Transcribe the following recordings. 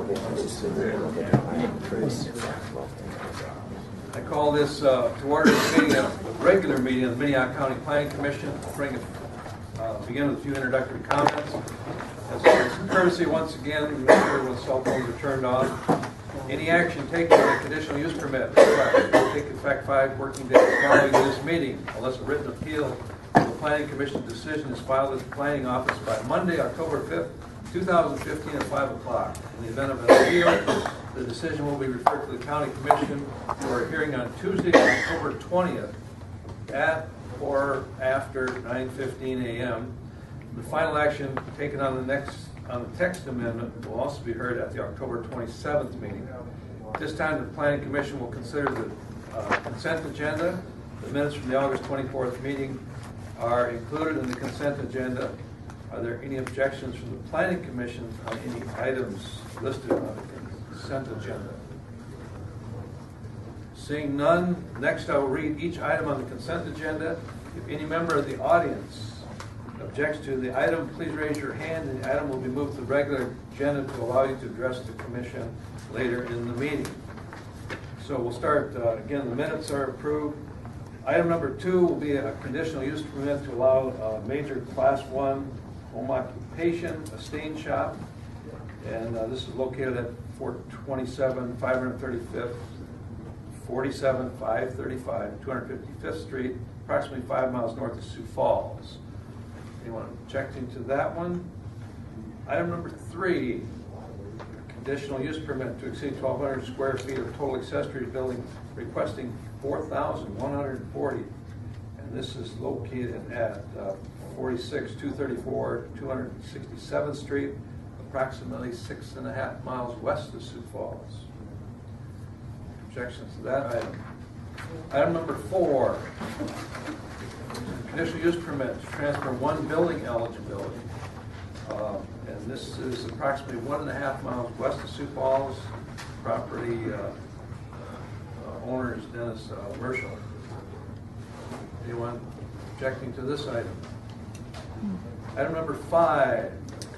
I call this to order this meeting, a regular meeting of the Minnehaha County Planning Commission. Begin with a few introductory comments. As a courtesy, once again, make sure when cell phones are turned on. Any action taken on a conditional use permit will take effect 5 working days following this meeting, unless a written appeal of the Planning Commission decision is filed at the Planning Office by Monday, October 5th, 2015 at 5 o'clock. In the event of an appeal, the decision will be referred to the County Commission for a hearing on Tuesday, October 20th at or after 9:15 a.m. The final action taken on the text amendment will also be heard at the October 27th meeting. At this time, the Planning Commission will consider the consent agenda. The minutes from the August 24th meeting are included in the consent agenda. Are there any objections from the Planning Commission on any items listed on the consent agenda? Seeing none, next I will read each item on the consent agenda. If any member of the audience objects to the item, please raise your hand and the item will be moved to the regular agenda to allow you to address the commission later in the meeting. So we'll start, again, the minutes are approved. Item number 2 will be a conditional use permit to allow a major class 1 home occupation, a stain shop, and this is located at 427 535th, 47 535, 255th Street, approximately 5 miles north of Sioux Falls. Anyone object into that one? Item number 3, conditional use permit to exceed 1,200 square feet of total accessory building, requesting 4,140, and this is located at 46 234 267th Street, approximately 6.5 miles west of Sioux Falls. Objections to that item? Item number 4, conditional use permit to transfer 1 building eligibility, and this is approximately 1.5 miles west of Sioux Falls. Property owner is Dennis Merschel. Anyone objecting to this item? Item number 5,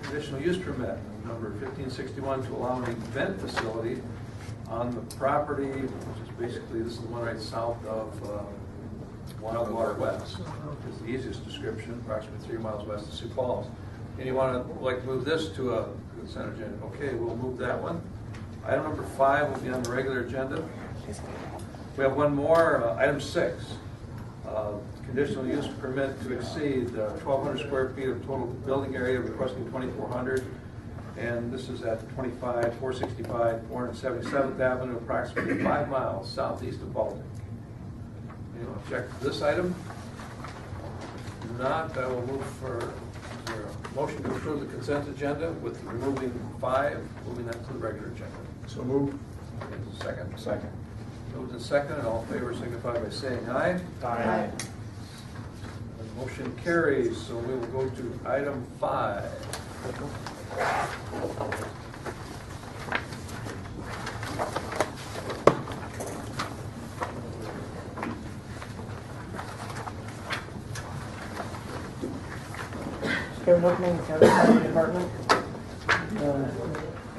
conditional use permit number 1561 to allow an event facility on the property, which is basically, this is the one right south of Wildwater West, which is the easiest description, approximately 3 miles west of Sioux Falls. Anyone would like to move this to a consent agenda? Okay, we'll move that one. Item number 5 will be on the regular agenda. We have one more, item 6. Conditional use permit to exceed 1,200 square feet of total building area, requesting 2,400. And this is at 465 477th Avenue, approximately 5 miles southeast of Baltic. Anyone object to this item? If not, I will move for a motion to approve the consent agenda with removing 5, moving that to the regular agenda. So move. Second. Second. Moved and second, and all in favor signify by saying aye. Aye. The motion carries, so we will go to item 5. Kevin Hookman, County Planning Department.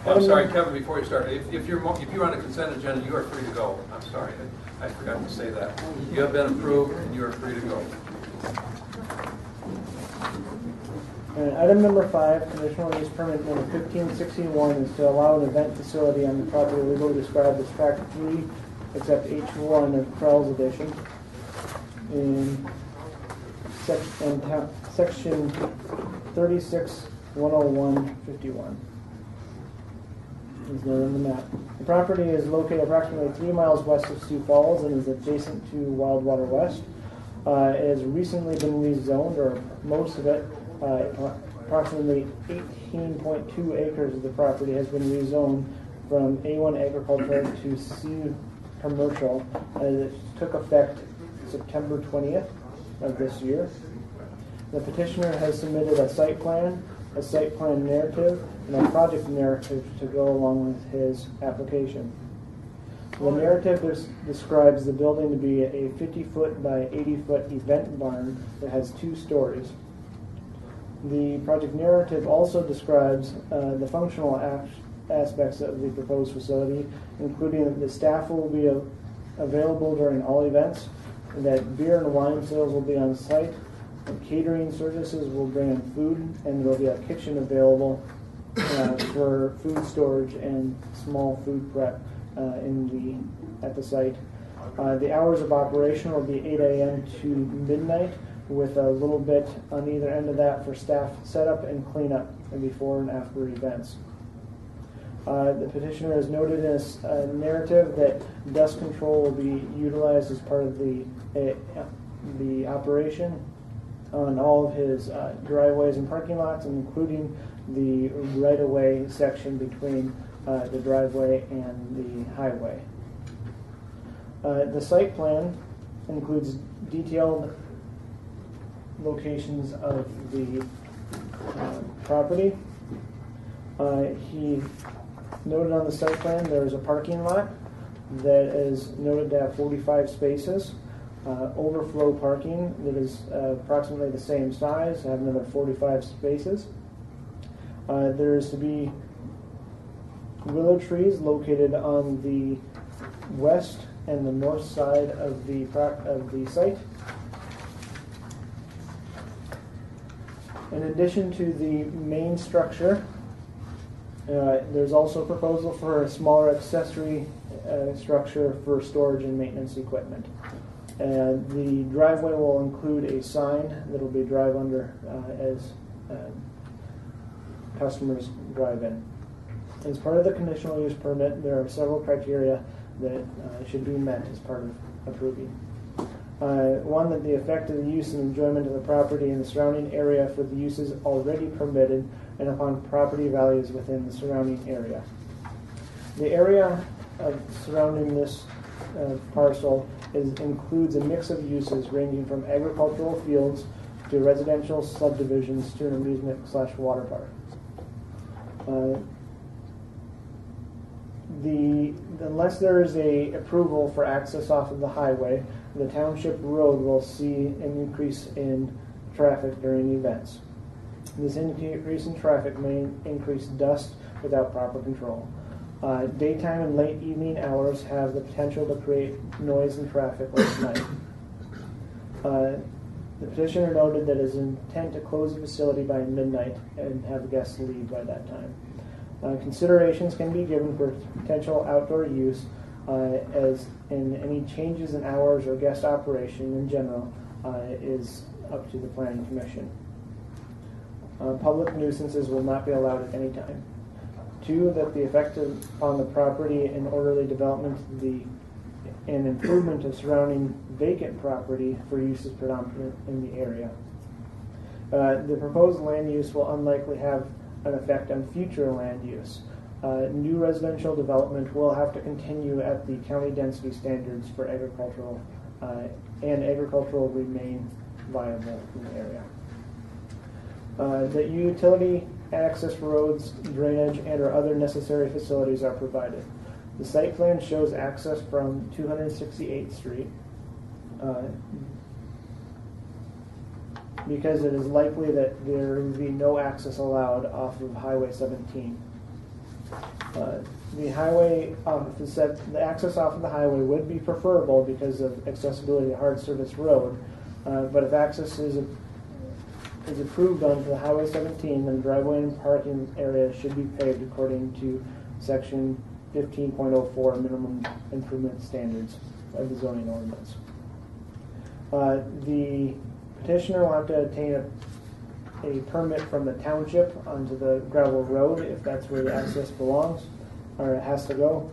I'm sorry, Kevin, before you start, if you're on a consent agenda, you are free to go. I'm sorry, I forgot to say that. You have been approved, and you are free to go. Item number 5, conditional use permit number 1561 is to allow an event facility on the property legally described as Tract 3, except H1 of Krell's edition, in section 36-101-51. Is noted on the map. The property is located approximately 3 miles west of Sioux Falls and is adjacent to Wildwater West. It has recently been rezoned, or most of it. Approximately 18.2 acres of the property has been rezoned from A1 agricultural to C commercial, and it took effect September 20th of this year. The petitioner has submitted a site plan narrative, and a project narrative to go along with his application. The narrative describes the building to be a 50-foot by 80-foot event barn that has 2 stories. The project narrative also describes the functional aspects of the proposed facility, including that the staff will be available during all events, that beer and wine sales will be on site, and catering services will bring in food, and there will be a kitchen available for food storage and small food prep at the site. The hours of operation will be 8 a.m. to midnight, with a little bit on either end of that for staff setup and cleanup and before and after events. The petitioner has noted in his narrative that dust control will be utilized as part of the operation on all of his driveways and parking lots, including the right-of-way section between the driveway and the highway. The site plan includes detailed locations of the property. He noted on the site plan there is a parking lot that is noted to have 45 spaces. Overflow parking that is approximately the same size, have another 45 spaces. There is to be willow trees located on the west and the north side of the site. In addition to the main structure, there's also a proposal for a smaller accessory structure for storage and maintenance equipment. The driveway will include a sign that will be drive under as customers drive in. As part of the conditional use permit, there are several criteria that should be met as part of approving. One, that the effect of the use and enjoyment of the property in the surrounding area for the uses already permitted and upon property values within the surrounding area. The area surrounding this parcel includes a mix of uses ranging from agricultural fields to residential subdivisions to an amusement/water park. Unless there is a approval for access off of the highway, the township road will see an increase in traffic during events. This increase in traffic may increase dust without proper control. Daytime and late evening hours have the potential to create noise and traffic late at night. The petitioner noted that his intent to close the facility by midnight and have guests leave by that time. Considerations can be given for potential outdoor use as in any changes in hours or guest operation in general is up to the Planning Commission. Public nuisances will not be allowed at any time. 2, that the effect upon the property and orderly development and improvement of surrounding vacant property for uses predominant in the area. The proposed land use will unlikely have an effect on future land use. New residential development will have to continue at the county density standards for agricultural, and agricultural remain viable in the area. The utility access roads, drainage, and or other necessary facilities are provided. The site plan shows access from 268th Street because it is likely that there will be no access allowed off of Highway 17. The highway, the access off of the highway would be preferable because of accessibility to hard surface road, but if access is approved onto the Highway 17, then driveway and parking area should be paved according to Section 15.04 minimum improvement standards of the zoning ordinance. The petitioner will have to obtain a permit from the township onto the gravel road if that's where the access belongs or it has to go.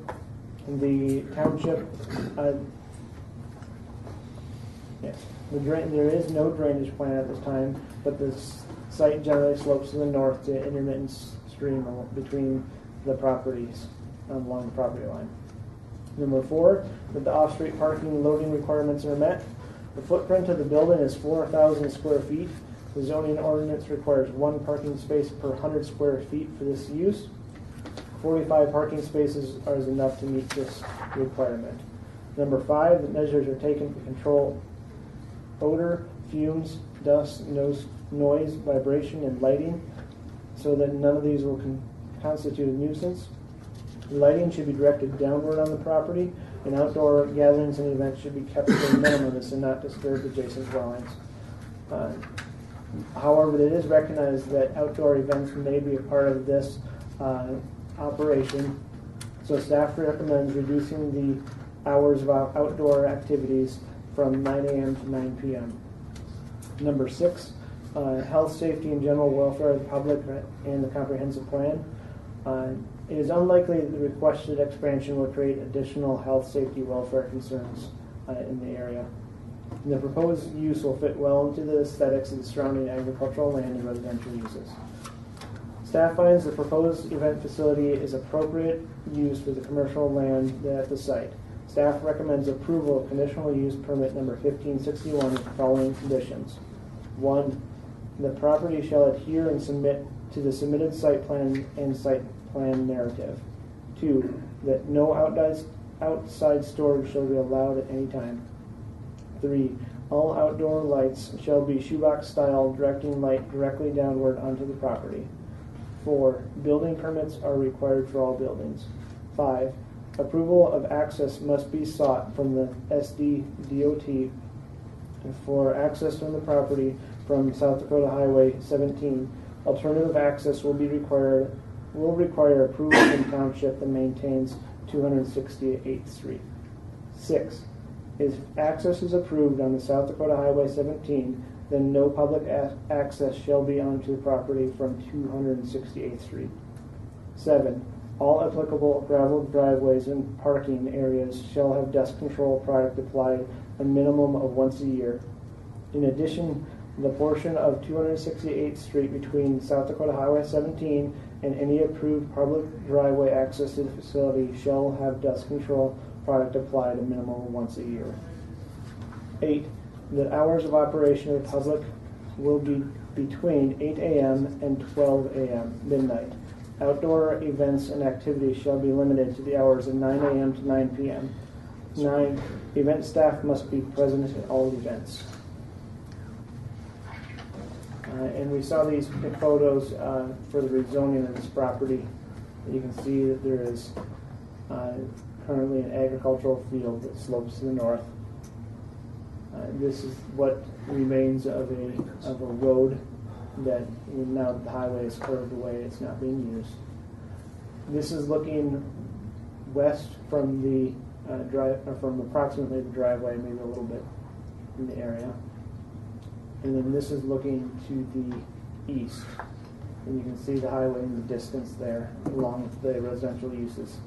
The township, there is no drainage plan at this time, but the site generally slopes to the north to intermittent stream between the properties along the property line. Number 4, that the off-street parking and loading requirements are met. The footprint of the building is 4,000 square feet. The zoning ordinance requires 1 parking space per 100 square feet for this use. 45 parking spaces is enough to meet this requirement. Number 5, the measures are taken to control odor, fumes, dust, noise, vibration, and lighting so that none of these will constitute a nuisance. Lighting should be directed downward on the property, and outdoor gatherings and events should be kept to a minimum and not disturb adjacent dwellings. However, it is recognized that outdoor events may be a part of this operation, so staff recommends reducing the hours of outdoor activities from 9 a.m. to 9 p.m. Number 6, health, safety, and general welfare of the public and the comprehensive plan. It is unlikely that the requested expansion will create additional health, safety, welfare concerns in the area. And the proposed use will fit well into the aesthetics of the surrounding agricultural land and residential uses. Staff finds the proposed event facility is appropriate use for the commercial land at the site. Staff recommends approval of Conditional Use Permit number 1561 with the following conditions. 1. The property shall adhere and submit to the submitted site plan and site plan narrative. 2. That no outside storage shall be allowed at any time. 3. All outdoor lights shall be shoebox style, directing light directly downward onto the property. 4. Building permits are required for all buildings. 5. Approval of access must be sought from the SD DOT for access from the property from South Dakota Highway 17. Alternative access will require approval from township that maintains 268th Street. 6. If access is approved on the South Dakota Highway 17, then no public access shall be onto the property from 268th Street. 7. All applicable gravel driveways and parking areas shall have dust control product applied a minimum of once a year. In addition, the portion of 268th Street between South Dakota Highway 17 and any approved public driveway access to the facility shall have dust control product applied a minimum of once a year. 8. The hours of operation of the public will be between 8 a.m. and 12 a.m. midnight. Outdoor events and activities shall be limited to the hours of 9 a.m. to 9 p.m. 9. Event staff must be present at all events. And we saw these photos for the rezoning of this property. You can see that there is currently an agricultural field that slopes to the north. This is what remains of a road that now the highway is curved away, it's not being used. This is looking west from the from approximately the driveway, maybe a little bit in the area. And then this is looking to the east. And you can see the highway in the distance there, along with the residential uses.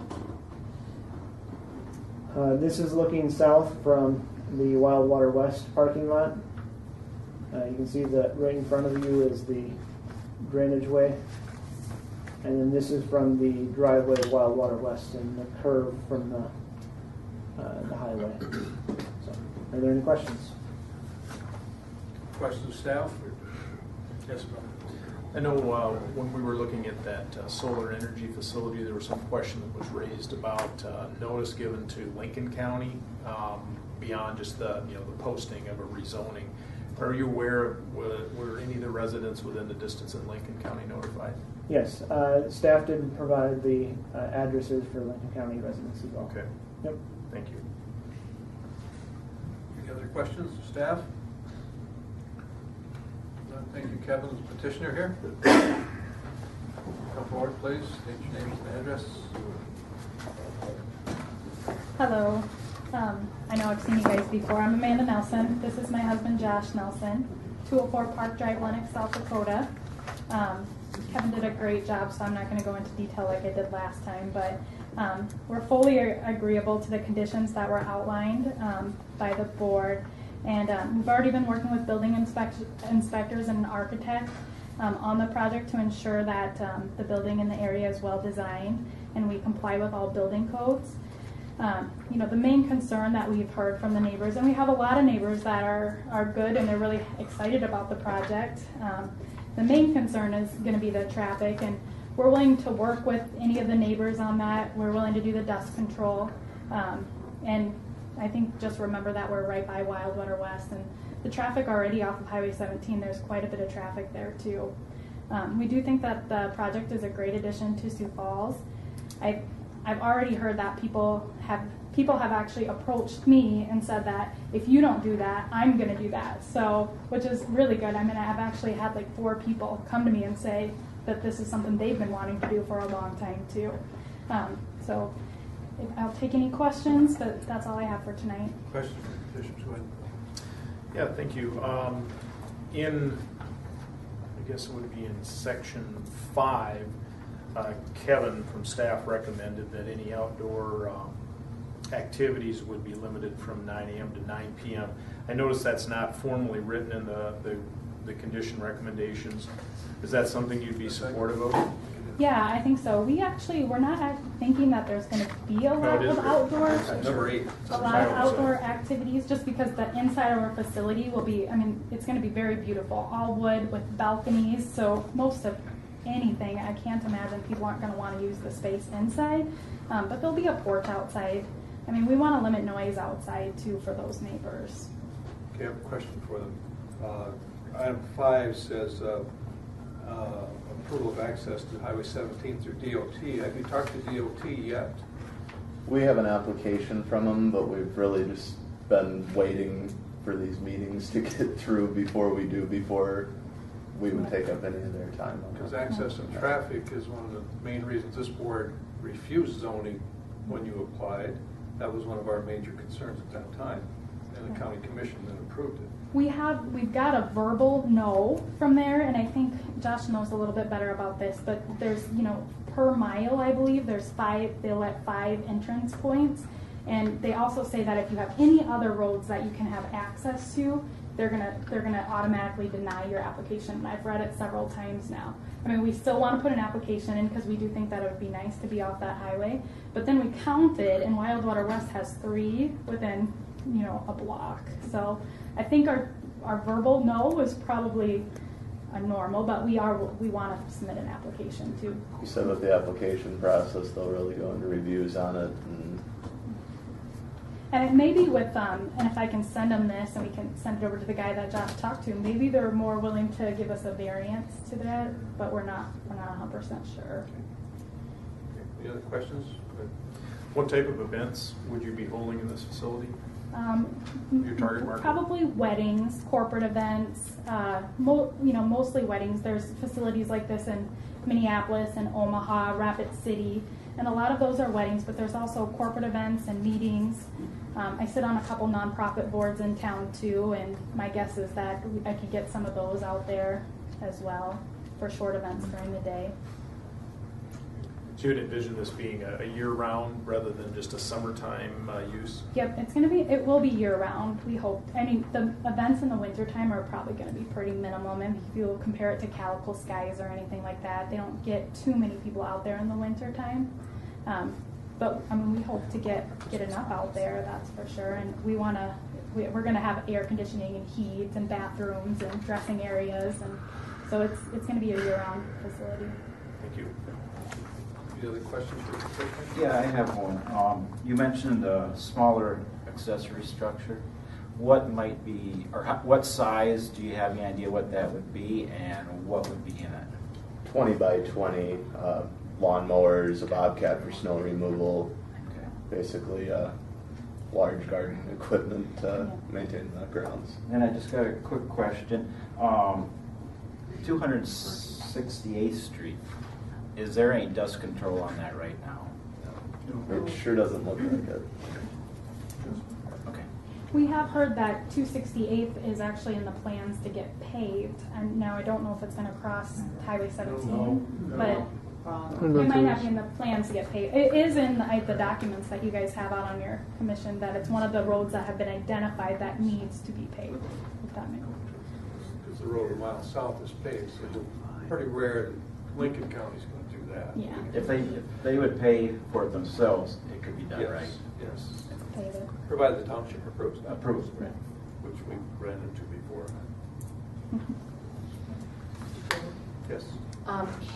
This is looking south from the Wildwater West parking lot. You can see that right in front of you is the drainage way. And then this is from the driveway of Wildwater West and the curve from the highway. So, are there any questions? Questions, staff? Yes, ma'am. I know when we were looking at that solar energy facility, there was some question that was raised about notice given to Lincoln County beyond just the the posting of a rezoning. Are you aware, were any of the residents within the distance in Lincoln County notified? Yes, staff did provide the addresses for Lincoln County residents as well. Okay. Yep. Thank you. Any other questions, staff? Thank you, Kevin, the petitioner here. Come forward, please. State your name and address. Hello. I know I've seen you guys before. I'm Amanda Nelson. This is my husband, Josh Nelson. 204 Park Drive, Lenox, South Dakota. Kevin did a great job, so I'm not going to go into detail like I did last time, but we're fully agreeable to the conditions that were outlined by the board. And we've already been working with building inspectors and an architect on the project to ensure that the building in the area is well designed and we comply with all building codes. The main concern that we've heard from the neighbors, and we have a lot of neighbors that are good and they're really excited about the project. The main concern is going to be the traffic, and we're willing to work with any of the neighbors on that. We're willing to do the dust control. And I think just remember that we're right by Wildwater West, and the traffic already off of Highway 17, there's quite a bit of traffic there too. We do think that the project is a great addition to Sioux Falls. I've already heard that people have actually approached me and said that if you don't do that, I'm going to do that. So, which is really good. I mean, I've actually had like 4 people come to me and say that this is something they've been wanting to do for a long time too. So I'll take any questions, but that's all I have for tonight. Questions from petitioners? Go ahead. Yeah, thank you. I guess it would be in section 5, Kevin from staff recommended that any outdoor activities would be limited from 9 a.m. to 9 p.m. I noticed that's not formally written in the condition recommendations. Is that something you'd be supportive of? Yeah, I think so. We're not thinking that there's going to be a lot of Number 8. outdoor activities, just because the inside of our facility will be, I mean, it's going to be very beautiful, all wood with balconies, so most of anything, I can't imagine people aren't going to want to use the space inside, but there'll be a porch outside. I mean, we want to limit noise outside too for those neighbors. Okay, I have a question for them. Item 5 says approval of access to Highway 17 through DOT. Have you talked to DOT yet? We have an application from them, but we've really just been waiting for these meetings to get through before we would take up any of their time. Because access and traffic is one of the main reasons this board refused zoning when you applied. That was one of our major concerns at that time, and the county commission then approved it. We've got a verbal no from there, and I think Josh knows a little bit better about this, but there's, per mile, I believe, they'll let 5 entrance points, and they also say that if you have any other roads that you can have access to, they're gonna automatically deny your application. And I've read it several times now. I mean, we still want to put an application in because we do think that it would be nice to be off that highway, but then we counted, and Wildwater West has 3 within, a block. So I think our verbal no is probably a normal, but we want to submit an application too. You said with the application process, they'll really go into reviews on it. And it may be with, and if I can send them this and we can send it over to the guy that Josh talked to, maybe they're more willing to give us a variance to that, but we're not 100% sure. Okay. Any other questions? What type of events would you be holding in this facility? Your target market? Probably weddings, corporate events, mostly weddings. There's facilities like this in Minneapolis and Omaha, Rapid City, and a lot of those are weddings, but there's also corporate events and meetings. I sit on a couple nonprofit boards in town too, and my guess is that I could get some of those out there as well for short events during the day. So you would envision this being a year-round rather than just a summertime use? Yep, it will be year-round, we hope. I mean, the events in the wintertime are probably going to be pretty minimum, and if you compare it to Calico Skies or anything like that, they don't get too many people out there in the wintertime. But I mean, we hope to get enough out there, that's for sure, and we're going to have air conditioning and heat and bathrooms and dressing areas, and so it's going to be a year-round facility. Thank you. Any other questions for the petitioner? Yeah, I have one. You mentioned a smaller accessory structure. What might be, or what size, do you have any idea what that would be, and what would be in it? 20 by 20 lawnmowers, a bobcat for snow removal, Okay. basically large garden equipment to maintain the grounds. Then I just got a quick question. 268th Street, is there any dust control on that right now? It sure doesn't look like it. Okay. We have heard that 268th is actually in the plans to get paved, and now I don't know if it's going to cross Highway 17, but it might not be in the plans to get paved. It is in the documents that you guys have out on your commission that it's one of the roads that have been identified that needs to be paved, if that makes sense. Because the road a mile south is paved, so it's pretty rare that Lincoln County's going to do that. Yeah. If they would pay for it themselves, it could be done, Yes, right? yes. Pave it. Provided the township approves that. Approved, right. Which we ran into before. Yes.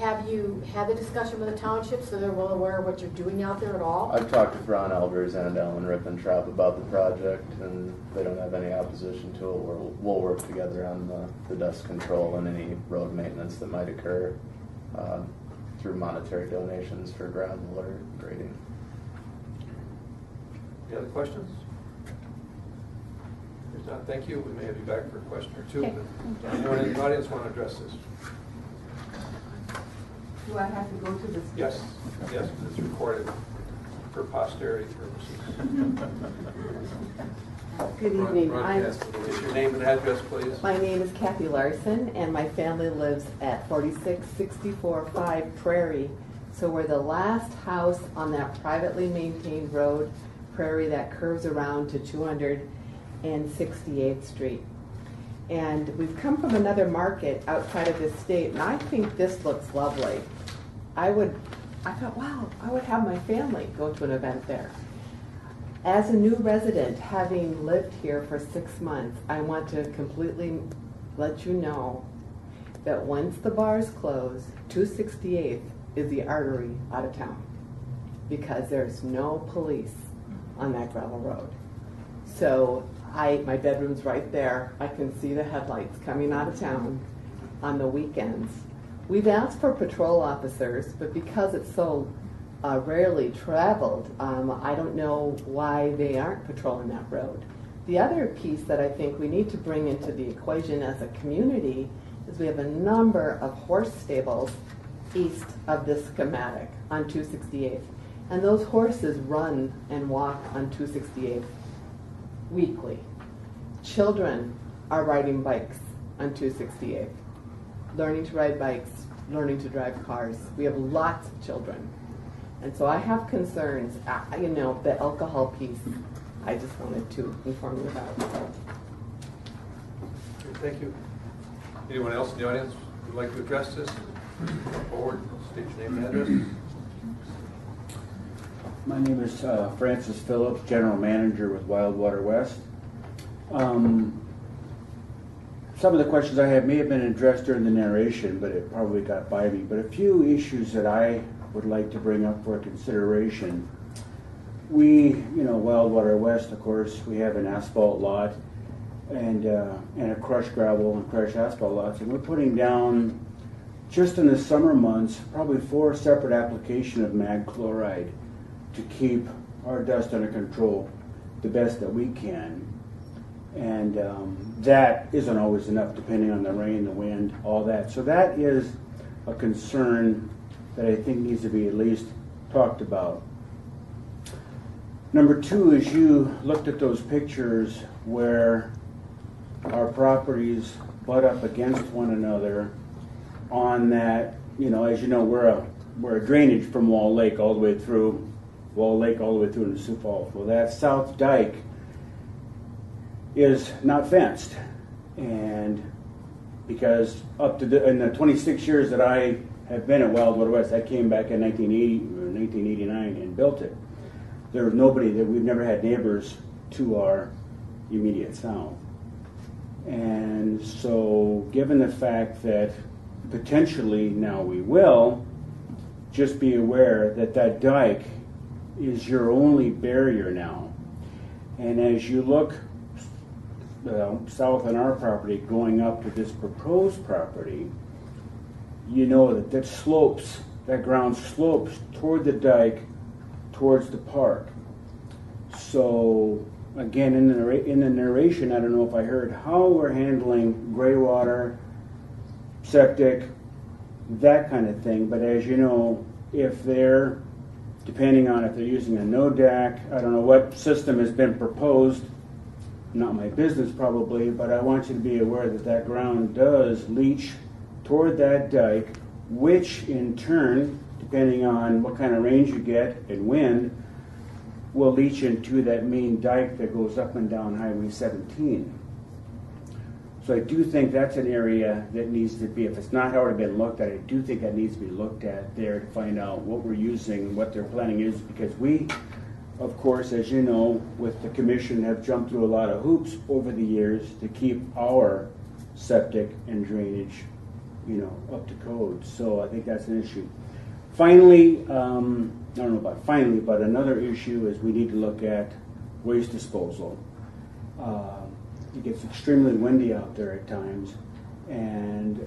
Have you had the discussion with the township so they're well aware of what you're doing out there at all? I've talked with Ron Albers and Alan Rippentrop about the project, and they don't have any opposition to it. We'll work together on the dust control and any road maintenance that might occur through monetary donations for gravel or grading. Any other questions? If not, thank you. We may have you back for a question or two. Okay. But anyone in the audience want to address this? Do I have to go to this? Yes, yes, it's recorded for posterity purposes. Good evening. Broadcast. Is your name and address, please? My name is Kathy Larson, and my family lives at 4664 5 Prairie. So we're the last house on that privately maintained road, Prairie, that curves around to 268th Street. And we've come from another market outside of this state, and I think this looks lovely. I thought, wow, I would have my family go to an event there. As a new resident, having lived here for 6 months, I want to completely let you know that once the bars close, 268th is the artery out of town because there's no police on that gravel road. So my bedroom's right there. I can see the headlights coming out of town on the weekends. We've asked for patrol officers, but because it's so rarely traveled, I don't know why they aren't patrolling that road. The other piece that I think we need to bring into the equation as a community is we have a number of horse stables east of this schematic on 268th. And those horses run and walk on 268th weekly. Children are riding bikes on 268th, learning to ride bikes, learning to drive cars. We have lots of children. And so I have concerns, the alcohol piece, I just wanted to inform you about. Thank you. Anyone else in the audience would like to address this? Come forward, state your name and address. My name is Francis Phillips, General Manager with Wildwater West. Some of the questions I have may have been addressed during the narration, but it probably got by me. But a few issues that I would like to bring up for consideration. We, Wildwater West, of course, we have an asphalt lot and a crushed gravel and crushed asphalt lots, and we're putting down, just in the summer months, probably 4 separate applications of mag chloride to keep our dust under control the best that we can. And that isn't always enough depending on the rain, the wind, all that. So that is a concern that I think needs to be at least talked about. Number 2 is you looked at those pictures where our properties butt up against one another on that, as you know, we're a drainage from Wall Lake all the way through into Sioux Falls. Well, that south dike is not fenced, and because in the 26 years that I have been at Wildwater West, I came back in 1980 or 1989 and built it. There was nobody that we've never had neighbors to our immediate south, and so given the fact that potentially now we will, just be aware that that dike is your only barrier now. And as you look south on our property going up to this proposed property, you know that ground slopes toward the dike, towards the park. So again, in the narration, I don't know if I heard how we're handling gray water, septic, that kind of thing. But as you know, depending on if they're using a no-DAC, I don't know what system has been proposed, not my business probably, but I want you to be aware that that ground does leach toward that dike, which in turn, depending on what kind of rains you get and wind, will leach into that main dike that goes up and down Highway 17. So I do think that's an area that needs to be, if it's not already been looked at, I do think that needs to be looked at there to find out what we're using, what their planning is, because we, of course, as you know, with the commission have jumped through a lot of hoops over the years to keep our septic and drainage, up to code. So I think that's an issue. Finally, I don't know about finally, but another issue is we need to look at waste disposal. It gets extremely windy out there at times, and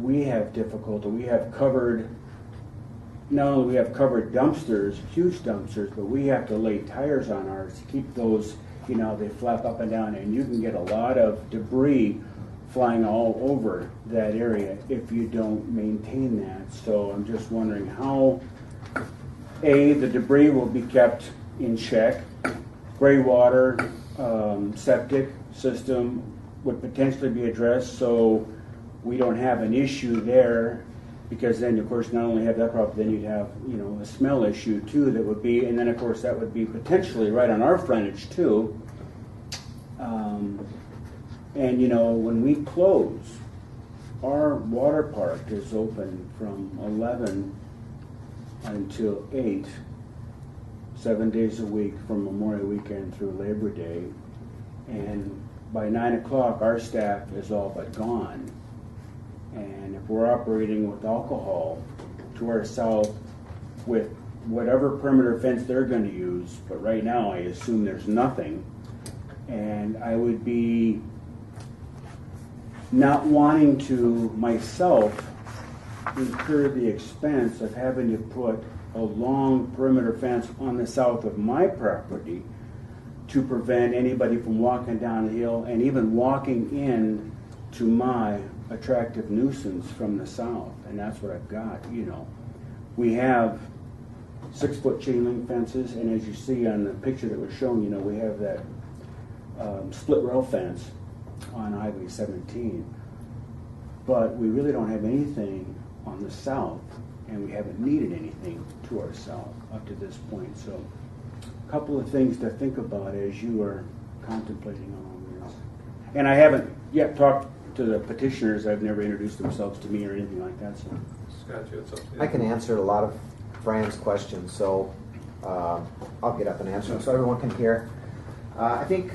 we have difficulty. We have covered not only we have covered dumpsters, huge dumpsters, but we have to lay tires on ours to keep those, they flap up and down, and you can get a lot of debris flying all over that area if you don't maintain that. So I'm just wondering how, A, the debris will be kept in check, gray water, septic system would potentially be addressed so we don't have an issue there, because then of course not only have that problem, then you'd have a smell issue too that would be, and then of course that would be potentially right on our frontage too. And when we close, our water park is open from 11 until 8, 7 days a week from Memorial Weekend through Labor Day. And by 9 o'clock, our staff is all but gone. And if we're operating with alcohol to our south with whatever perimeter fence they're going to use, but right now I assume there's nothing, and I would be not wanting to myself incur the expense of having to put a long perimeter fence on the south of my property to prevent anybody from walking down the hill and even walking in to my attractive nuisance from the south. And that's what I've got. We have 6-foot chain link fences, and as you see on the picture that was shown, we have that split rail fence on Highway 17, but we really don't have anything on the south, and we haven't needed anything to our south up to this point. So a couple of things to think about as you are contemplating on all this. And I haven't yet talked to the petitioners. I've never introduced themselves to me or anything like that. So Scott, you had something? I can answer a lot of Brian's questions, so I'll get up and answer them so everyone can hear. I think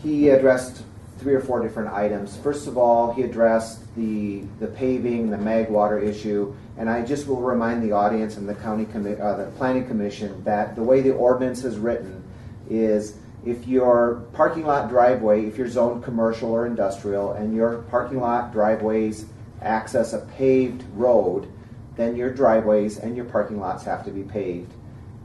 he addressed 3 or 4 different items. First of all, he addressed the paving, the mag water issue, and I just will remind the audience and the the Planning Commission that the way the ordinance is written is if your parking lot driveway, if you're zoned commercial or industrial, and your parking lot driveways access a paved road, then your driveways and your parking lots have to be paved.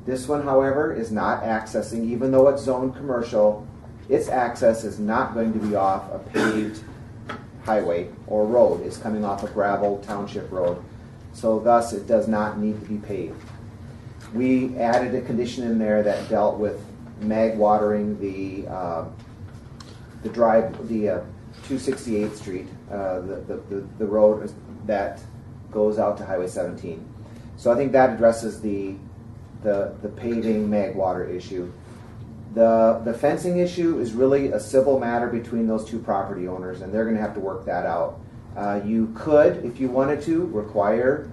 This one, however, is not accessing, even though it's zoned commercial, its access is not going to be off a paved highway or road. It's coming off a gravel township road. So thus, it does not need to be paved. We added a condition in there that dealt with mag watering the 268th Street, the road that goes out to Highway 17. So I think that addresses the paving mag water issue. The fencing issue is really a civil matter between those two property owners, and they're going to have to work that out. You could, if you wanted to, require,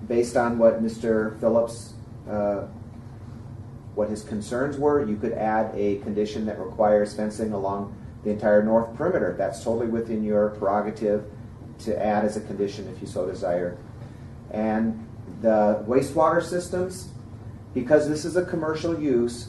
based on what Mr. Phillips, what his concerns were, you could add a condition that requires fencing along the entire north perimeter. That's totally within your prerogative to add as a condition if you so desire. And the wastewater systems, because this is a commercial use,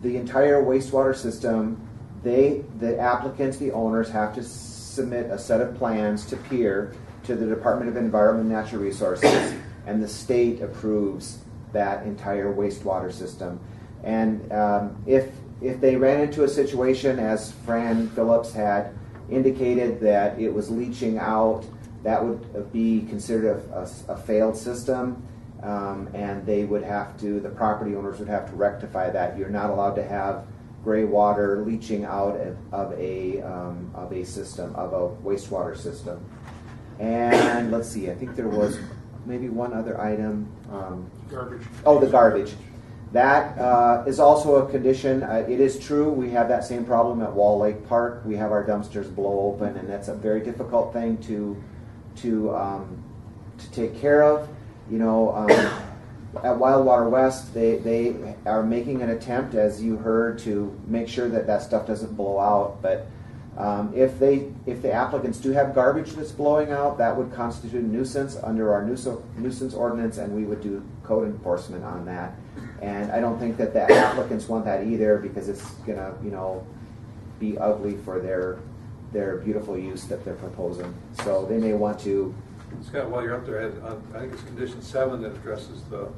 the entire wastewater system, the applicants, the owners, have to submit a set of plans to PEER, to the Department of Environment and Natural Resources, and the state approves that entire wastewater system. And if they ran into a situation, as Fran Phillips had indicated, that it was leaching out, that would be considered a failed system. And they would have to, the property owners would have to rectify that. You're not allowed to have gray water leaching out of a system, of a wastewater system. And let's see, I think there was maybe one other item. Garbage. Oh, the garbage. That is also a condition. It is true, we have that same problem at Wall Lake Park. We have our dumpsters blow open, and that's a very difficult thing to take care of. At Wildwater West, they are making an attempt, as you heard, to make sure that stuff doesn't blow out. But if the applicants do have garbage that's blowing out, that would constitute a nuisance under our nuisance ordinance, and we would do code enforcement on that. And I don't think that the applicants want that either, because it's gonna, be ugly for their beautiful use that they're proposing. So they may want to Scott, while you're up there, I think it's condition 7 that addresses the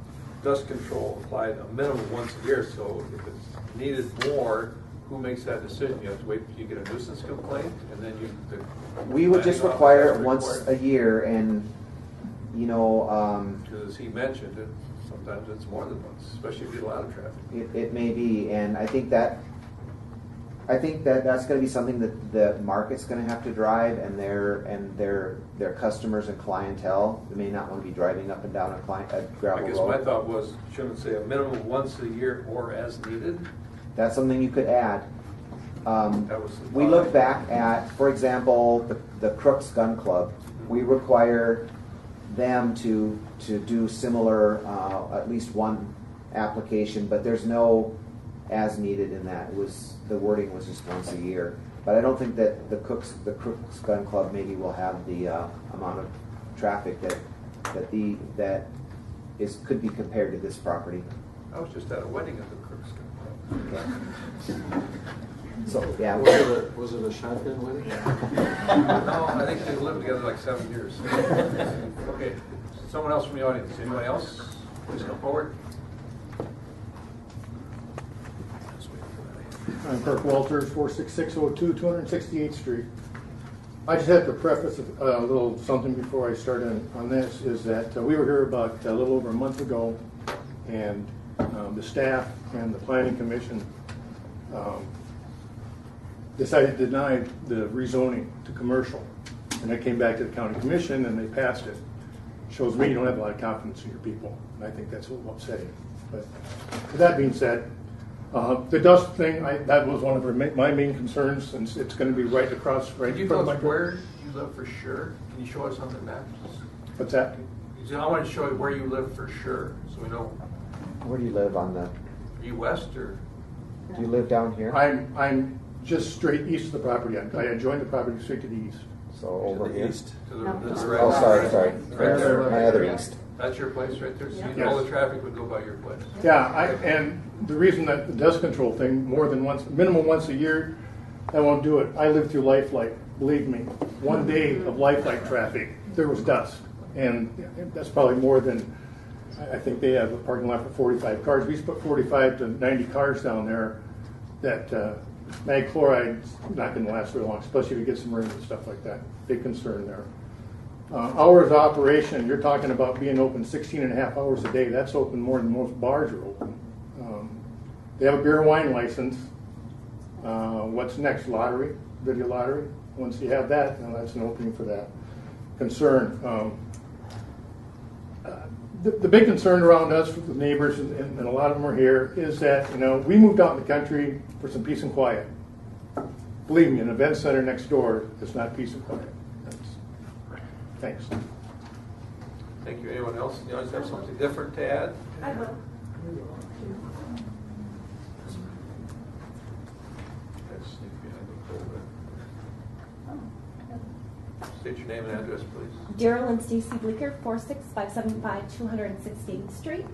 dust control applied a minimum once a year. So if it's needed more, who makes that decision? You have to wait till you get a nuisance complaint, and then we would just require it once a year, and you know. Because as he mentioned, sometimes it's more than once, especially if you get a lot of traffic. It may be, and I think that that's going to be something that the market's going to have to drive, and their customers and clientele. They may not want to be driving up and down a gravel road. I guess my thought was, shouldn't it say a minimum once a year or as needed? That's something you could add. That was We look back at, for example, the Crooks Gun Club. We require them to do similar, at least one application, but there's no as needed in that. The wording was just once a year. But I don't think that the Crooks Gun Club maybe will have the amount of traffic that could be compared to this property. I was just at a wedding at the Crooks Gun Club. So yeah. Was it a shotgun wedding? No, I think they lived together like 7 years. Okay, someone else from the audience. Anybody else? Please come forward. I'm Kirk Walters, 46602 268th Street. I just have to preface a little something before I start on this, is that we were here about a little over a month ago, and the staff and the Planning Commission decided to deny the rezoning to commercial. And I came back to the County Commission and they passed it. Shows me you don't have a lot of confidence in your people, and I think that's a little upsetting. But with that being said, the dust thing, that was one of my main concerns, since it's going to be right across, right Can you tell us where you live for sure? Can you show us on the map? What's that? I want to show you where you live for sure, so we know. Where do you live on the? Are you west or? Do you live down here? I'm just straight east of the property. I joined the property straight to the east. So over here. East? To the Oh, sorry. Right there. My other east. That's your place right there? So Yes. all the traffic would go by your place? Yeah, and the reason that the dust control thing, more than once, minimum once a year, I won't do it. I lived through Lifelike. Believe me, one day of Lifelike traffic, there was dust. And that's probably more than, I think they have a parking lot for 45 cars. We used to put 45 to 90 cars down there. That mag chloride's not going to last very long, especially if you get some rain and stuff like that. Big concern there. Hours of operation, you're talking about being open 16 and a half hours a day. That's open more than most bars are open. They have a beer and wine license. What's next? Lottery, video lottery. Once you have that, now that's an opening for that. Concern. The big concern around us with the neighbors, and a lot of them are here, is that we moved out in the country for some peace and quiet. Believe me, an event center next door is not peace and quiet. Thanks. Thank you. Anyone else in the audience have something different to add? I will. State your name and address, please. Daryl and Stacy Bleeker, 46575 268th Street.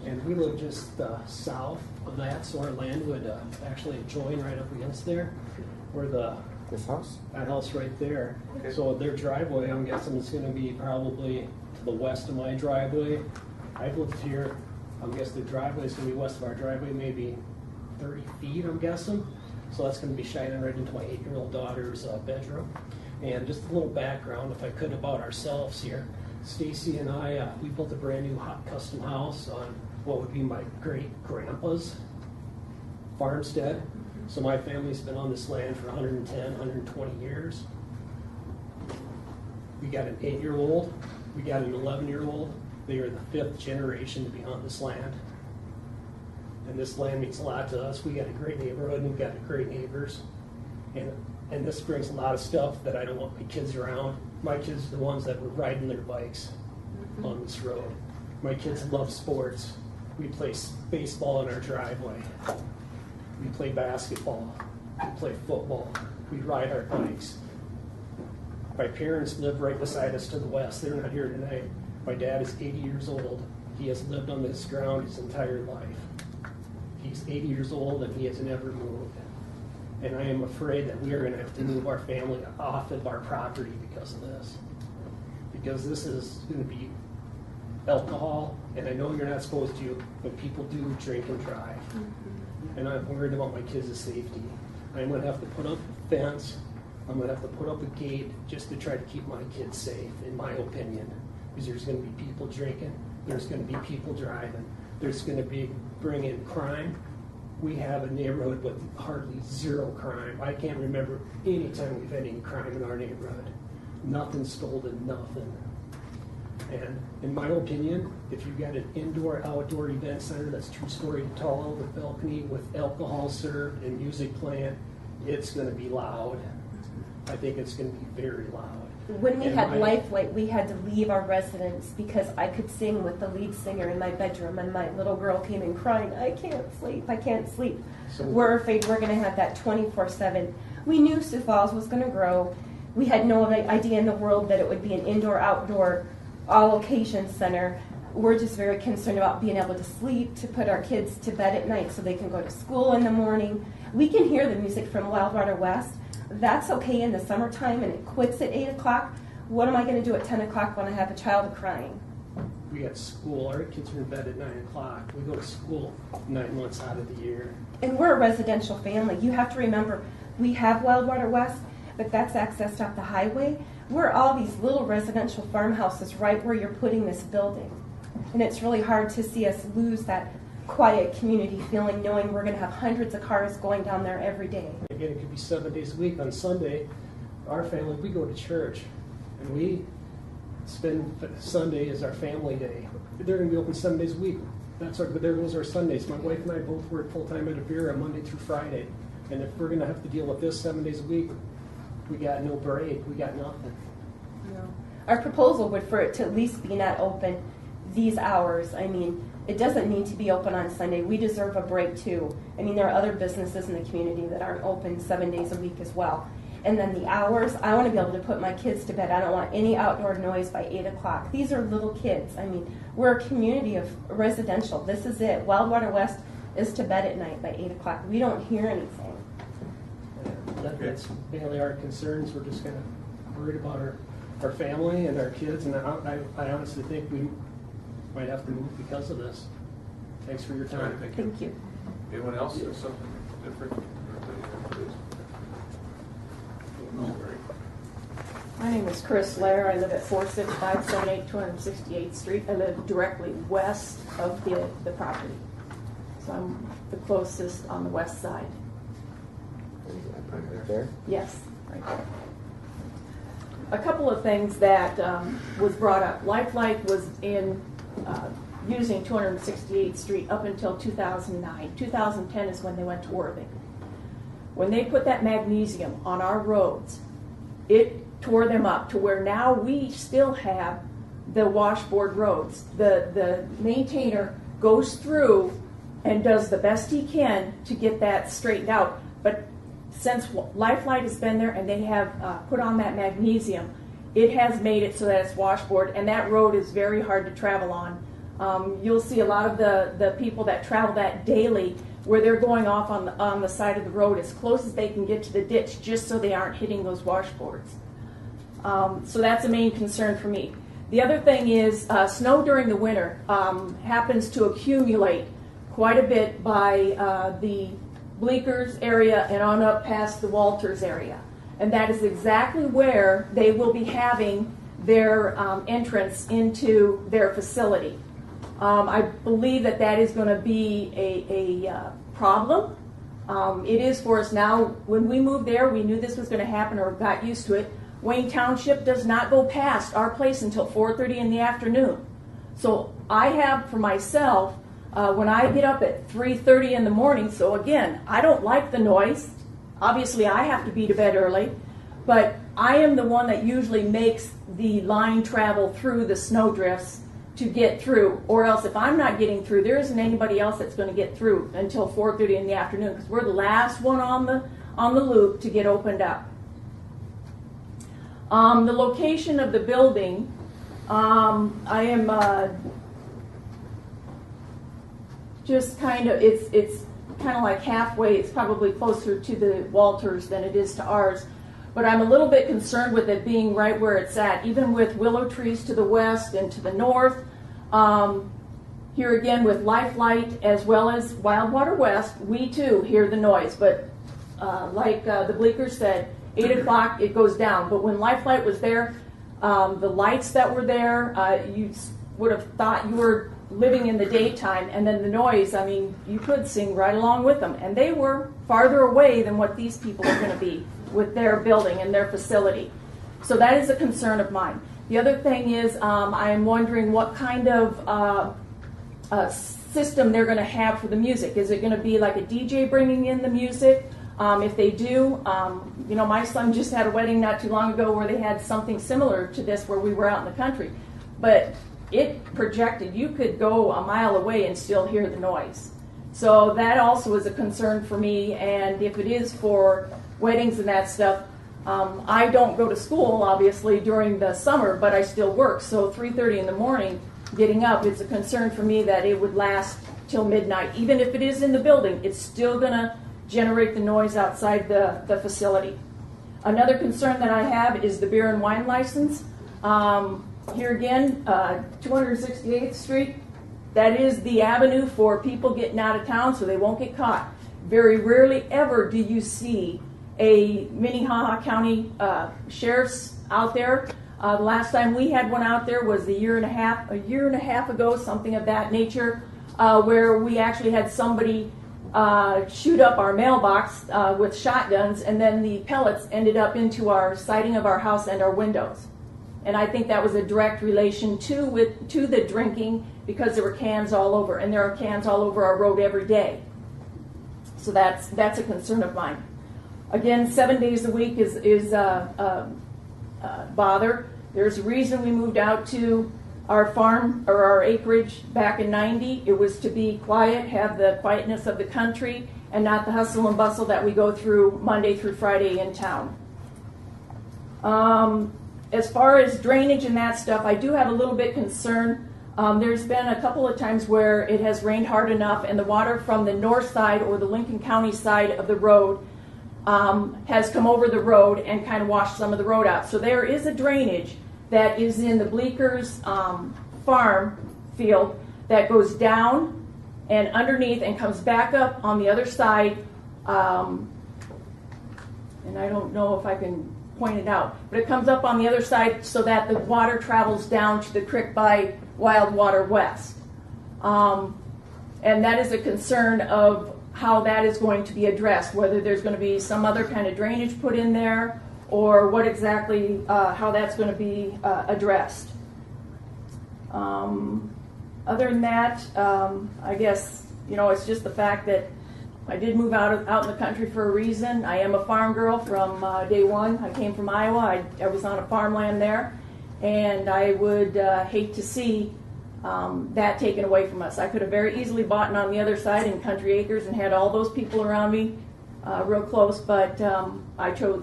And we live just south of that, so our land would actually join right up against there, where this house? That house right there. Okay. So their driveway, I'm guessing, is going to be probably to the west of my driveway. I've lived here. I'm guessing the driveway is going to be west of our driveway, maybe 30 feet, I'm guessing. So that's going to be shining right into my 8-year-old daughter's bedroom. And just a little background, if I could, about ourselves here. Stacy and I, we built a brand new custom house on what would be my great-grandpa's farmstead. So my family's been on this land for 110, 120 years. We got an 8-year-old, we got an 11-year-old. They are the 5th generation to be on this land. And this land means a lot to us. We got a great neighborhood and we've got great neighbors. And this brings a lot of stuff that I don't want my kids around. My kids are the ones that were riding their bikes on this road. My kids love sports. We play baseball in our driveway. We play basketball. We play football. We ride our bikes. My parents live right beside us to the west. They're not here tonight. My dad is 80 years old. He has lived on this ground his entire life. He's 80 years old and he has never moved. And I am afraid that we are going to have to move our family off of our property because of this. because this is going to be alcohol, and I know you're not supposed to, but people do drink and drive. And I'm worried about my kids' safety. I'm going to have to put up a fence. I'm going to have to put up a gate just to try to keep my kids safe, in my opinion. Because there's going to be people drinking. There's going to be people driving. There's going to be bringing crime. We have a neighborhood with hardly zero crime. I can't remember any time we've had any crime in our neighborhood. Nothing stolen, nothing. And in my opinion, if you've got an indoor-outdoor event center that's 2-story tall with balcony with alcohol served and music playing, it's going to be loud. I think it's going to be very loud. When we And had my- Lifeline, we had to leave our residence because I could sing with the lead singer in my bedroom, and my little girl came in crying, I can't sleep, I can't sleep. So- We're afraid we're going to have that 24/7. We knew Sioux Falls was going to grow. We had no idea in the world that it would be an indoor-outdoor all-occasion center. We're just very concerned about being able to sleep, to put our kids to bed at night so they can go to school in the morning. We can hear the music from Wildwater West. That's okay in the summertime, and it quits at 8 o'clock. What am I going to do at 10 o'clock when I have a child crying? We got school. Our kids are in bed at 9 o'clock. We go to school 9 months out of the year. And we're a residential family. You have to remember, we have Wildwater West, but that's accessed off the highway. We're all these little residential farmhouses right where you're putting this building. And it's really hard to see us lose that quiet community feeling, knowing we're going to have hundreds of cars going down there every day. Again, it could be 7 days a week. On Sunday, our family, we go to church, and we spend Sunday as our family day. They're going to be open 7 days a week. There goes our Sundays. My wife and I both work full-time at Avera Monday through Friday. And if we're going to have to deal with this 7 days a week, we got no break. We got nothing. No. Our proposal would for it to at least be not open these hours. I mean, it doesn't need to be open on Sunday. We deserve a break too. I mean, there are other businesses in the community that aren't open 7 days a week as well. And then the hours, I want to be able to put my kids to bed. I don't want any outdoor noise by 8 o'clock. These are little kids. I mean, we're a community of residential. This is it. Wildwater West is to bed at night by 8 o'clock. We don't hear anything. That's mainly our concerns. We're just kind of worried about our family and our kids, and I honestly think we might have to move because of this. Thanks for your All right, time. Thank you. Anyone else have something different? My name is Chris Lair. I live at 46578 268th Street. I live directly west of the property. So I'm the closest on the west side. Right there? Yes, right there. A couple of things that was brought up. Lifeline was in using 268th Street up until 2009. 2010 is when they went to Worthing. When they put that magnesium on our roads, it tore them up to where now we still have the washboard roads. The maintainer goes through and does the best he can to get that straightened out. But since Lifeline has been there and they have put on that magnesium, it has made it so that it's washboard, and that road is very hard to travel on. You'll see a lot of the people that travel that daily where they're going off on the side of the road as close as they can get to the ditch just so they aren't hitting those washboards. So that's a main concern for me. The other thing is snow during the winter happens to accumulate quite a bit by the Bleakers area and on up past the Walters area. And that is exactly where they will be having their entrance into their facility. I believe that is going to be a problem. It is for us now. When we moved there, we knew this was going to happen or got used to it. Wayne Township does not go past our place until 4:30 in the afternoon. So I have for myself, when I get up at 3:30 in the morning, so again, I don't like the noise. Obviously, I have to be to bed early, but I am the one that usually makes the line travel through the snowdrifts to get through, or else if I'm not getting through, there isn't anybody else that's going to get through until 4:30 in the afternoon because we're the last one on the loop to get opened up. The location of the building, I am just kind of, it's kind of like halfway. It's probably closer to the Walters than it is to ours. But I'm a little bit concerned with it being right where it's at, even with willow trees to the west and to the north. Here again with Lifelight as well as Wildwater West, we too hear the noise. But like the Bleakers said, 8 o'clock it goes down. But when Lifelight was there, the lights that were there, you would have thought you were living in the daytime. And then the noise, I mean, you could sing right along with them. And they were farther away than what these people are going to be with their building and their facility. So that is a concern of mine. The other thing is I am wondering what kind of system they're going to have for the music. Is it going to be like a DJ bringing in the music? If they do, you know, my son just had a wedding not too long ago where they had something similar to this where we were out in the country. But it projected, you could go a mile away and still hear the noise. So that also is a concern for me, and if it is for weddings and that stuff, I don't go to school, obviously, during the summer, but I still work. So 3:30 in the morning, getting up, it's a concern for me that it would last till midnight. Even if it is in the building, it's still going to generate the noise outside the facility. Another concern that I have is the beer and wine license. Here again, 268th Street, that is the avenue for people getting out of town so they won't get caught. Very rarely ever do you see a Minnehaha County sheriff's out there. The last time we had one out there was a year and a half ago, something of that nature, where we actually had somebody shoot up our mailbox with shotguns, and then the pellets ended up into our siding of our house and our windows. And I think that was a direct relation to the drinking, because there were cans all over, and there are cans all over our road every day. So that's a concern of mine. Again, 7 days a week is bother. There's a reason we moved out to our farm or our acreage back in '90. It was to be quiet, have the quietness of the country, and not the hustle and bustle that we go through Monday through Friday in town. As far as drainage and that stuff, I do have a little bit concern. There's been a couple of times where it has rained hard enough and the water from the north side or the Lincoln County side of the road has come over the road and kind of washed some of the road out. So there is a drainage that is in the Bleakers farm field that goes down and underneath and comes back up on the other side. And I don't know if I can point it out, but it comes up on the other side so that the water travels down to the creek by Wildwater West. And that is a concern of how that is going to be addressed, whether there's going to be some other kind of drainage put in there or what exactly, how that's going to be addressed. Other than that, I guess, you know, it's just the fact that I did move out in the country for a reason. I am a farm girl from day one. I came from Iowa. I was on a farmland there, and I would hate to see that taken away from us. I could have very easily bought on the other side in Country Acres and had all those people around me real close, but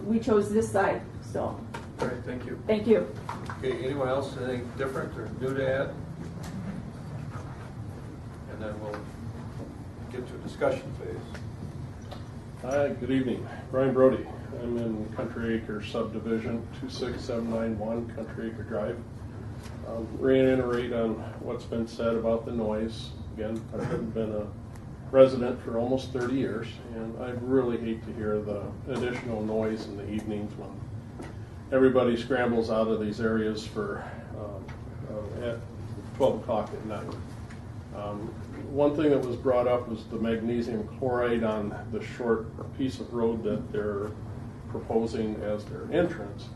we chose this side. So. All right, thank you. Thank you. Okay, anyone else anything different or new to add? And then we'll get to a discussion phase. Hi, good evening. Brian Brody. I'm in Country Acre Subdivision, 26791 Country Acre Drive. Reiterate on what's been said about the noise. Again, I've been a resident for almost 30 years, and I really hate to hear the additional noise in the evenings when everybody scrambles out of these areas for at 12 o'clock at night. One thing that was brought up was the magnesium chloride on the short piece of road that they're proposing as their entrance.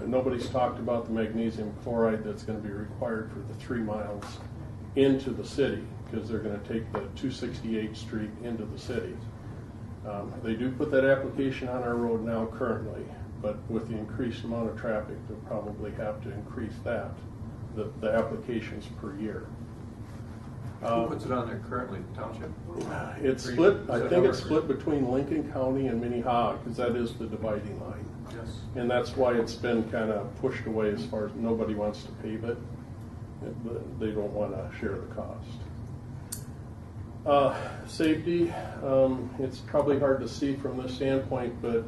And nobody's talked about the magnesium chloride that's going to be required for the 3 miles into the city, because they're going to take the 268th Street into the city. They do put that application on our road now currently, but with the increased amount of traffic, they'll probably have to increase that, the applications per year. Who puts it on there currently, township? It's split. I think it's split between Lincoln County and Minnehaha, because that is the dividing line. Yes. And that's why it's been kind of pushed away as far as nobody wants to pave it. They don't want to share the cost. Safety, it's probably hard to see from this standpoint, but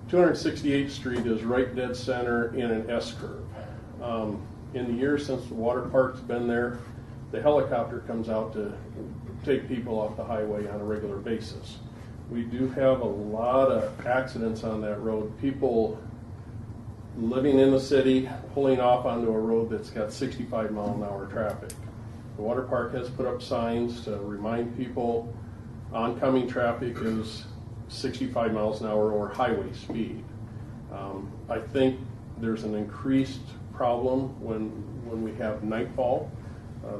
268th Street is right dead center in an S-curve. In the years since the water park's been there, the helicopter comes out to take people off the highway on a regular basis. We do have a lot of accidents on that road. People living in the city pulling off onto a road that's got 65 mile an hour traffic. The water park has put up signs to remind people oncoming traffic is 65 miles an hour or highway speed. I think there's an increased problem when we have nightfall.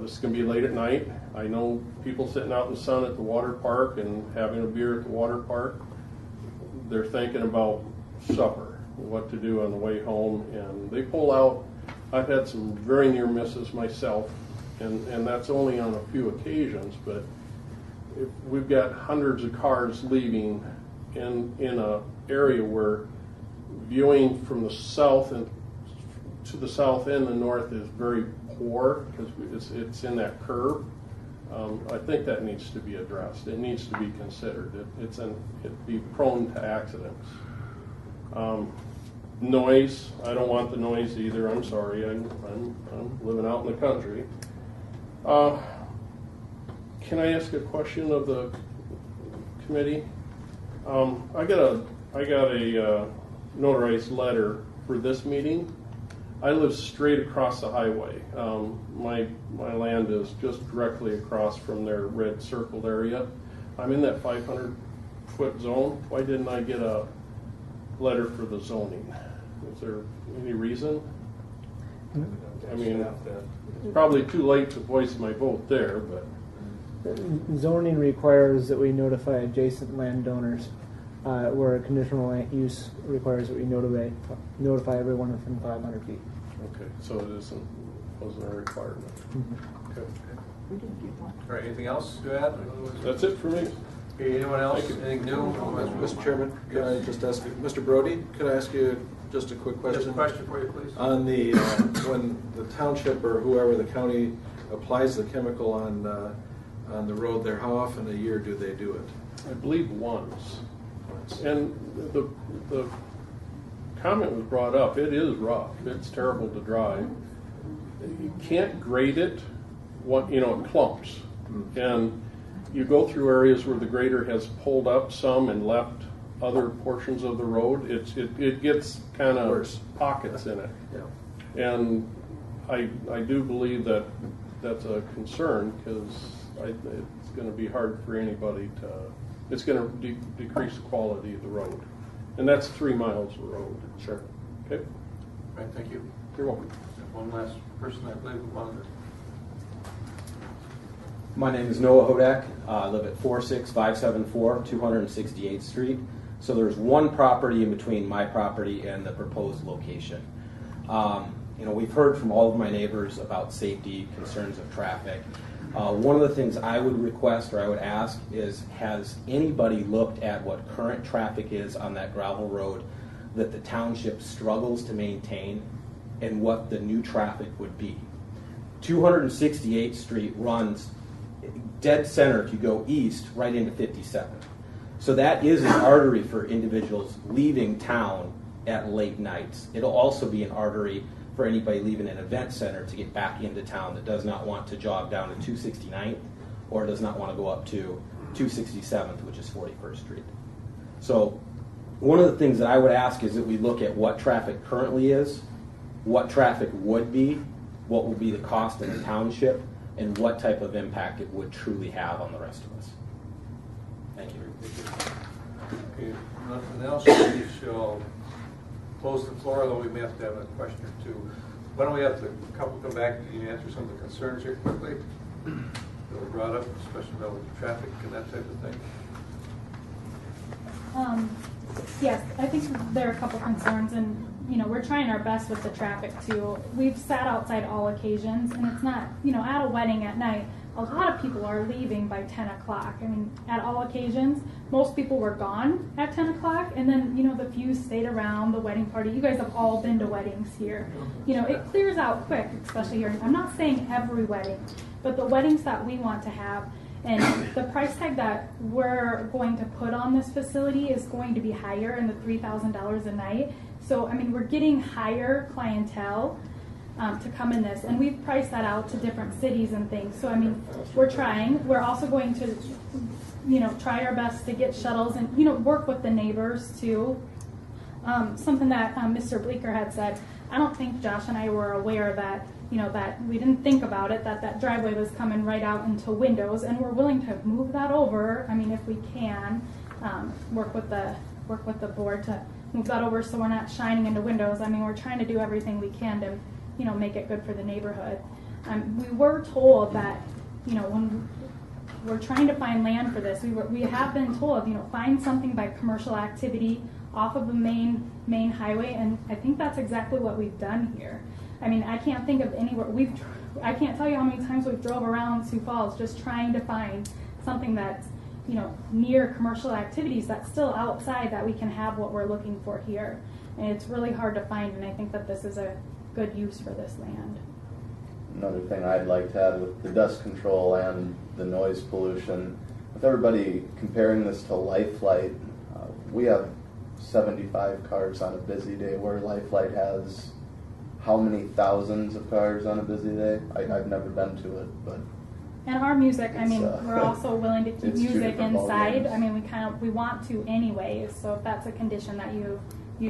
This is going to be late at night. I know people sitting out in the sun at the water park and having a beer at the water park. They're thinking about supper, what to do on the way home, and they pull out. I've had some very near misses myself, and that's only on a few occasions, but if we've got hundreds of cars leaving in a area where viewing from the south and to the south and the north is very poor because it's in that curve. I think that needs to be addressed. It needs to be considered. It'd be prone to accidents. Noise. I don't want the noise either. I'm sorry. I'm living out in the country. Can I ask a question of the committee? I got a notarized letter for this meeting. I live straight across the highway. My land is just directly across from their red circled area. I'm in that 500-foot zone. Why didn't I get a letter for the zoning? Is there any reason? I mean, it's probably too late to voice my vote there, but Zoning requires that we notify adjacent landowners, where a conditional use requires that we notify everyone within 500 feet. okay, so it wasn't a requirement. Mm-hmm. Okay. All right, anything else to add? That's it for me. Okay, anyone else? Anything new? Mr. Chairman, can I just ask you, Mr. Brody, could I ask you just a quick question? Just a question for you, please. On the, when the township or whoever, the county applies the chemical on the road there, how often a year do they do it? I believe once. And the comment was brought up, it is rough. It's terrible to drive. You can't grade it, it clumps. And you go through areas where the grader has pulled up some and left other portions of the road. It gets kind of pockets in it. Yeah. And I do believe that that's a concern because it's going to be hard for anybody to, it's going to decrease the quality of the road. And that's 3 miles of road. Sure. Okay? All right, thank you. You're welcome. One last person I believe who wanted to. My name is Noah Hodak. I live at 46574 268th Street. So there's one property in between my property and the proposed location. We've heard from all of my neighbors about safety, concerns of traffic. One of the things I would request or I would ask is, has anybody looked at what current traffic is on that gravel road that the township struggles to maintain and what the new traffic would be? 268th Street runs dead center if you go east right into 57. So that is an artery for individuals leaving town at late nights. It'll also be an artery for anybody leaving an event center to get back into town that does not want to jog down to 269th or does not want to go up to 267th, which is 41st Street. So one of the things that I would ask is that we look at what traffic currently is, what traffic would be, what will be the cost in the township, and what type of impact it would truly have on the rest of us. Thank you. Okay, nothing else. We shall close the floor, although we may have to have a question or two. Why don't we have the couple come back and answer some of the concerns here quickly that were brought up, especially about with the traffic and that type of thing? Yes, I think there are a couple concerns, and we're trying our best with the traffic too. We've sat outside all occasions, and it's not, at a wedding at night, a lot of people are leaving by 10 o'clock. I mean, at all occasions, most people were gone at 10 o'clock, and then, the few stayed around the wedding party. You guys have all been to weddings here. It clears out quick, especially here. I'm not saying every wedding, but the weddings that we want to have, And the price tag that we're going to put on this facility is going to be higher in the $3,000 a night. So, I mean, we're getting higher clientele to come in this, and we've priced that out to different cities and things. So, I mean, we're trying. We're also going to, try our best to get shuttles and, work with the neighbors too. Something that Mr. Bleeker had said, I don't think Josh and I were aware that, that we didn't think about it, that driveway was coming right out into windows, and we're willing to move that over. I mean, if we can, work with the board to move that over so we're not shining into windows. I mean, we're trying to do everything we can to, make it good for the neighborhood. We were told that, when we're trying to find land for this, we have been told, find something by commercial activity off of the main highway, and I think that's exactly what we've done here. I mean, I can't think of anywhere I can't tell you how many times we've drove around Sioux Falls just trying to find something that's, near commercial activities that's still outside that we can have what we're looking for here. And it's really hard to find, and I think that this is a good use for this land. Another thing I'd like to add with the dust control and the noise pollution, with everybody comparing this to Lifelight, we have 75 cars on a busy day, where Lifelight has how many thousands of cars on a busy day? I've never been to it, but. And our music, I mean, we're also willing to keep music inside. Volumes. I mean, we want to anyways, so if that's a condition that you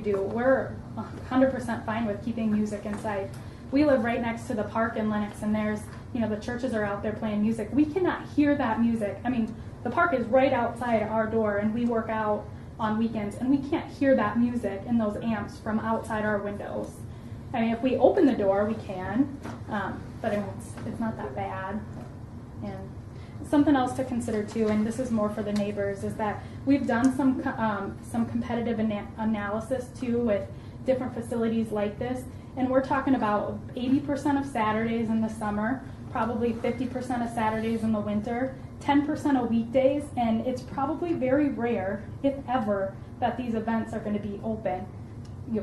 do, we're 100% fine with keeping music inside. We live right next to the park in Lenox, and there's, the churches are out there playing music. We cannot hear that music. I mean, the park is right outside our door, and we work out on weekends, and we can't hear that music and those amps from outside our windows. I mean, if we open the door, we can, but it's not that bad. And something else to consider too, and this is more for the neighbors, is that we've done some competitive analysis too with different facilities like this, and we're talking about 80% of Saturdays in the summer, probably 50% of Saturdays in the winter, 10% of weekdays, and it's probably very rare, if ever, that these events are going to be open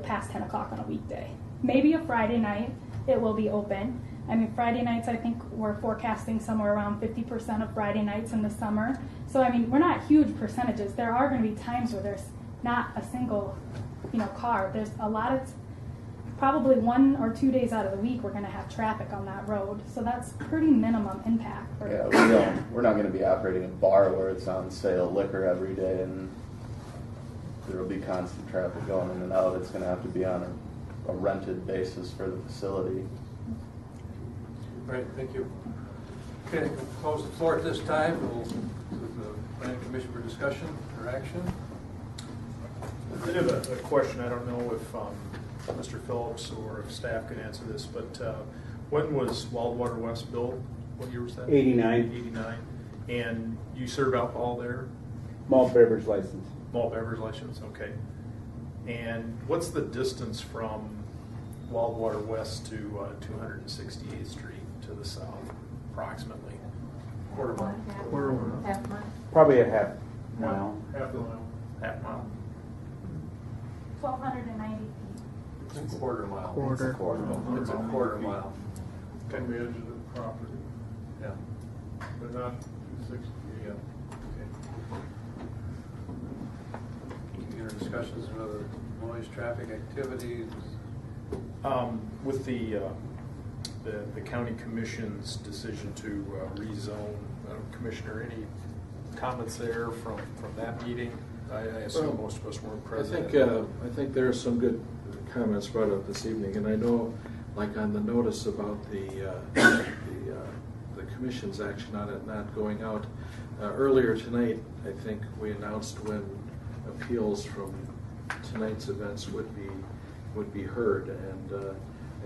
past 10 o'clock on a weekday. Maybe a Friday night it will be open. I mean, Friday nights, I think we're forecasting somewhere around 50% of Friday nights in the summer. So, I mean, we're not huge percentages. There are going to be times where there's not a single, car. There's a lot of, probably 1 or 2 days out of the week, we're going to have traffic on that road. So that's pretty minimum impact. We're not going to be operating a bar where it's on sale liquor every day and there will be constant traffic going in and out. It's going to have to be on a rented basis for the facility. Right, thank you. Okay, we'll close the floor at this time. We'll to the Planning Commission for discussion or action. I have a question. I don't know if Mr. Phillips or if staff could answer this, but when was Wild Water West built? What year was that? 89. 89. And you serve alcohol there? Malt beverage license. Malt beverage license, okay. And what's the distance from Wild Water West to 268th Street to the south, approximately? Quarter mile. Half mile. Probably a half mile. Half mile. Half mile. 1,290 feet. It's a quarter mile. It's a quarter mile. It's a quarter mile. From the edge of the property, Yeah. but not 260. Yeah. Okay. Your discussions of other noise, traffic activities. With the county commission's decision to rezone, Commissioner, any comments there from that meeting? I assume most of us weren't present. I think there are some good comments brought up this evening, and I know, like on the notice about the commission's action on it not going out earlier tonight. I think we announced when appeals from tonight's events would be heard, and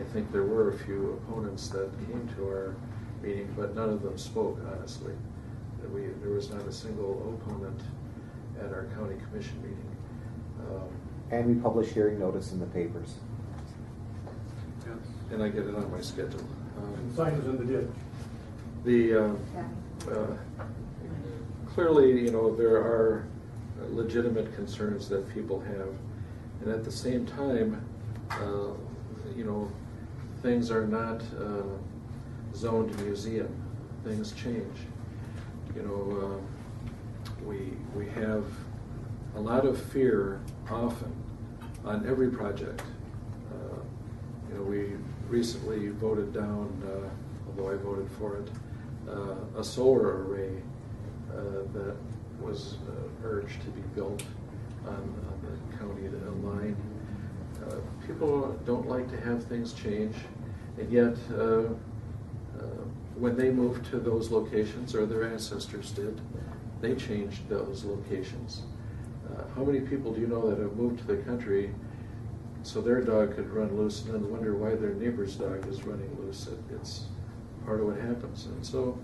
I think there were a few opponents that came to our meeting, but none of them spoke, honestly. There was not a single opponent at our county commission meeting. And we publish hearing notice in the papers. Yes. And I get it on my schedule. And sign is in the ditch. Clearly, there are legitimate concerns that people have, and at the same time, things are not zoned museum. Things change. you know, we have a lot of fear often on every project. You know, we recently voted down, although I voted for it, a solar array that was urged to be built on the county line. People don't like to have things change, and yet when they moved to those locations, or their ancestors did, they changed those locations. How many people do you know that have moved to the country so their dog could run loose and then wonder why their neighbor's dog is running loose? It's part of what happens. And so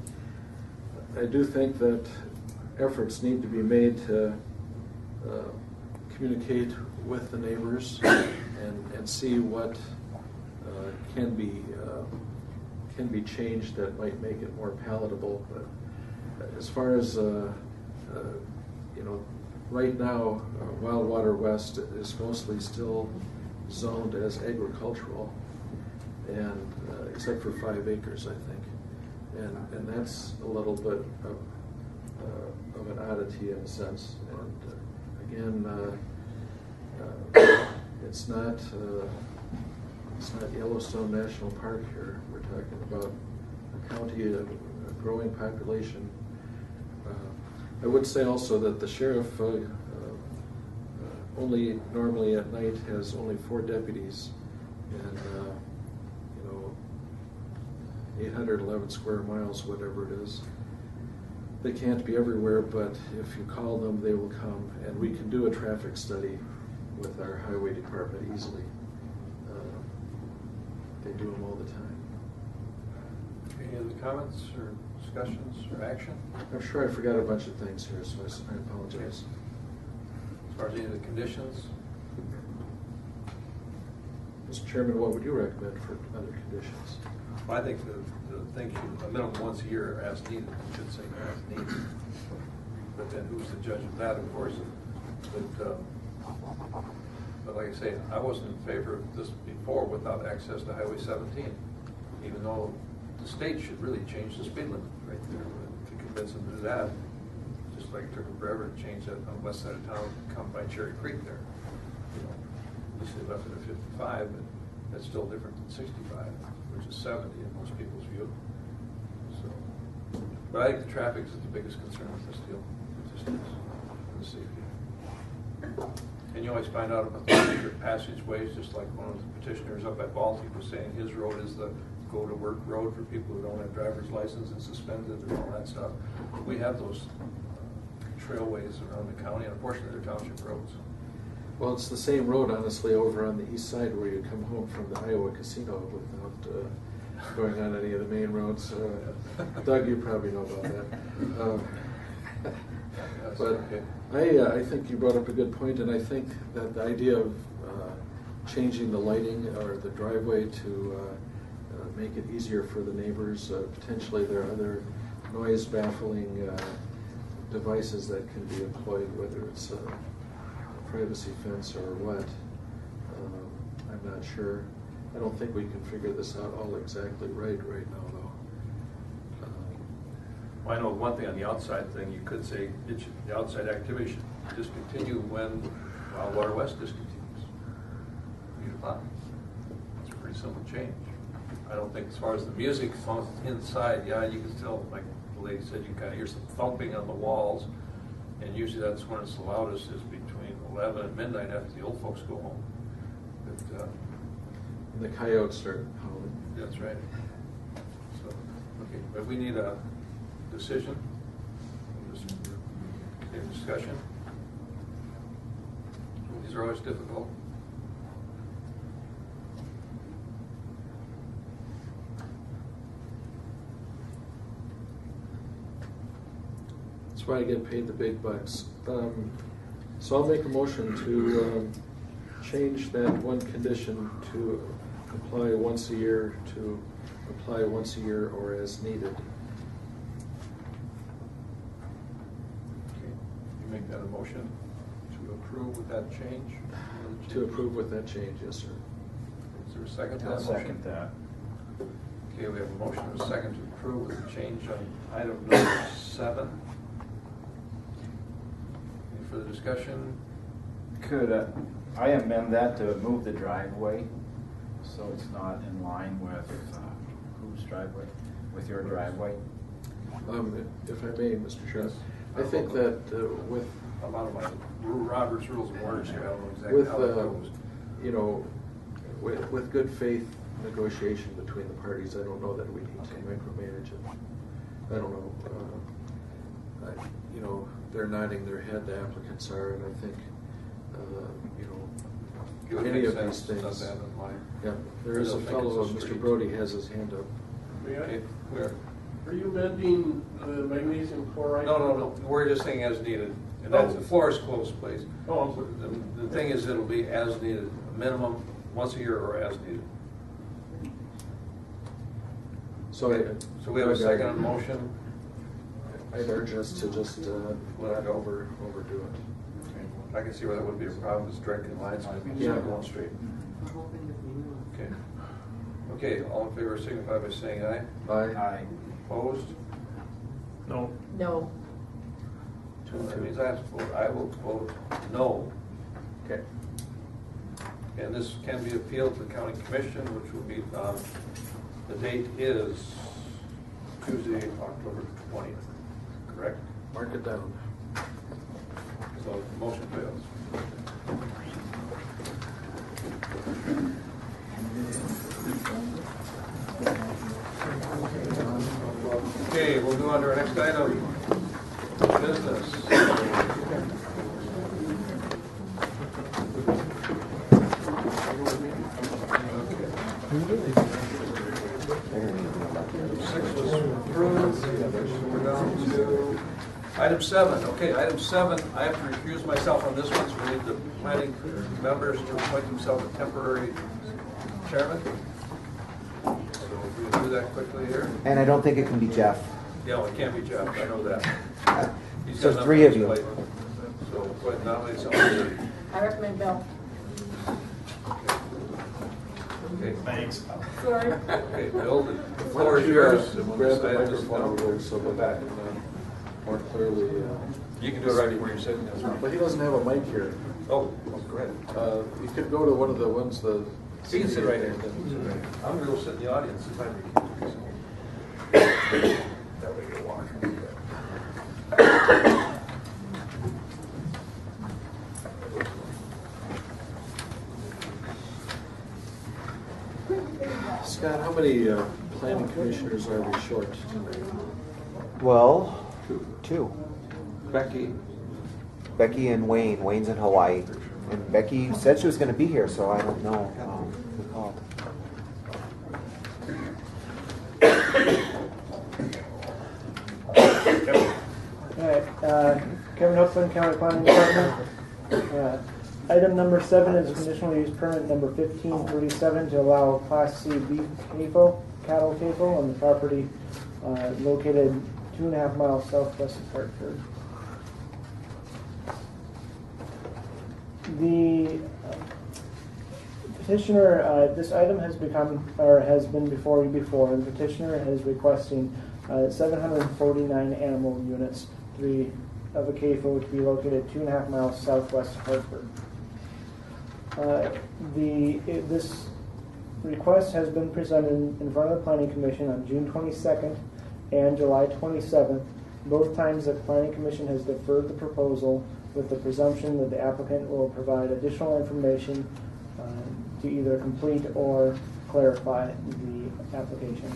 I do think that efforts need to be made to communicate with the neighbors and see what can be changed that might make it more palatable. But as far as you know, right now, Wildwater West is mostly still zoned as agricultural, and except for 5 acres, I think, and that's a little bit of an oddity in a sense. And again, it's not Yellowstone National Park here. We're talking about a county, a growing population. I would say also that the sheriff only normally at night has only 4 deputies, and you know, 811 square miles, whatever it is. They can't be everywhere, but if you call them, they will come, and we can do a traffic study with our highway department easily. They do them all the time. Any other comments or discussions or action? I'm sure I forgot a bunch of things here, so I apologize. As far as any of the conditions? Mr. Chairman, what would you recommend for other conditions? Well, I think the thing should, a minimum once a year as needed, I should say as needed. But then who's the judge of that, of course? But like I say, I wasn't in favor of this before without access to Highway 17, even though the state should really change the speed limit right there. To convince them to do that, just like it took them forever to change that on the west side of town, come by Cherry Creek there. You know, at least they left it at 55, but that's still different than 65, which is 70 in most people's view. So, but I think the traffic is the biggest concern with this deal. It just is, and the safety. And you always find out about the major passageways, just like one of the petitioners up at Baltic was saying his road is the go-to-work road for people who don't have driver's license and suspended and all that stuff. We have those trailways around the county and a portion of their township roads. Well, it's the same road, honestly, over on the east side where you come home from the Iowa casino without going on any of the main roads. Doug, you probably know about that. But I think you brought up a good point, and I think that the idea of changing the lighting or the driveway to make it easier for the neighbors, potentially there are other noise baffling devices that can be employed, whether it's a privacy fence or what. I'm not sure. I don't think we can figure this out all exactly right now, though. Well, I know one thing on the outside thing, you could say the outside activity should discontinue when Wildwater West discontinues. You're fine. It's a pretty simple change. I don't think as far as the music, as long as it's inside, yeah, you can still, like the lady said, you kind of hear some thumping on the walls, and usually that's when it's the loudest is between 11 and midnight after the old folks go home. But, and the coyotes start howling. That's right. So, okay, but we need a decision, discussion. These are always difficult. That's why I get paid the big bucks. So I'll make a motion to change that one condition to apply once a year to apply once a year or as needed. Okay. You make that a motion to approve with that change? To approve with that change, yes, sir. Is there a second to that I'll motion? second that. Okay, we have a motion and a second to approve with the change on item number 7. Any further discussion? Could I amend that to move the driveway so it's not in line with whose driveway? With your driveway? If I may, Mr. Chairman, I think that with a lot of my Robert's Rules of Order here, I don't know exactly how it goes. you know, with good faith negotiation between the parties, I don't know that we need to micromanage it. I don't know. You know, they're nodding their head, the applicants are, and I think, you know, any of these things. Yeah, there is a fellow, Mr. Brody has his hand up. Okay, where? Are you amending the magnesium chloride? No. We're just saying as needed. And that's, the floor is closed, please. Oh, I'm sorry. The thing is, it'll be as needed, minimum once a year or as needed. So we have a second on the motion. I'd urge us to just let it overdo it. I can see where that would be a problem. It's direct in line, so it'd be just going straight. Okay. Okay, all in favor signify by saying aye. Aye. Opposed? No. No. That means I will vote no. Okay. And this can be appealed to the county commission, which will be, the date is Tuesday, October 20th, correct? Mark it down. So motion fails. Okay, we'll go on to our next item, business. We're down to item 7. Okay, item 7, I have to recuse myself on this one, so we need the planning members to appoint themselves a temporary chairman. So we can do that quickly here. And I don't think it can be Jeff. Yeah, well, it can't be Jeff, I know that. He's So got three enough of on his you. plate. So go ahead and nominate someone. I recommend Bill. Okay. Thanks. Sorry. Okay, Bill, the Why floor don't is you yours. grab the microphone over there so that I can more clearly. You can do it right where you're sitting. That's right. But he doesn't have a mic here. Oh, go ahead. You could go to one of the ones that. He can sit right there. I'm going to go sit in the audience if I recuse myself. That way you'll walk. Scott, how many planning commissioners are we short tonight? Well, two. Becky and Wayne. Wayne's in Hawaii. And Becky said she was going to be here, so I don't know who called. All right, Kevin Hookman, County Planning Department. Item number 7 is conditional use permit number 1537 to allow Class C beef cattle CAFO on the property located 2.5 miles southwest of Hartford. The petitioner, this item has been before you before, and the petitioner is requesting 749 animal units, 3 of a CAFO to be located 2.5 miles southwest of Hartford. This request has been presented in front of the Planning Commission on June 22nd and July 27th. Both times the Planning Commission has deferred the proposal with the presumption that the applicant will provide additional information to either complete or clarify the application.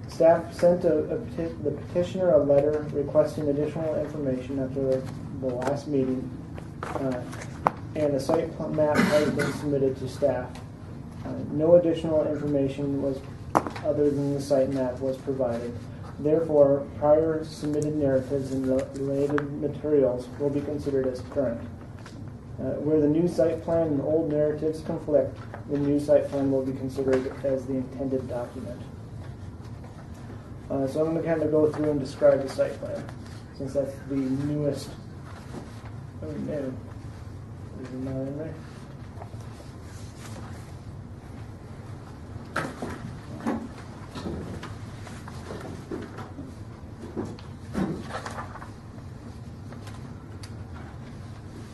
Staff sent the petitioner a letter requesting additional information after the last meeting, and a site map has been submitted to staff. No additional information other than the site map was provided. Therefore, prior submitted narratives and related materials will be considered as current. Where the new site plan and old narratives conflict, the new site plan will be considered as the intended document. So I'm going to kind of go through and describe the site plan, since that's the newest. Is it not in there?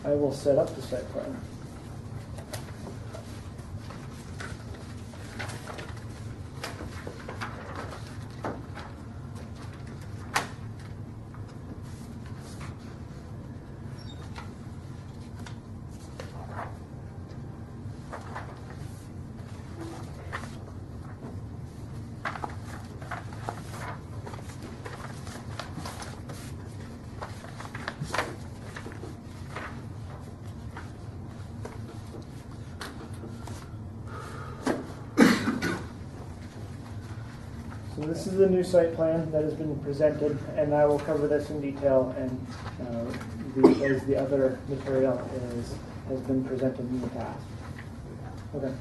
I will set up the site plan. So this is the new site plan that has been presented, and I will cover this in detail and as the other material has been presented in the past. Okay.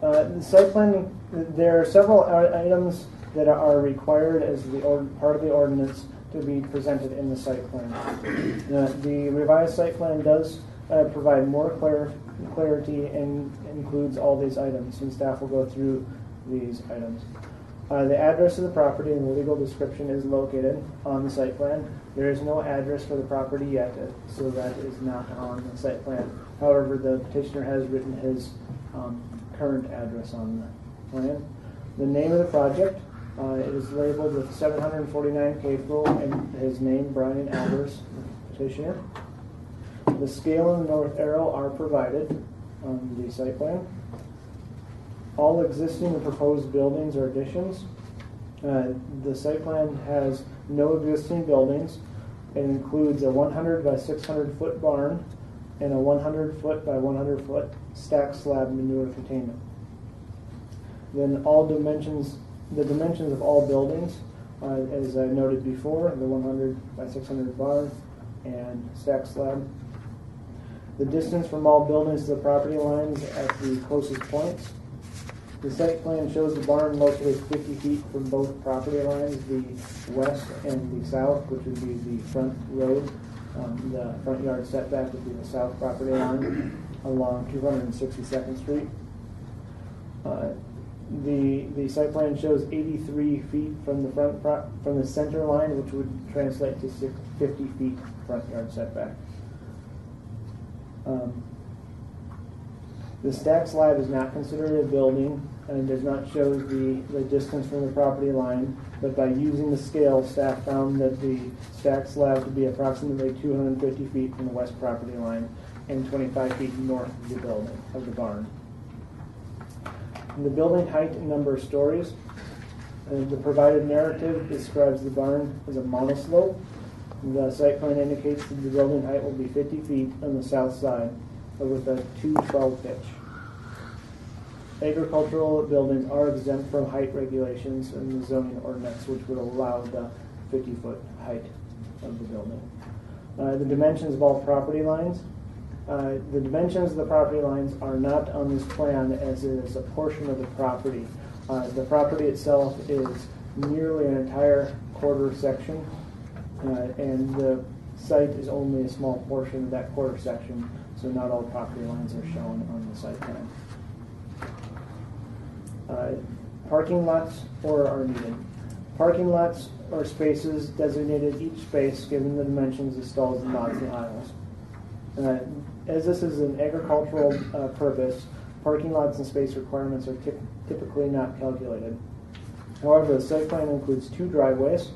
The site plan, there are several items that are required as part of the ordinance to be presented in the site plan. The revised site plan does provide more clarity and includes all these items, and staff will go through these items. The address of the property and the legal description is located on the site plan. There is no address for the property yet, so that is not on the site plan. However, the petitioner has written his current address on the plan. The name of the project is labeled with 749 K-Ful and his name, Brian Albers, petitioner. The scale and the north arrow are provided on the site plan. All existing and proposed buildings are additions. The site plan has no existing buildings. It includes a 100 by 600 foot barn and a 100 foot by 100 foot stack slab manure containment. Then the dimensions of all buildings, as I noted before, the 100 by 600 barn and stack slab. The distance from all buildings to the property lines at the closest points. The site plan shows the barn located 50 feet from both property lines, the west and the south, which would be the front road. The front yard setback would be the south property line along 262nd Street. The site plan shows 83 feet from the center line, which would translate to 50 feet front yard setback. The stack slab is not considered a building and does not show the distance from the property line, but by using the scale, staff found that the stack slab to be approximately 250 feet from the west property line and 25 feet north of the building, of the barn. The building height and number of stories. The provided narrative describes the barn as a monoslope. The site plan indicates that the building height will be 50 feet on the south side with a 212 pitch. Agricultural buildings are exempt from height regulations in the zoning ordinance, which would allow the 50-foot height of the building. The dimensions of all property lines. The dimensions of the property lines are not on this plan, as it is a portion of the property. The property itself is nearly an entire quarter section, and the site is only a small portion of that quarter section, so not all property lines are shown on the site plan. Parking lots are needed. Parking lots or spaces designated each space given the dimensions of stalls and lots and aisles. As this is an agricultural purpose, parking lots and space requirements are typically not calculated. However, the site plan includes two driveways.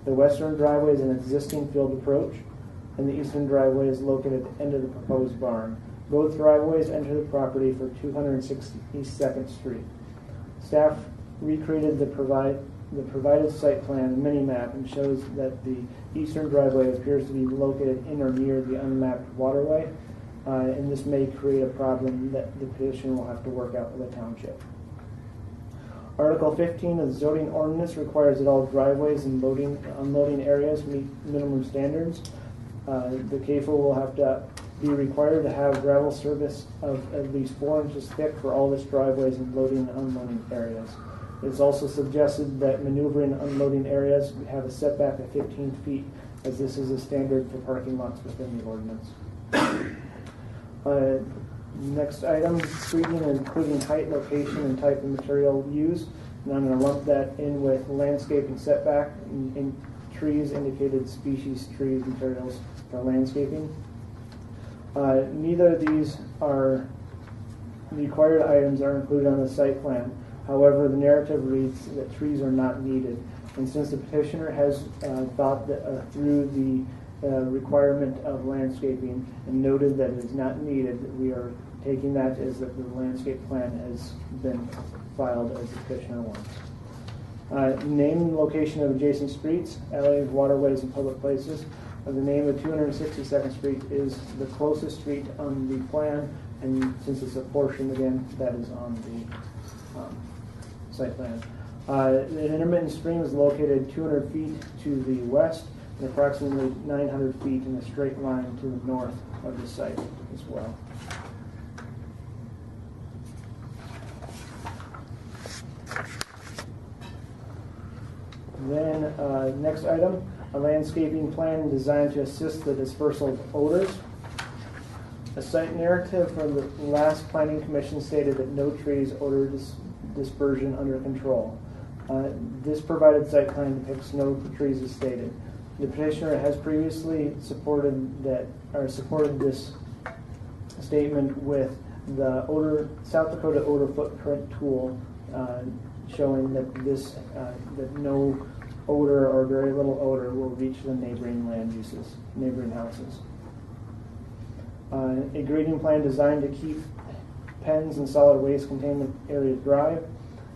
The western driveway is an existing field approach, and the eastern driveway is located at the end of the proposed barn. Both driveways enter the property for 262nd Street. Staff recreated the provided site plan mini-map and shows that the eastern driveway appears to be located in or near the unmapped waterway, and this may create a problem that the petitioner will have to work out with the township. Article 15 of the zoning ordinance requires that all driveways and loading and unloading areas meet minimum standards. The CAFO will have to be required to have gravel surface of at least 4 inches thick for all its driveways and loading and unloading areas. It is also suggested that maneuvering and unloading areas have a setback of 15 feet, as this is a standard for parking lots within the ordinance. Next item, screening including height, location, and type of material used. And I'm going to lump that in with landscaping setback and trees, indicated species, trees, materials for landscaping. Neither of these are required items are included on the site plan. However, the narrative reads that trees are not needed. And since the petitioner has thought that, through the requirement of landscaping and noted that it is not needed, we are taking that as that the landscape plan has been filed as the petitioner wants. Name and location of adjacent streets, alleys, waterways, and public places. The name of 262nd Street is the closest street on the plan, and since it's a portion, again, that is on the site plan. The intermittent stream is located 200 feet to the west and approximately 900 feet in a straight line to the north of the site as well. Then, next item, a landscaping plan designed to assist the dispersal of odors. A site narrative from the last planning commission stated that no trees, odor dispersion under control. This provided site plan depicts no trees as stated. The petitioner has previously supported this statement with the South Dakota odor footprint tool, showing that that no odor or very little odor will reach the neighboring land uses, neighboring houses. A grading plan designed to keep pens and solid waste containment areas dry.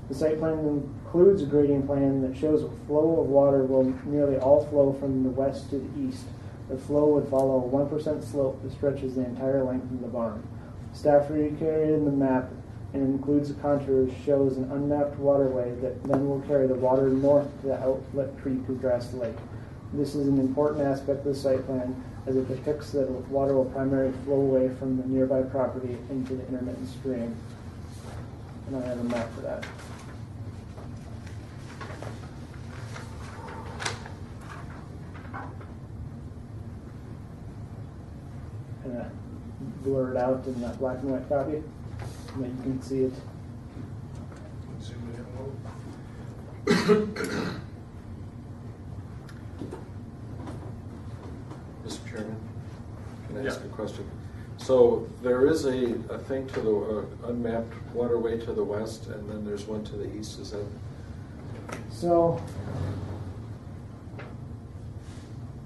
The site plan includes a grading plan that shows a flow of water will nearly all flow from the west to the east. The flow would follow a 1% slope that stretches the entire length of the barn. Staff recreated the map and includes a contour that shows an unmapped waterway that then will carry the water north to the outlet creek of Grass Lake. This is an important aspect of the site plan as it depicts that water will primarily flow away from the nearby property into the intermittent stream. And I have a map for that. Kind of blur it out in that black and white copy so that you can see it. Zoom in a little. Mr. Chairman, can I ask a question? So there is a thing to the unmapped waterway to the west, and then there's one to the east. Is that? So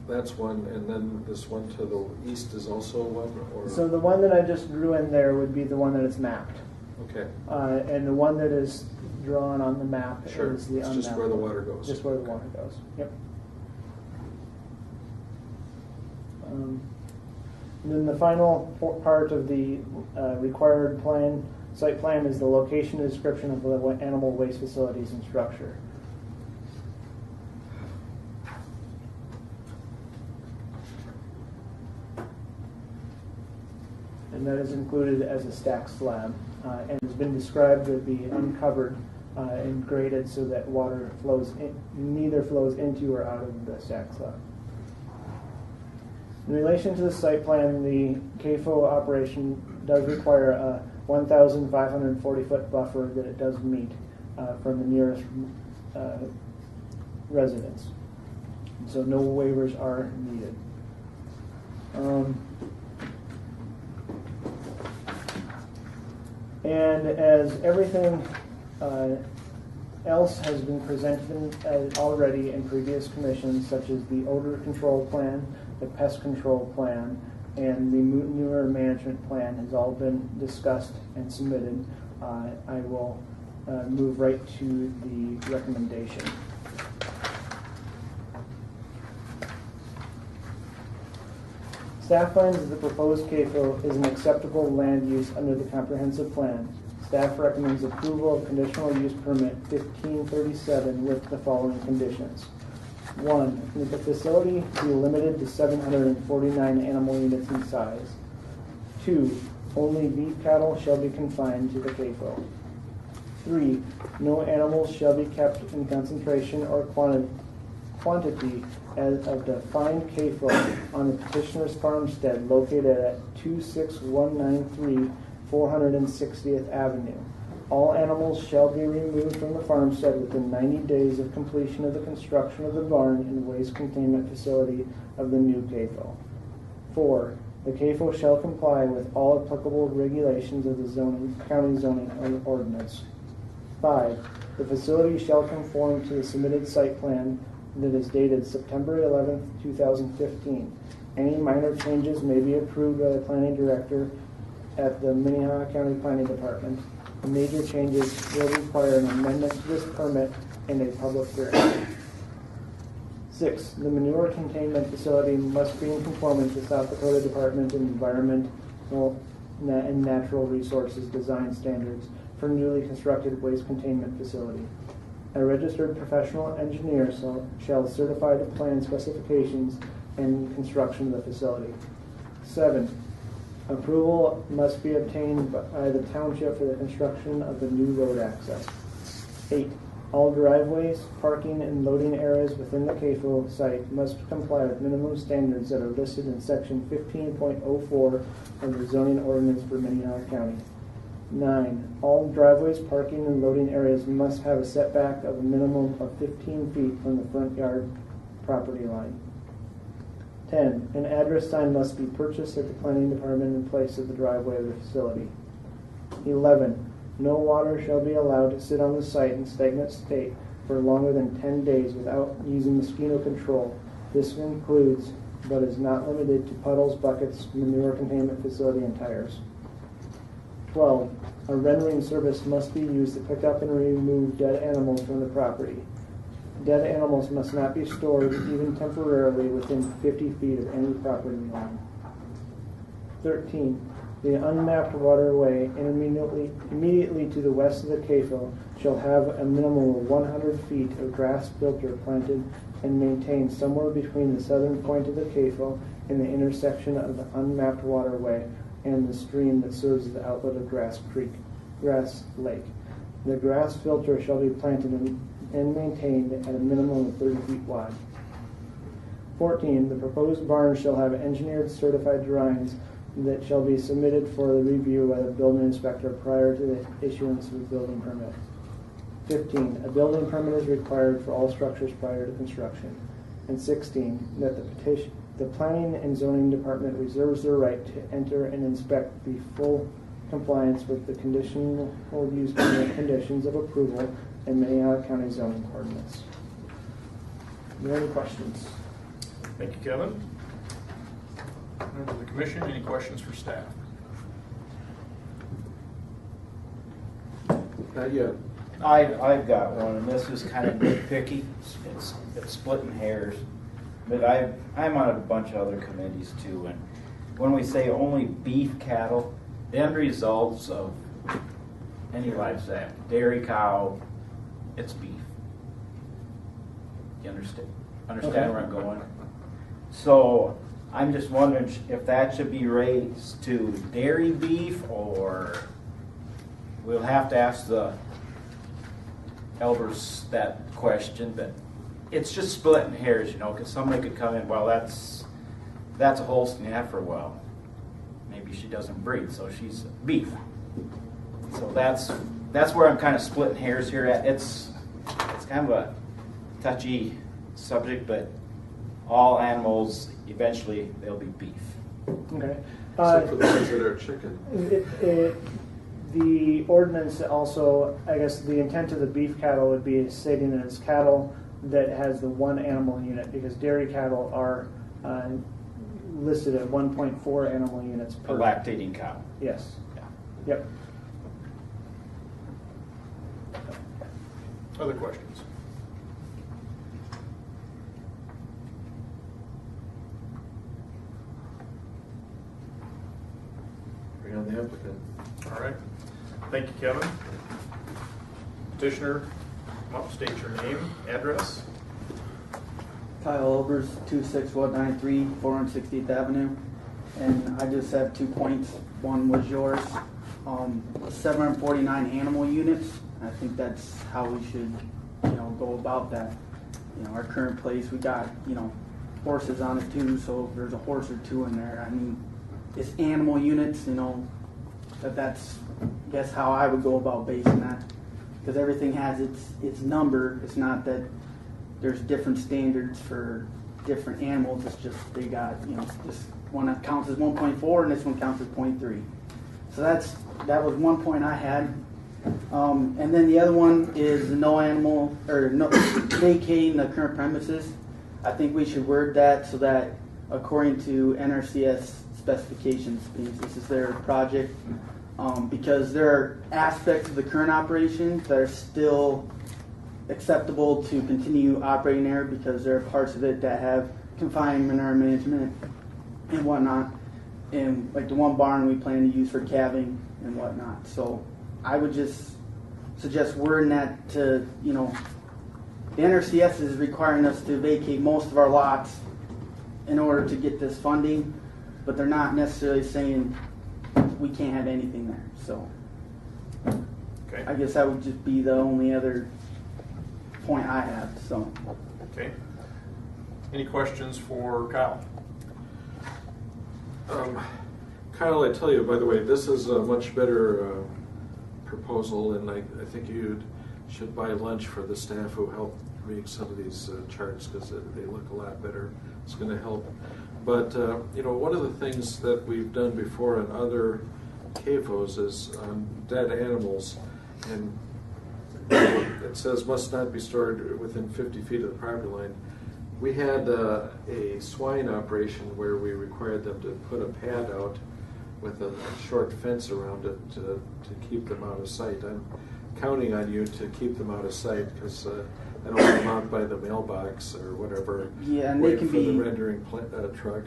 that's one, and then this one to the east is also one, or? So the one that I just drew in there would be the one that is mapped. Okay. And the one that is drawn on the map Sure. is the It's unmapped. just where the water goes. Just where the water goes. Yep. And then the final part of the required plan, site plan, is the location and description of the animal waste facilities and structure. And that is included as a stack slab and has been described to be uncovered and graded so that water neither flows into or out of the stack slab. In relation to the site plan, the CAFO operation does require a 1,540-foot buffer that it does meet from the nearest residence. So no waivers are needed. And as everything else has been presented already in previous commissions, such as the odor control plan, the pest control plan, and the manure management plan has all been discussed and submitted, I will move right to the recommendation. Staff finds that the proposed CAFO is an acceptable land use under the comprehensive plan. Staff recommends approval of Conditional Use Permit 1537 with the following conditions. 1. That the facility be limited to 749 animal units in size. 2. Only beef cattle shall be confined to the CAFO. 3. No animals shall be kept in concentration or quantity as of defined CAFO on the petitioner's farmstead located at 26193 460th Avenue. All animals shall be removed from the farmstead within 90 days of completion of the construction of the barn and waste containment facility of the new CAFO. 4. The CAFO shall comply with all applicable regulations of the county zoning ordinance. 5. The facility shall conform to the submitted site plan that is dated September 11th, 2015. Any minor changes may be approved by the planning director at the Minnehaha County Planning Department. Major changes will require an amendment to this permit and a public hearing. 6. The manure containment facility must be in conformance with South Dakota Department of Environmental and Natural Resources design standards for newly constructed waste containment facility. A registered professional engineer shall certify the plan specifications and construction of the facility. 7. Approval must be obtained by the township for the construction of the new road access. 8. All driveways, parking, and loading areas within the CAFO site must comply with minimum standards that are listed in section 15.04 of the zoning ordinance for Minnehaha County. 9. All driveways, parking, and loading areas must have a setback of a minimum of 15 feet from the front yard property line. 10. An address sign must be purchased at the planning department in place of the driveway of the facility. 11. No water shall be allowed to sit on the site in stagnant state for longer than 10 days without using mosquito control. This includes, but is not limited to, puddles, buckets, manure containment facility, and tires. 12. A rendering service must be used to pick up and remove dead animals from the property. Dead animals must not be stored, even temporarily, within 50 feet of any property line. 13. The unmapped waterway immediately to the west of the CAFO shall have a minimum of 100 feet of grass filter planted and maintained somewhere between the southern point of the CAFO and the intersection of the unmapped waterway and the stream that serves as the outlet of Grass Lake. The grass filter shall be planted and maintained at a minimum of 30 feet wide. 14. The proposed barn shall have engineered certified drawings that shall be submitted for the review by the building inspector prior to the issuance of the building permit. 15. A building permit is required for all structures prior to construction. And 16. That the planning and zoning department reserves their right to enter and inspect the full compliance with the conditional use permit conditions of approval in Minnehaha County zoning ordinance. Are there any questions? Thank you, Kevin. Members of the commission, any questions for staff? Not yet. I've got one, and this is kind of nitpicky. It's splitting hairs. But I'm on a bunch of other committees too, and when we say only beef cattle, the end results of any livestock, dairy cow, it's beef. You understand where I'm going? So I'm just wondering if that should be raised to dairy beef, or we'll have to ask the elders that question. But it's just splitting hairs, because somebody could come in, well, that's a Holstein heifer. Well, maybe she doesn't breed, so she's beef. So that's where I'm kind of splitting hairs here. It's kind of a touchy subject, but all animals, eventually, they'll be beef. Okay. Except for the ones that are chicken. The ordinance also, I guess the intent of the beef cattle would be stating that it's cattle that has the one animal unit, because dairy cattle are listed at 1.4 animal units per. A lactating cow. Yes. Yeah. Yep. Other questions? Bring on the applicant. All right. Thank you, Kevin. Petitioner, come up, state your name, address. Kyle Obers, 26193 460th Avenue. And I just have 2 points. One was yours. 749 animal units. I think that's how we should, go about that. Our current place, we got, horses on it too, so if there's a horse or two in there, I mean, it's animal units, that's, I guess, how I would go about basing that. Because everything has its number. It's not that there's different standards for different animals. It's just they got, this one counts as 1.4 and this one counts as 0.3. So that was one point I had. And then the other one is no vacating the current premises. I think we should word that so that according to NRCS specifications, because this is their project, because there are aspects of the current operation that are still acceptable to continue operating there because there are parts of it that have confined manure management and whatnot. And like the one barn we plan to use for calving and whatnot. So I would just suggest wording that to, the NRCS is requiring us to vacate most of our lots in order to get this funding, but they're not necessarily saying we can't have anything there. So okay. I guess that would just be the only other point I have. So okay. Any questions for Kyle? Kyle, I tell you, by the way, this is a much better proposal, and I think you should buy lunch for the staff who helped read some of these charts because they look a lot better. It's going to help. But, one of the things that we've done before on other CAFOs is on dead animals, and it says must not be stored within 50 feet of the property line. We had a swine operation where we required them to put a pad out with a short fence around it to keep them out of sight. I'm counting on you to keep them out of sight because I don't want them out by the mailbox or whatever. Yeah, and they can for be the rendering truck.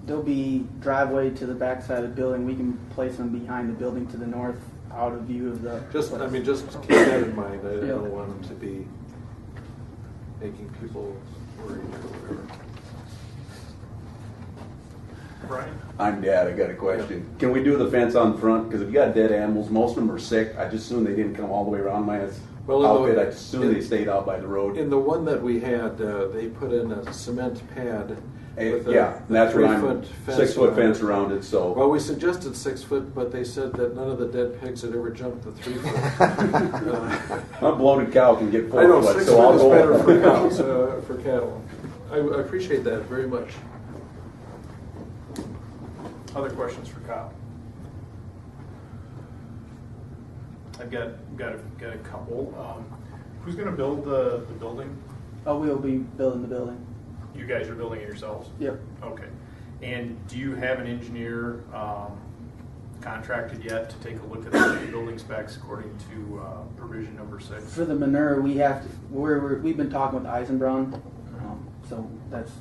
There'll be driveway to the backside of the building. We can place them behind the building to the north, out of view of the. Just keep that in mind. I don't want them to be making people worried or whatever. Brian? I'm Dad. I got a question. Can we do the fence on front? Because if you got dead animals, most of them are sick. I just assume they didn't come all the way around my outfit. I assume they stayed out by the road. In the one that we had, they put in a cement pad. With that's what I'm. 6 foot fence around it. So. Well, we suggested 6 foot, but they said that none of the dead pigs had ever jumped the 3 foot. A bloated cow can get 4 I know foot. 6 so foot I'll is go. better for cows, for cattle. I appreciate that very much. Other questions for Kyle? I've got a couple. Who's going to build the building? Oh, we'll be building the building. You guys are building it yourselves? Yep. Okay. And do you have an engineer contracted yet to take a look at the building specs according to provision number 6? For the manure, we have to. We've been talking with Eisenbraun, so that's.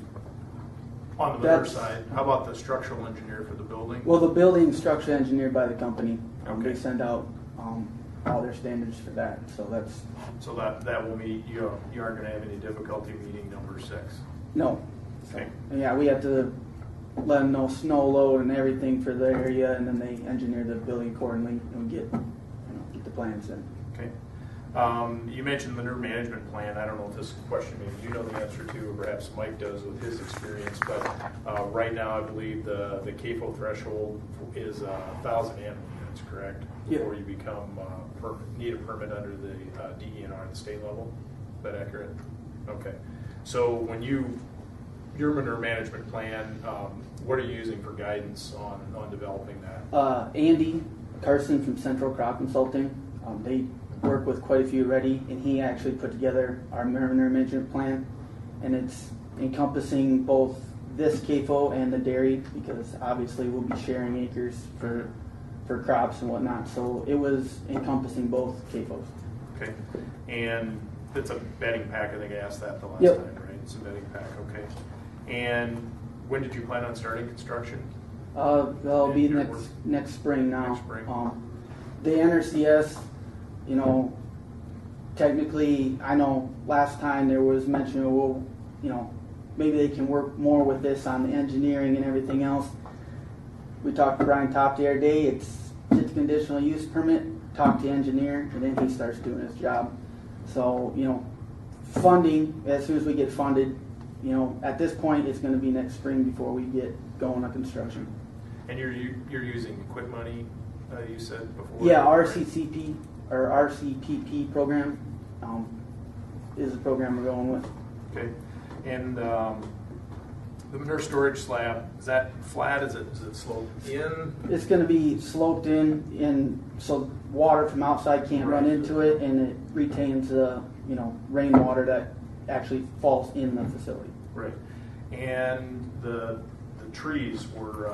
On the manure side, how about the structural engineer for the building? Well, the building structure engineered by the company. Okay. They send out all their standards for that, so that's. So that will meet. You aren't going to have any difficulty meeting number 6. No. Okay. Yeah, we have to let them know snow load and everything for the area, and then they engineer the building accordingly, and we get the plans in. Okay. You mentioned manure management plan. I don't know if this question maybe you know the answer to, or perhaps Mike does with his experience, but right now I believe the CAFO threshold is 1,000 animal units, correct? Before you become need a permit under the DENR at the state level. Is that accurate? Okay. So when your manure management plan, what are you using for guidance on developing that? Andy Carson from Central Crop Consulting, they work with quite a few already, and he actually put together our manure management plan, and it's encompassing both this CAFO and the dairy, because obviously we'll be sharing acres for crops and whatnot, so it was encompassing both CAFOs. Okay. And it's a bedding pack, I think I asked that the last Yep. time, right? It's a bedding pack, okay. And when did you plan on starting construction? That'll be next spring now. Next spring. The NRCS, technically, I know last time there was mention of, maybe they can work more with this on the engineering and everything else. We talked to Brian Top the other day. It's conditional use permit, talk to the engineer, and then he starts doing his job. So, funding, as soon as we get funded, at this point, it's going to be next spring before we get going on construction. And you're using quick money, you said before? Yeah, RCCP or RCPP program is the program we're going with. Okay. And the manure storage slab, is that flat? Is it sloped in? It's going to be sloped in so water from outside can't run into it, and it retains the rainwater that actually falls in the facility. Right. And the trees were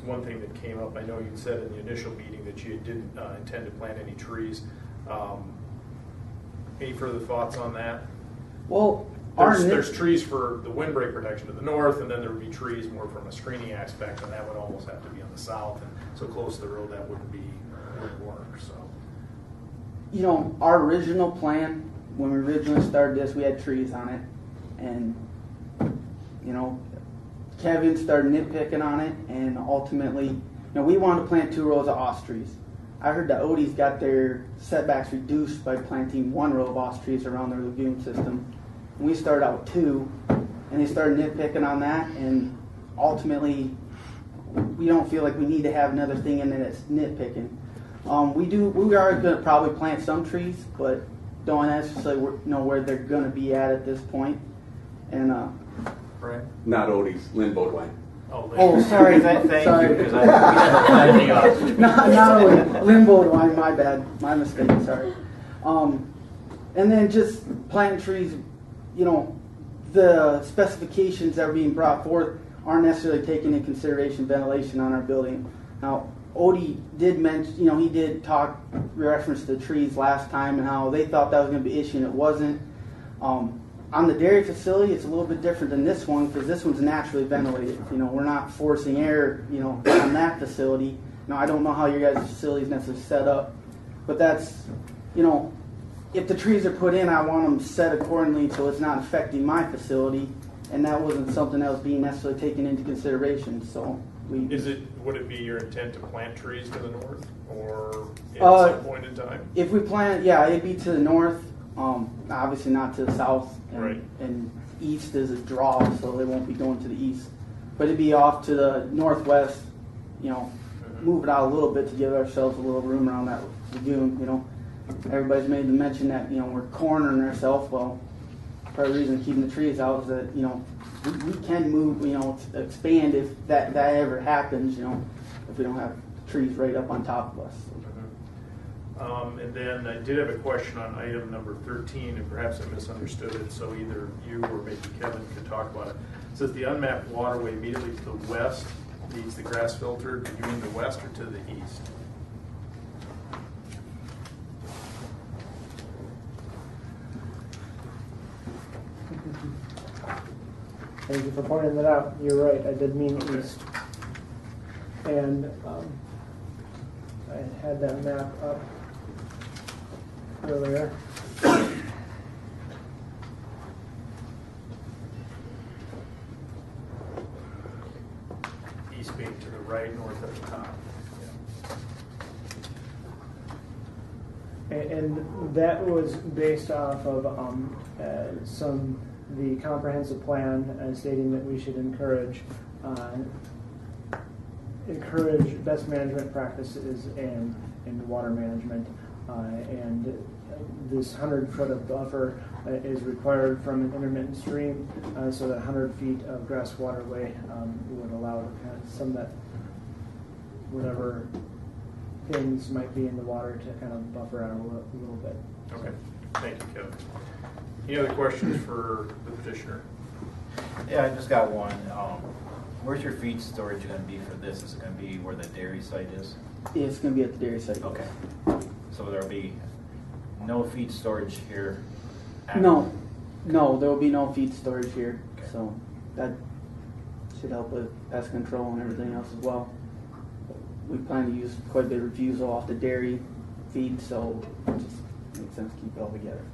one thing that came up. I know you said in the initial meeting that you didn't intend to plant any trees. Any further thoughts on that? Well, there's trees for the windbreak protection to the north, and then there would be trees more from a screening aspect, and that would almost have to be on the south, and so close to the road that wouldn't work. So, our original plan when we originally started this, we had trees on it, and Kevin started nitpicking on it, and ultimately, we wanted to plant 2 rows of os trees. I heard that Odie's got their setbacks reduced by planting 1 row of os trees around their lagoon system. And we started out with 2, and they started nitpicking on that, and ultimately, we don't feel like we need to have another thing in there that's nitpicking. We are going to probably plant some trees, but don't necessarily know where they're going to be at this point. And right. Not Odie's, Lynn Bodwine. Oh, sorry. Thank sorry. you, because I didn't know. Not Limbo wine, my bad. My mistake, sorry. And then just planting trees, the specifications that are being brought forth aren't necessarily taking into consideration ventilation on our building. Now, Odie did mention, he did talk, reference the trees last time and how they thought that was going to be an issue, and it wasn't. On the dairy facility, it's a little bit different than this one because this one's naturally ventilated. We're not forcing air, on that facility. Now, I don't know how your guys' facility is necessarily set up, but that's, if the trees are put in, I want them set accordingly so it's not affecting my facility, and that wasn't something that was being necessarily taken into consideration. So would it be your intent to plant trees to the north, or at some point in time? If we plant, it'd be to the north. Obviously not to the south, and east is a draw, so they won't be going to the east. But it'd be off to the northwest, move it out a little bit to give ourselves a little room around that lagoon. Everybody's made the mention that we're cornering ourselves. Well, part of the reason keeping the trees out is that we can move, expand if that ever happens. If we don't have trees right up on top of us. And then I did have a question on item number 13, and perhaps I misunderstood it, so either you or maybe Kevin could talk about it. It says the unmapped waterway immediately to the west needs the grass filter. Do you mean the west or to the east? Thank you for pointing that out. You're right, I did mean east. And I had that map up earlier. East being to the right, north at the top. And that was based off of the comprehensive plan stating that we should encourage best management practices in water management, and this 100-foot of buffer is required from an intermittent stream, so that 100 feet of grass waterway would allow some of that whatever things might be in the water to kind of buffer out a little bit. Okay, thank you, Kevin. Any other questions for the petitioner? Yeah, I just got one. Where's your feed storage going to be for this? Is it going to be where the dairy site is? Yeah, it's going to be at the dairy site. Okay. So there'll be no feed storage here? No, there will be no feed storage here. Okay. So that should help with pest control and everything else as well. We plan to use quite a bit of refusal off the dairy feed, so it just makes sense to keep it all together.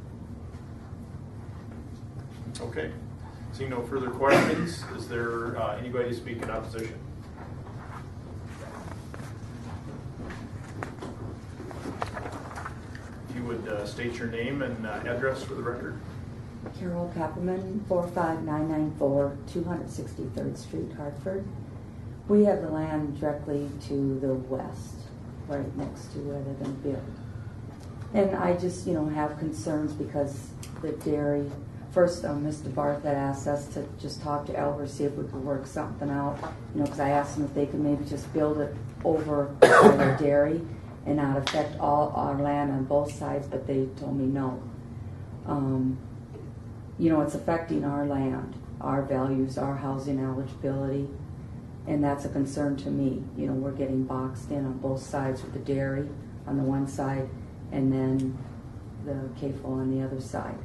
Okay. Seeing no further questions, is there anybody to speak in opposition? If you would state your name and address for the record. Carol Kapperman, 45994 263rd Street, Hartford. We have the land directly to the west, right next to where they're going to build. And I just, have concerns because the dairy first, Mr. Barth had asked us to just talk to Albert, see if we could work something out. You know, because I asked them if they could maybe just build it over by their dairy and not affect all our land on both sides, but they told me no. You know, it's affecting our land, our values, our housing eligibility, and that's a concern to me. You know, we're getting boxed in on both sides with the dairy on the one side and then the CAFO on the other side.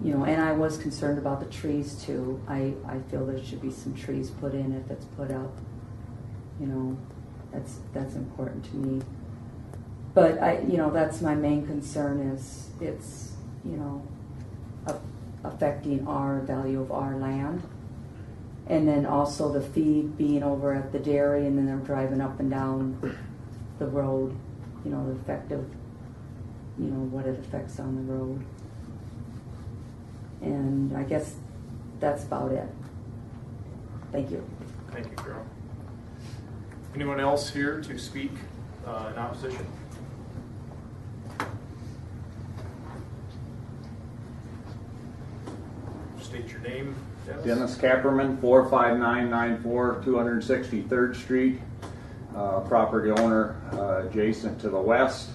You know, and I was concerned about the trees too. I feel there should be some trees put in if it's put up. You know, that's important to me. But you know, that's my main concern is it's, you know, affecting our value of our land. And then also the feed being over at the dairy and then they're driving up and down the road, you know, the effect of, you know, what it affects on the road. And I guess that's about it. Thank you. Thank you, Carol. Anyone else here to speak in opposition? State your name, Dennis. Dennis Kapperman, 45994 263rd Street. Property owner adjacent to the west.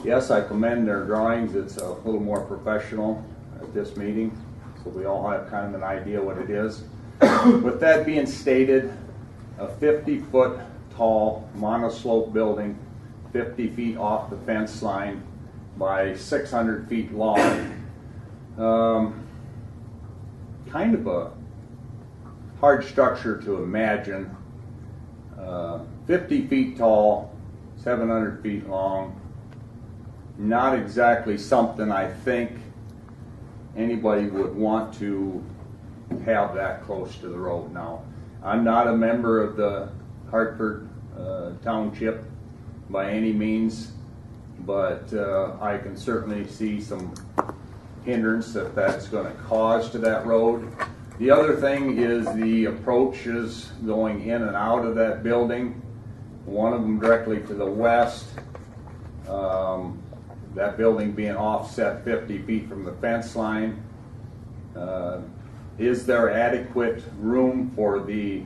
Yes, I commend their drawings. It's a little more professional at this meeting, so we all have kind of an idea what it is. With that being stated, a 50-foot tall monoslope building, 50 feet off the fence line by 600 feet long. Kind of a hard structure to imagine. 50 feet tall, 700 feet long. Not exactly something I think anybody would want to have that close to the road. Now, I'm not a member of the Hartford Township by any means, but I can certainly see some hindrance that that's going to cause to that road. The other thing is the approaches going in and out of that building. One of them directly to the west, that building being offset 50 feet from the fence line. Is there adequate room for the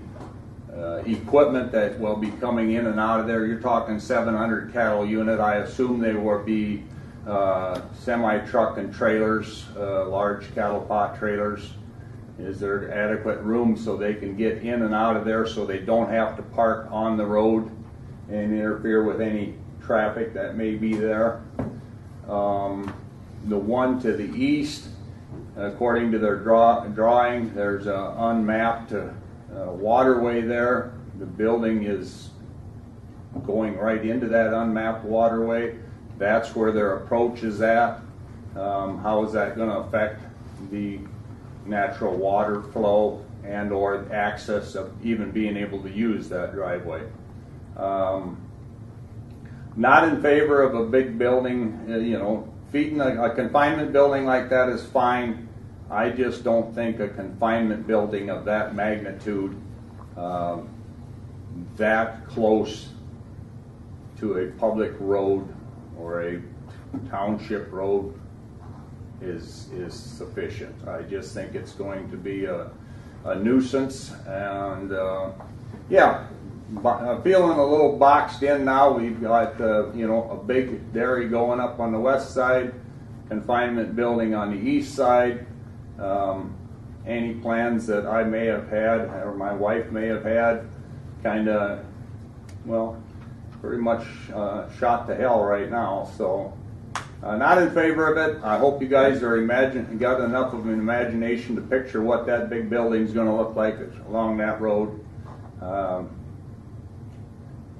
equipment that will be coming in and out of there? You're talking 700 cattle unit. I assume they will be semi-truck and trailers, large cattle pot trailers. Is there adequate room so they can get in and out of there so they don't have to park on the road and interfere with any traffic that may be there? The one to the east, according to their drawing, there's an unmapped waterway there. The building is going right into that unmapped waterway. That's where their approach is at. How is that going to affect the natural water flow and or access of even being able to use that driveway? Not in favor of a big building. You know, feeding a confinement building like that is fine. I just don't think a confinement building of that magnitude, that close to a public road or a township road is sufficient. I just think it's going to be a nuisance, and yeah, feeling a little boxed in now. We've got you know, a big dairy going up on the west side, confinement building on the east side. Any plans that I may have had or my wife may have had, kind of, well, pretty much shot to hell right now. So not in favor of it. I hope you guys are got enough of an imagination to picture what that big building is going to look like along that road.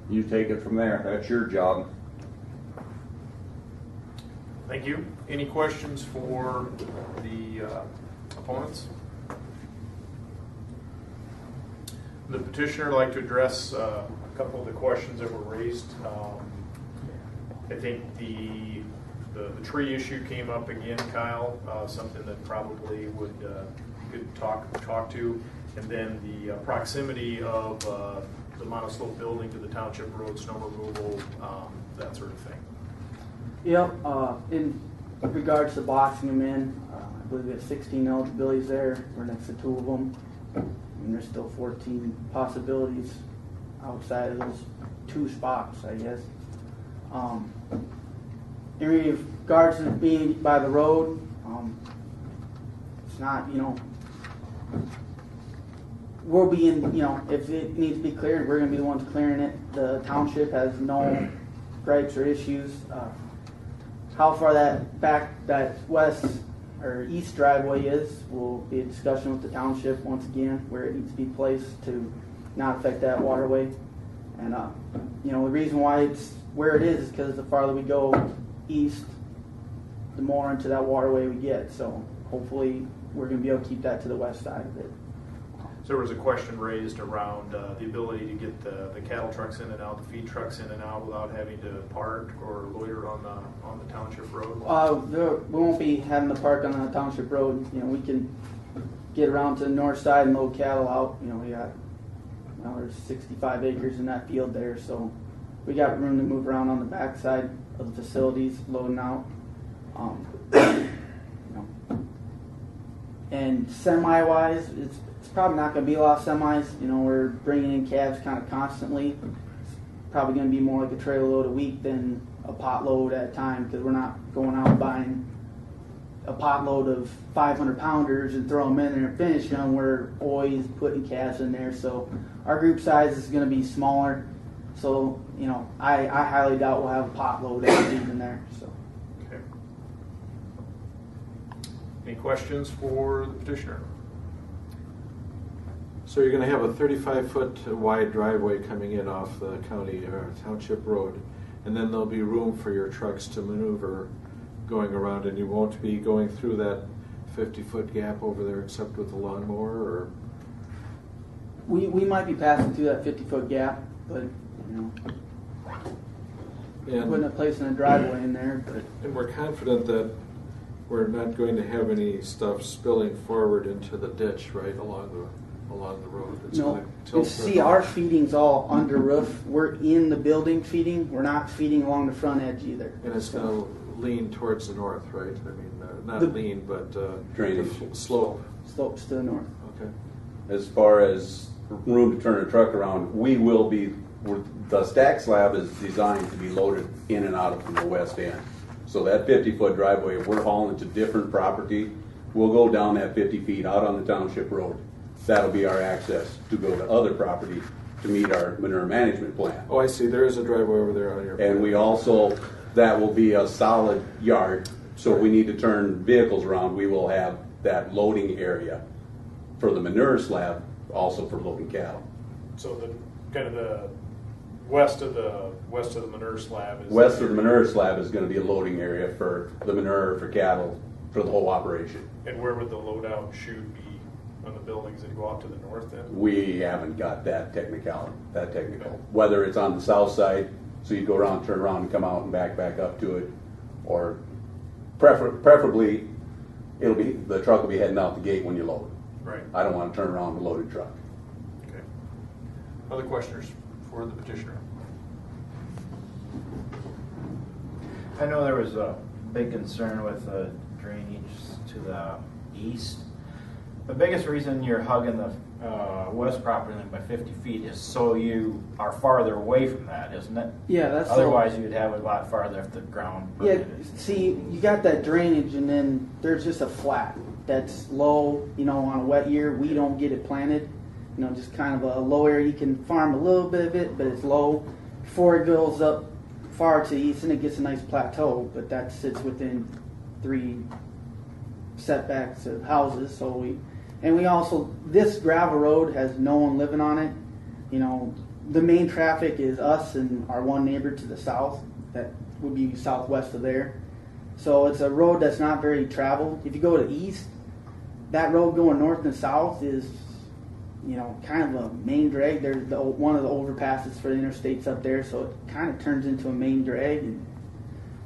You take it from there. That's your job. Thank you. Any questions for the opponents? The petitioner would like to address a couple of the questions that were raised. I think the tree issue came up again, Kyle, something that probably would could talk to, and then the proximity of the monoslope building to the township road, snow removal, that sort of thing. Yep, in with regards to boxing them in, I believe we have 16 eligibilities there. We're next to 2 of them. And there's still 14 possibilities outside of those 2 spots, I guess. In regards to being by the road, it's not, we'll be in, if it needs to be cleared, we're going to be the ones clearing it. The township has no gripes or issues. How far that west or east driveway is will be a discussion with the township once again, where it needs to be placed to not affect that waterway. And the reason why it's where it is because the farther we go east, the more into that waterway we get. So hopefully we're going to be able to keep that to the west side of it. So there was a question raised around the ability to get the cattle trucks in and out, the feed trucks in and out without having to park or loiter on the township road. We won't be having the park on the township road. We can get around to the north side and load cattle out. We got there's 65 acres in that field there, so we got room to move around on the back side of the facilities, loading out. And semi-wise, it's probably not going to be a lot of semis. We're bringing in calves kind of constantly. It's probably going to be more like a trailer load a week than a pot load at a time, because we're not going out and buying a pot load of 500 pounders and throw them in there and finish them. We're always putting calves in there, so our group size is going to be smaller. So I highly doubt we'll have a pot load in there. So. Okay. Any questions for the petitioner? So you're going to have a 35-foot wide driveway coming in off the county or township road, and then there'll be room for your trucks to maneuver going around, and you won't be going through that 50-foot gap over there except with the lawnmower, or? We might be passing through that 50-foot gap, but putting a place in a driveway in there. But and we're confident that we're not going to have any stuff spilling forward into the ditch right along the road. It's no, going to tilt see, our feeding's all under roof. We're in the building feeding. We're not feeding along the front edge either. And it's going to lean towards the north, right? I mean, not lean, but drainage slope. Slopes to the north. Okay. As far as room to turn a truck around, the stack slab is designed to be loaded in and out from the west end. So that 50-foot driveway, if we're hauling to different property, we'll go down that 50 feet out on the township road. That'll be our access to go to other property to meet our manure management plan. Oh, I see. There is a driveway over there on your plan. And we also, that will be a solid yard, so if we need to turn vehicles around, we will have that loading area for the manure slab, also for loading cattle. So the kind of the west of the manure slab is west of the manure slab is going to be a loading area for the manure for cattle for the whole operation. And where would the loadout chute be on the buildings that go off to the north end? We haven't got that technical. Whether it's on the south side, so you go around, turn around, and come out and back up to it, or preferably the truck will be heading out the gate when you load. Right. I don't want to turn around the loaded truck. Okay. Other questioners for the petitioner? I know there was a big concern with the drainage to the east. The biggest reason you're hugging the west property line by 50 feet is so you are farther away from that, isn't it? Yeah, that's otherwise you'd have it a lot farther if the ground. Yeah, see, you got that drainage, and then there's just a flat that's low. On a wet year, we don't get it planted. Just kind of a low area. You can farm a little bit of it, but it's low. Before it goes up far to the east, and it gets a nice plateau, but that sits within 3 setbacks of houses. So we also, this gravel road has no one living on it. The main traffic is us and our one neighbor to the south. That would be southwest of there. So it's a road that's not very traveled. If you go to east, that road going north and south is, kind of a main drag. There's one of the overpasses for the interstates up there, so it kind of turns into a main drag and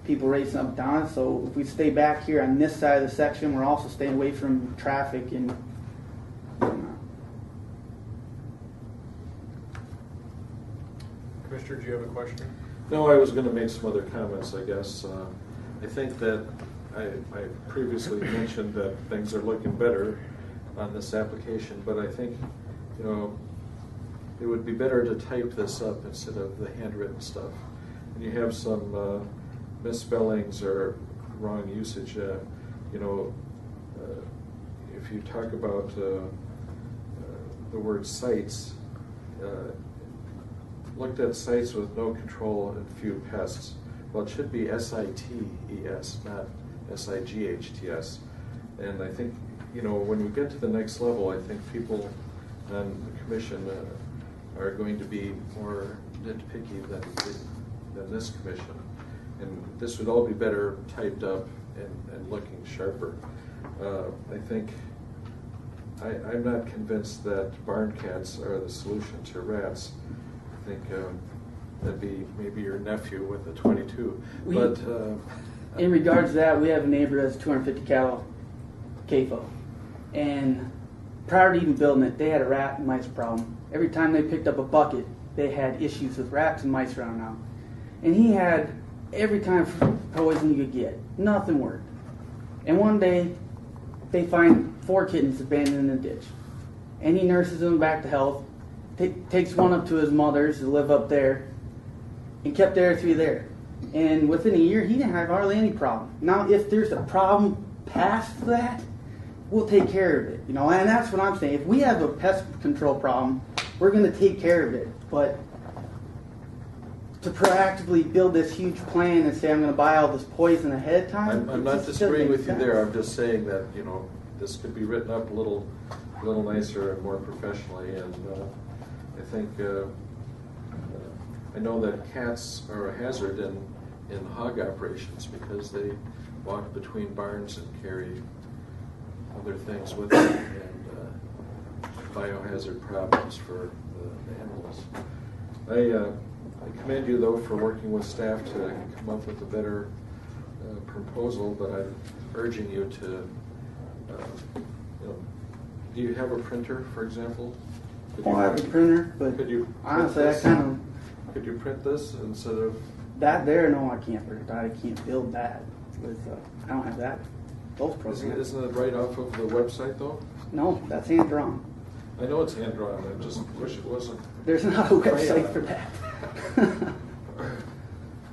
people racing up and down. So if we stay back here on this side of the section, we're also staying away from traffic and Commissioner, do you have a question? No, I was going to make some other comments, I guess. I think that I previously mentioned that things are looking better on this application, but I think, you know, it would be better to type this up instead of the handwritten stuff. And you have some misspellings or wrong usage. You know, if you talk about the word sites, looked at sites with no control and few pests. Well, it should be S-I-T-E-S, not S-I-G-H-T-S. And I think, you know, when we get to the next level, I think people on the commission are going to be more nitpicky than this commission. And this would all be better typed up and looking sharper. I think, I'm not convinced that barn cats are the solution to rats. I think that'd be maybe your nephew with a 22. But in regards to that, we have a neighbor that's 250 cattle CAFO. And prior to even building it, they had a rat and mice problem. Every time they picked up a bucket, they had issues with rats and mice running out. And he had every kind of poison you could get. Nothing worked. And one day, they find 4 kittens abandoned in a ditch. And he nurses them back to health, takes one up to his mother's to live up there, and kept there 3 there. And within a year, he didn't have hardly any problem. Now, if there's a problem past that, we'll take care of it. You know, and that's what I'm saying. If we have a pest control problem, we're going to take care of it. But to proactively build this huge plan and say I'm going to buy all this poison ahead of time, I'm not disagreeing with you there. I'm just saying that, you know, this could be written up a little nicer and more professionally. And I think I know that cats are a hazard in hog operations because they walk between barns and carry other things with them, and biohazard problems for the animals. I commend you, though, for working with staff to come up with a better proposal, but I'm urging you to, you know, do you have a printer, for example? I don't have a printer, but honestly, I kind of... Could you print this instead of... That there, no, I can't print it. I can't build that with, I don't have that. Those programs. Isn't it right off of the website, though? No, that's hand drawn. I know it's hand drawn. I just wish it wasn't. There's not a website for that.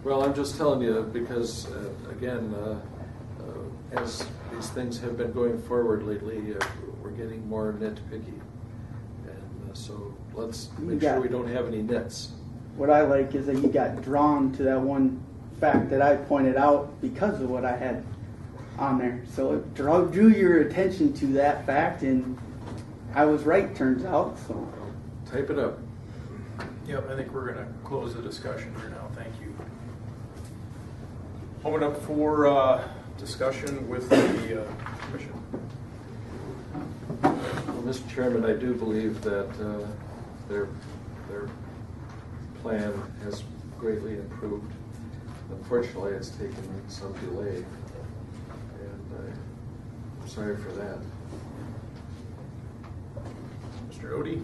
Well, I'm just telling you because, again, as these things have been going forward lately, we're getting more nitpicky. And so let's make sure we don't have any nits. What I like is that you got drawn to that one fact that I pointed out because of what I had on there. So it drew your attention to that fact, and I was right, turns out. So type it up. Yep, I think we're going to close the discussion here now. Thank you. Open up for discussion with the commission. Well, Mr. Chairman, I do believe that their plan has greatly improved. Unfortunately, it's taken some delay, and I'm sorry for that. Mr. Odie?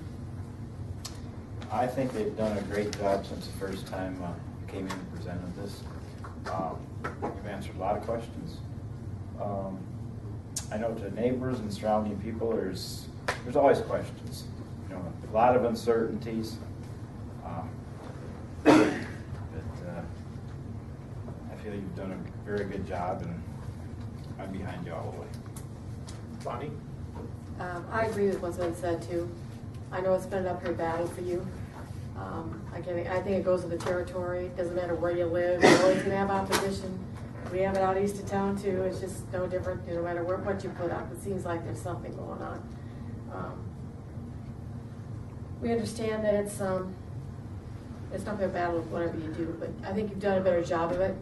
I think they've done a great job since the first time you came in and presented this. You've answered a lot of questions. I know to neighbors and surrounding people, there's always questions. You know, a lot of uncertainties. But I feel you've done a very good job, and I'm behind you all the way. Bonnie? I agree with what's been said too. I know it's been an uphill battle for you. Again, I think it goes with the territory. It doesn't matter where you live. You're always going to have opposition. We have it out east of town too. It's just no different, no matter what you put up. It seems like there's something going on. We understand that it's not a battle with whatever you do, but I think you've done a better job of it.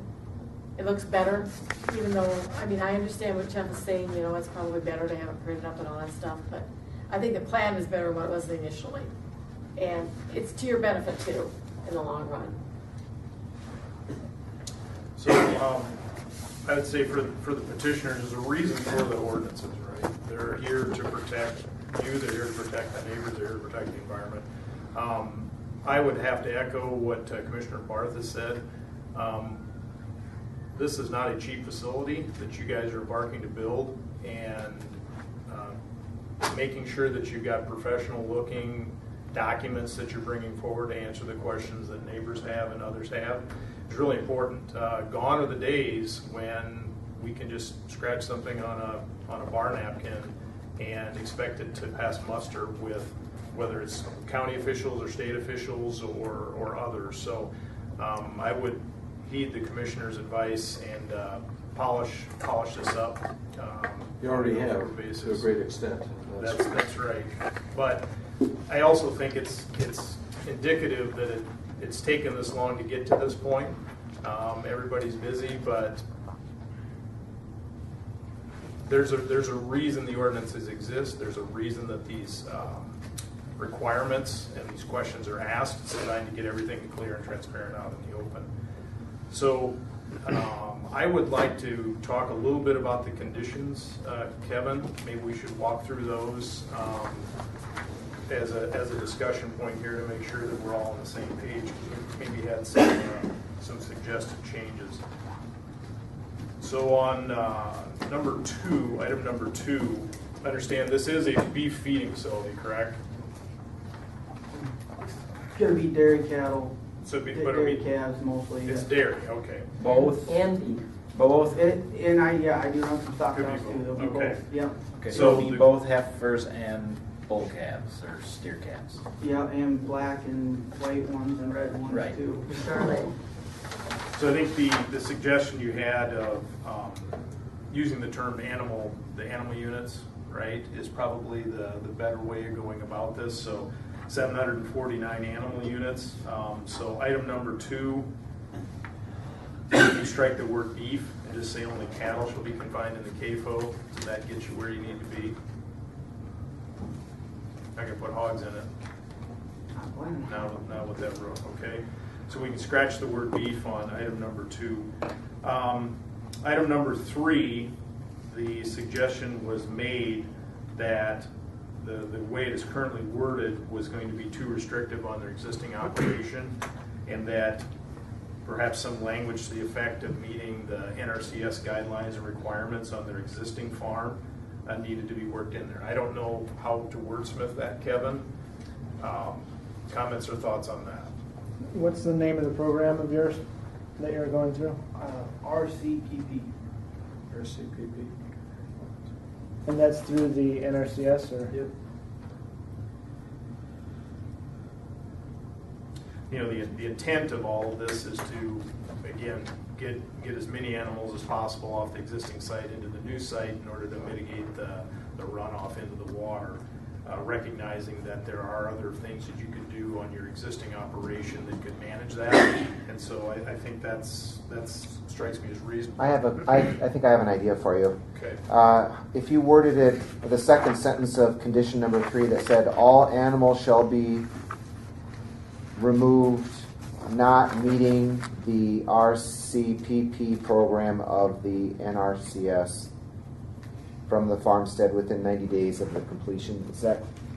It looks better, even though, I mean, I understand what Jeff is saying, you know, it's probably better to have it printed up and all that stuff, but I think the plan is better than what it was initially. And it's to your benefit too, in the long run. So I would say for the petitioners, there's a reason for the ordinances, right? They're here to protect you, they're here to protect the neighbors, they're here to protect the environment. I would have to echo what Commissioner Barth has said. this is not a cheap facility that you guys are embarking to build, and making sure that you've got professional looking documents that you're bringing forward to answer the questions that neighbors have and others have is really important. Gone are the days when we can just scratch something on a bar napkin and expect it to pass muster with whether it's county officials or state officials or others. So I would heed the commissioner's advice and polish this up. You already on a have, regular basis. to a great extent. That's right. But I also think it's indicative that it's taken this long to get to this point. Everybody's busy, but there's a reason the ordinances exist. There's a reason that these requirements and these questions are asked. It's designed to get everything clear and transparent out in the open. So I would like to talk a little bit about the conditions, Kevin. Maybe we should walk through those as a discussion point here to make sure that we're all on the same page. Maybe had some suggested changes. So on item number two, understand this is a beef feeding facility, correct? It's gonna be dairy cattle. So dairy calves mostly. It's yeah. dairy, okay. Both? And beef. Both? And I do run some stock cows too. They'll be Okay. both. Yep. Okay, So so it'll be the- both heifers and bull calves or steer calves. Yeah, and black and white ones and red ones Right. too. So I think the suggestion you had of using the term the animal units, right, is probably the better way of going about this. So 749 animal units. So item number two, you strike the word beef and just say only cattle shall be confined in the CAFO. So that gets you where you need to be. I can put hogs in it. Now with that row, okay? So we can scratch the word beef on item number two. Item number three, the suggestion was made that the way it is currently worded was going to be too restrictive on their existing operation, and that perhaps some language to the effect of meeting the NRCS guidelines and requirements on their existing farm needed to be worked in there. I don't know how to wordsmith that, Kevin. Comments or thoughts on that? What's the name of the program of yours that you're going through? RCPP. RCPP. And that's through the NRCS, or? Yep. You know, the intent of all of this is to, again, get as many animals as possible off the existing site into the new site in order to mitigate the runoff into the water. Recognizing that there are other things that you could do on your existing operation that could manage that, and so I think that strikes me as reasonable. I think I have an idea for you. Okay. If you worded it, the second sentence of condition number 3 that said, all animals shall be removed not meeting the RCPP program of the NRCS from the farmstead within 90 days of the completion. Does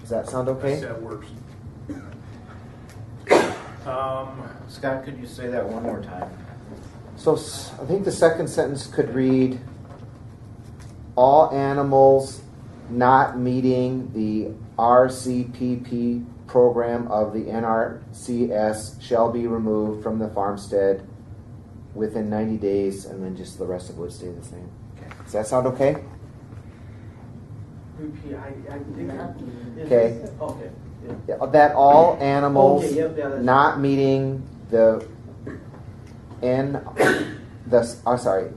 that sound okay? That works. Scott, could you say that one more time? So I think the second sentence could read, all animals not meeting the RCPP program of the NRCS shall be removed from the farmstead within 90 days, and then just the rest of it would stay the same. Okay. Does that sound okay? Repeat. I think Okay. Okay. Yeah, that all animals Okay, yep, yeah, that's not meeting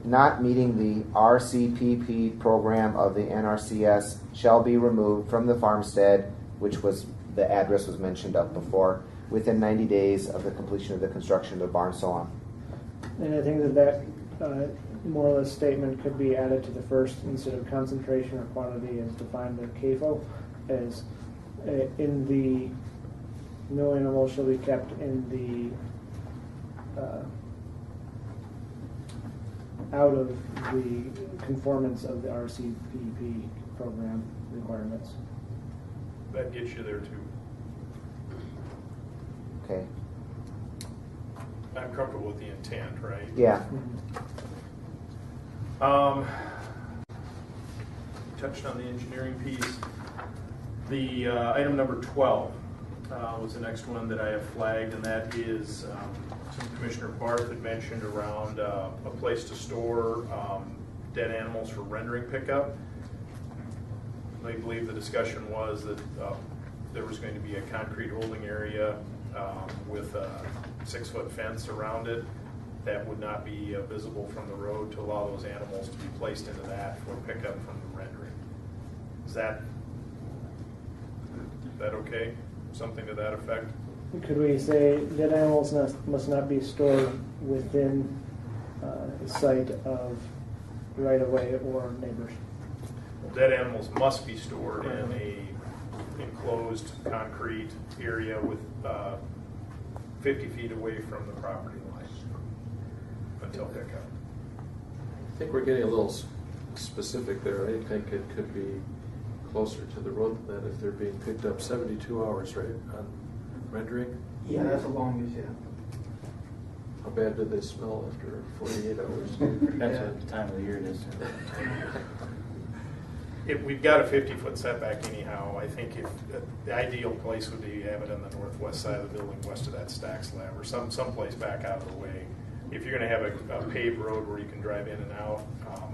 not meeting the RCPP program of the NRCS shall be removed from the farmstead, which was the address was mentioned up before, within 90 days of the completion of the construction of the barn, so on. And I think that more or less statement could be added to the first, instead of concentration or quantity as defined in CAFO, as in the no animal shall be kept in the out of the conformance of the RCPP program requirements. That gets you there too. Okay. I'm comfortable with the intent, right? Yeah. Touched on the engineering piece. The item number 12 was the next one that I have flagged, and that is Commissioner Barth had mentioned around a place to store dead animals for rendering pickup. I believe the discussion was that there was going to be a concrete holding area with a 6-foot fence around it that would not be visible from the road to allow those animals to be placed into that for pickup from the rendering. Is that okay? Something to that effect? Could we say dead animals must not be stored within the site of right-of-way or neighbors? Dead animals must be stored in a enclosed concrete area with 50 feet away from the property line until pickup. I think we're getting a little specific there. I think it could be closer to the road than that if they're being picked up 72 hours, right, on rendering? Yeah, that's the longest, yeah. How bad do they smell after 48 hours? Depends on the time of the year it is. We've got a 50-foot setback anyhow. I think if the ideal place would be have it on the northwest side of the building, west of that stack slab, or someplace back out of the way. If you're going to have a paved road where you can drive in and out,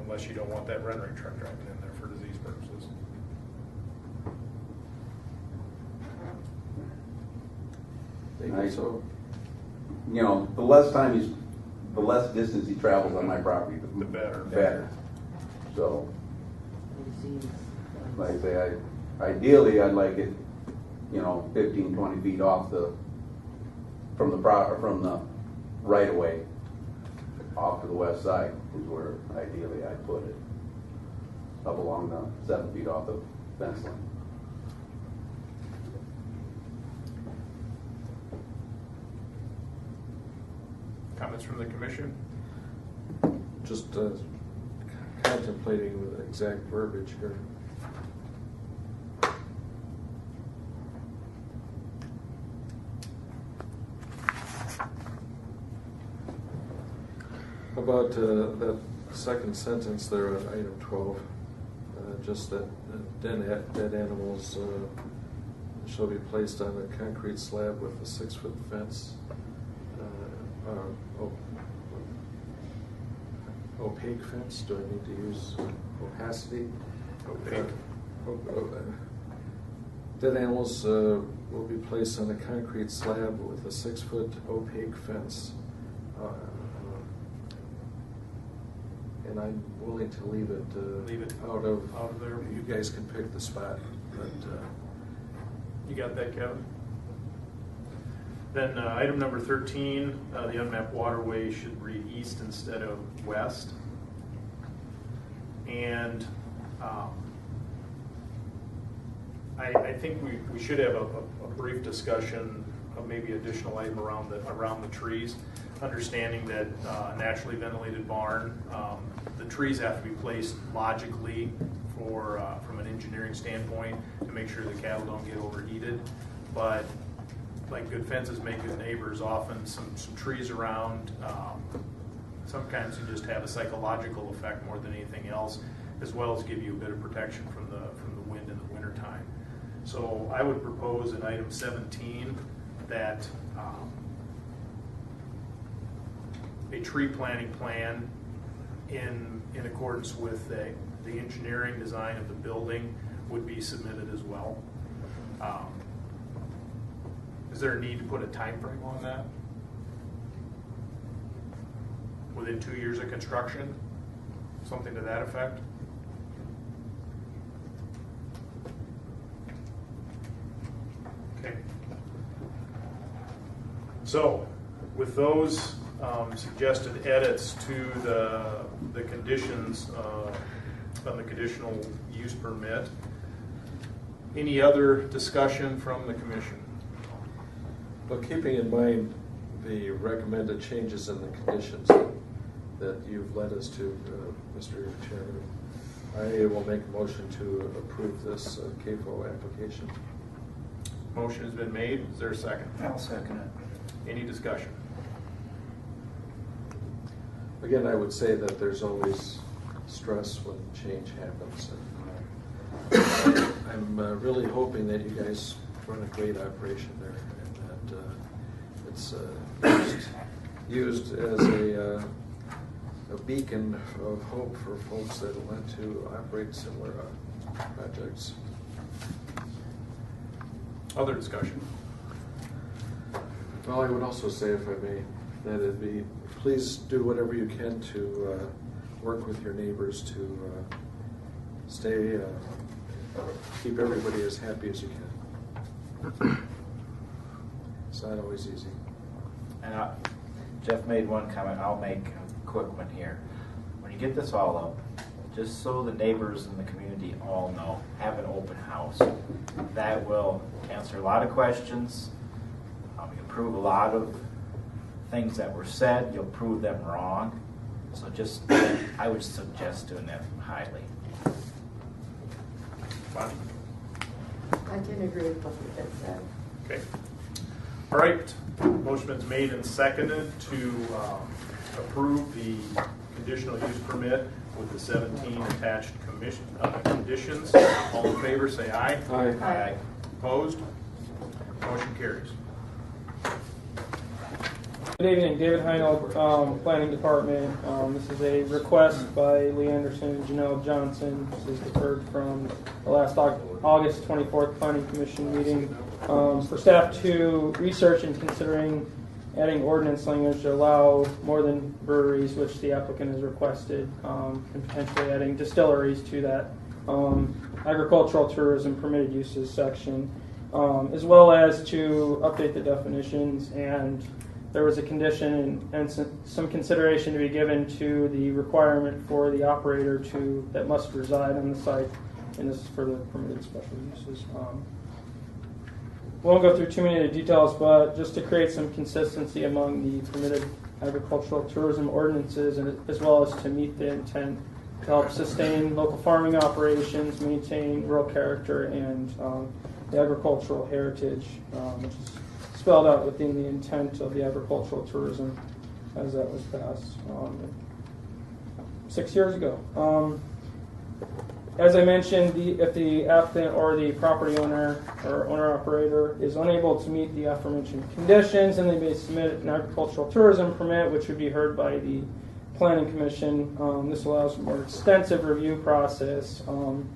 unless you don't want that rendering truck driving in there for disease purposes. So, you know, the less distance he travels on my property, the better. Better. So, like I say, ideally I'd like it, you know, 15, 20 feet off from the right of way, off to the west side is where ideally I'd put it, up along the 7 feet off the fence line. Comments from the commission? just contemplating the exact verbiage here. About that second sentence there on item 12, just that dead animals shall be placed on a concrete slab with a 6-foot fence. Opaque fence, do I need to use opacity? Opaque. Dead animals will be placed on a concrete slab with a 6-foot opaque fence. And I'm willing to leave it out of there. You guys can pick the spot. But, you got that, Kevin? Then item number 13, the unmapped waterway should read east instead of west. And I think we should have a brief discussion of maybe additional item around the trees, understanding that a naturally ventilated barn, the trees have to be placed logically from an engineering standpoint to make sure the cattle don't get overheated. But like good fences make good neighbors, often some trees around, sometimes you just have a psychological effect more than anything else, as well as give you a bit of protection from the wind in the wintertime. So I would propose in item 17 that a tree planting plan in accordance with the engineering design of the building would be submitted as well. Is there a need to put a time frame on that? Within 2 years of construction? Something to that effect? Okay. So, with those suggested edits to the conditions on the conditional use permit, any other discussion from the commission? Well, keeping in mind the recommended changes in the conditions that you've led us to, Mr. Chairman, I will make a motion to approve this CAFO application. Motion has been made. Is there a second? I'll second it. Any discussion? Again, I would say that there's always stress when change happens. And, I'm really hoping that you guys run a great operation there, and that it's used as a beacon of hope for folks that want to operate similar projects. Other discussion? Well, I would also say, if I may, that it'd be, please do whatever you can to work with your neighbors to stay, keep everybody as happy as you can. It's not always easy. And Jeff made one comment, I'll make a quick one here. When you get this all up, just so the neighbors in the community all know, have an open house. That will answer a lot of questions. You'll prove a lot of things that were said. You'll prove them wrong. So just, I would suggest doing that highly. Bonnie? I can agree with what you guys said. Okay. All right. Motion is made and seconded to approve the conditional use permit with the 17 attached conditions. All in favor, say aye. Aye. Aye. Opposed? Motion carries. Good evening, David Heinold, Planning Department. This is a request by Lee Anderson and Janelle Johnson. This is deferred from the last August 24th Planning Commission meeting. For staff to research and considering adding ordinance language to allow more than breweries, which the applicant has requested, and potentially adding distilleries to that agricultural tourism permitted uses section, as well as to update the definitions. And there was a condition and some consideration to be given to the requirement for the operator that must reside on the site, and this is for the permitted special uses. Won't go through too many of the details, but just to create some consistency among the permitted agricultural tourism ordinances, and as well as to meet the intent to help sustain local farming operations, maintain rural character, and the agricultural heritage, which is spelled out within the intent of the agricultural tourism as that was passed 6 years ago. As I mentioned, if the applicant or the property owner or owner-operator is unable to meet the aforementioned conditions, then they may submit an agricultural tourism permit, which would be heard by the Planning Commission. This allows a more extensive review process on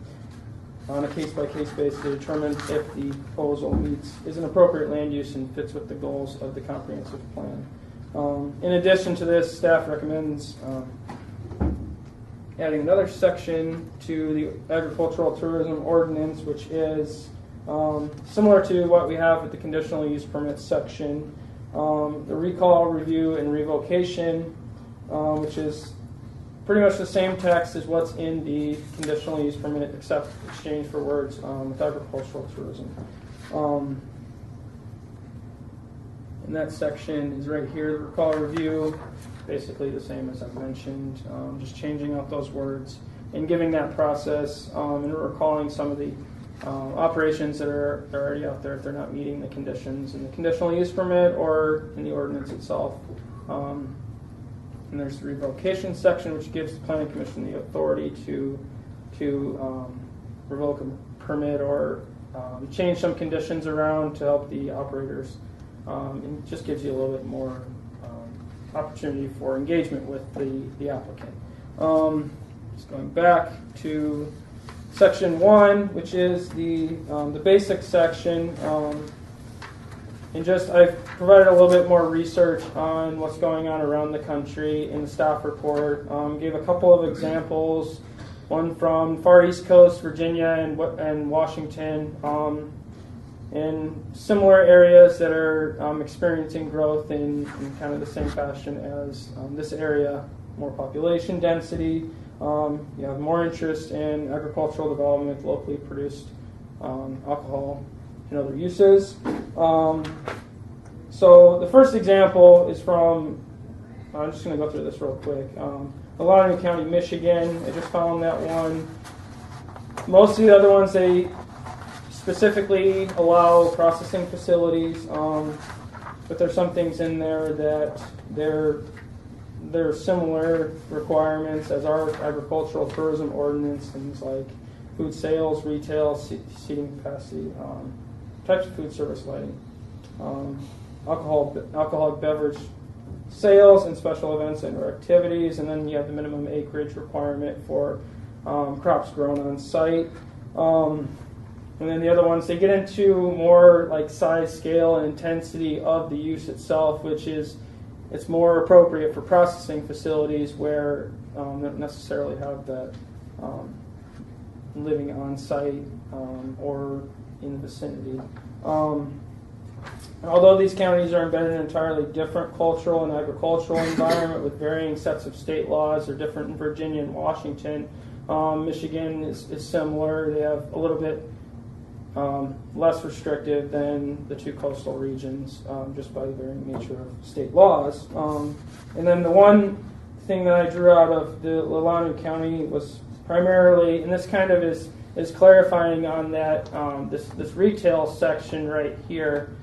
a case-by-case basis to determine if the proposal is an appropriate land use and fits with the goals of the comprehensive plan. In addition to this, staff recommends adding another section to the agricultural tourism ordinance, which is similar to what we have with the conditional use permit section. The recall, review, and revocation, which is pretty much the same text as what's in the conditional use permit, except exchange for words with agricultural tourism. And that section is right here, the recall, review. Basically the same as I've mentioned, just changing out those words and giving that process and recalling some of the operations that are already out there if they're not meeting the conditions in the conditional use permit or in the ordinance itself. And there's the revocation section, which gives the Planning Commission the authority to revoke a permit or change some conditions around to help the operators. And just gives you a little bit more opportunity for engagement with the applicant. Just going back to section 1, which is the basic section, and just I've provided a little bit more research on what's going on around the country in the staff report. Gave a couple of examples, one from Far East Coast, Virginia, and Washington. In similar areas that are experiencing growth in kind of the same fashion as this area, more population density, you have more interest in agricultural development, locally produced alcohol and other uses. So the first example is from, I'm just going to go through this real quick, Loudoun County, Michigan. I just found that one. Most of the other ones, they specifically allow processing facilities, but there's some things in there that they're there are similar requirements as our agricultural tourism ordinance, things like food sales, retail, seating capacity, types of food service lighting, alcoholic beverage sales and special events and or activities, and then you have the minimum acreage requirement for crops grown on site. And then the other ones, they get into more like size, scale, and intensity of the use itself, which is, it's more appropriate for processing facilities where they don't necessarily have that living on site or in the vicinity. Although these counties are embedded in an entirely different cultural and agricultural environment with varying sets of state laws, they're different in Virginia and Washington. Michigan is similar. They have a little bit less restrictive than the two coastal regions, just by the very nature of state laws. And then the one thing that I drew out of the Lalanu County was primarily, and this kind of is clarifying on that this retail section right here.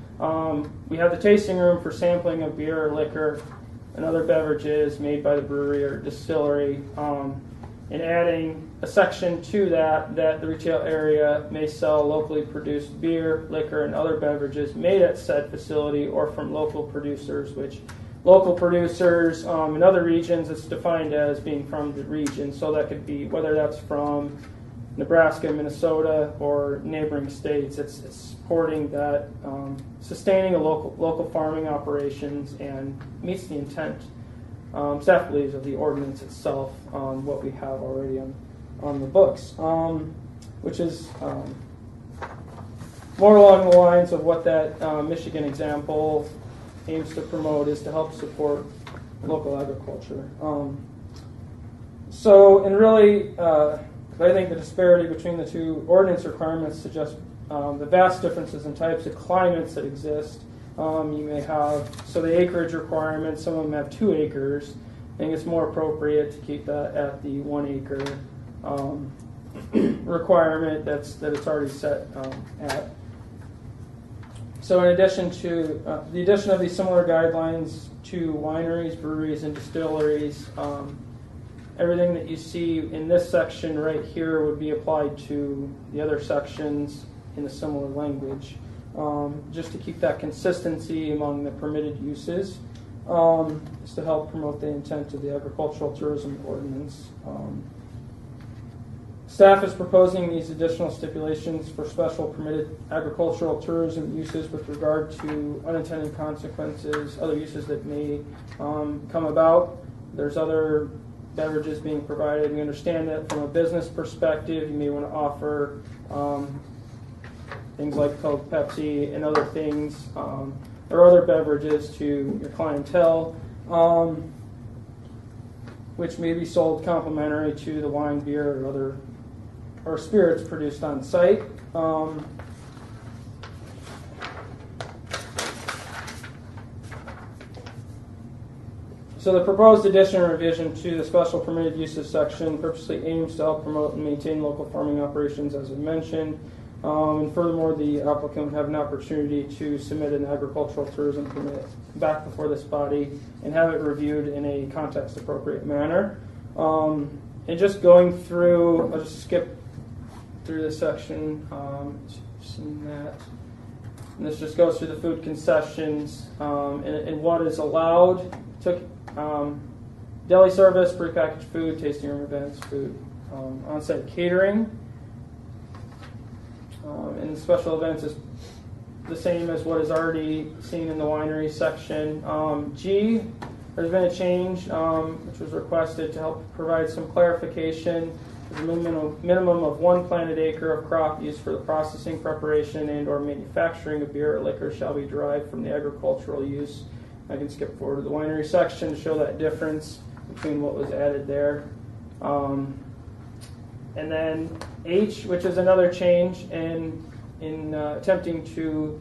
We have the tasting room for sampling of beer or liquor and other beverages made by the brewery or distillery, and adding a section to that the retail area may sell locally produced beer, liquor, and other beverages made at said facility or from local producers, which local producers in other regions, it's defined as being from the region. So that could be whether that's from Nebraska, Minnesota, or neighboring states. It's supporting that, sustaining a local farming operations, and meets the intent, staff believes, of the ordinance itself, what we have already on the books, which is more along the lines of what that Michigan example aims to promote, is to help support local agriculture. And really, I think the disparity between the two ordinance requirements suggests the vast differences in types of climates that exist. You may have, so the acreage requirements, some of them have 2 acres. I think it's more appropriate to keep that at the 1 acre requirement that it's already set at. So in addition to the addition of these similar guidelines to wineries, breweries, and distilleries, everything that you see in this section right here would be applied to the other sections in a similar language, just to keep that consistency among the permitted uses, is to help promote the intent of the agricultural tourism ordinance. Staff is proposing these additional stipulations for special permitted agricultural tourism uses with regard to unintended consequences, other uses that may come about. There's other beverages being provided. We understand that from a business perspective, you may want to offer things like Coke, Pepsi, and other things, or other beverages to your clientele, which may be sold complimentary to the wine, beer, or other spirits produced on site. So the proposed addition or revision to the special permitted uses section purposely aims to help promote and maintain local farming operations, as I mentioned. And furthermore, the applicant would have an opportunity to submit an agricultural tourism permit back before this body and have it reviewed in a context-appropriate manner. And just going through, I'll just skip through this section. Seen that. And this just goes through the food concessions and what is allowed. Deli service, prepackaged food, tasting room events, food, on-site catering. And the special events is the same as what is already seen in the winery section. G, there's been a change which was requested to help provide some clarification. There's a minimum of 1 planted acre of crop used for the processing, preparation, and or manufacturing of beer or liquor shall be derived from the agricultural use. I can skip forward to the winery section to show that difference between what was added there. And then H, which is another change in attempting to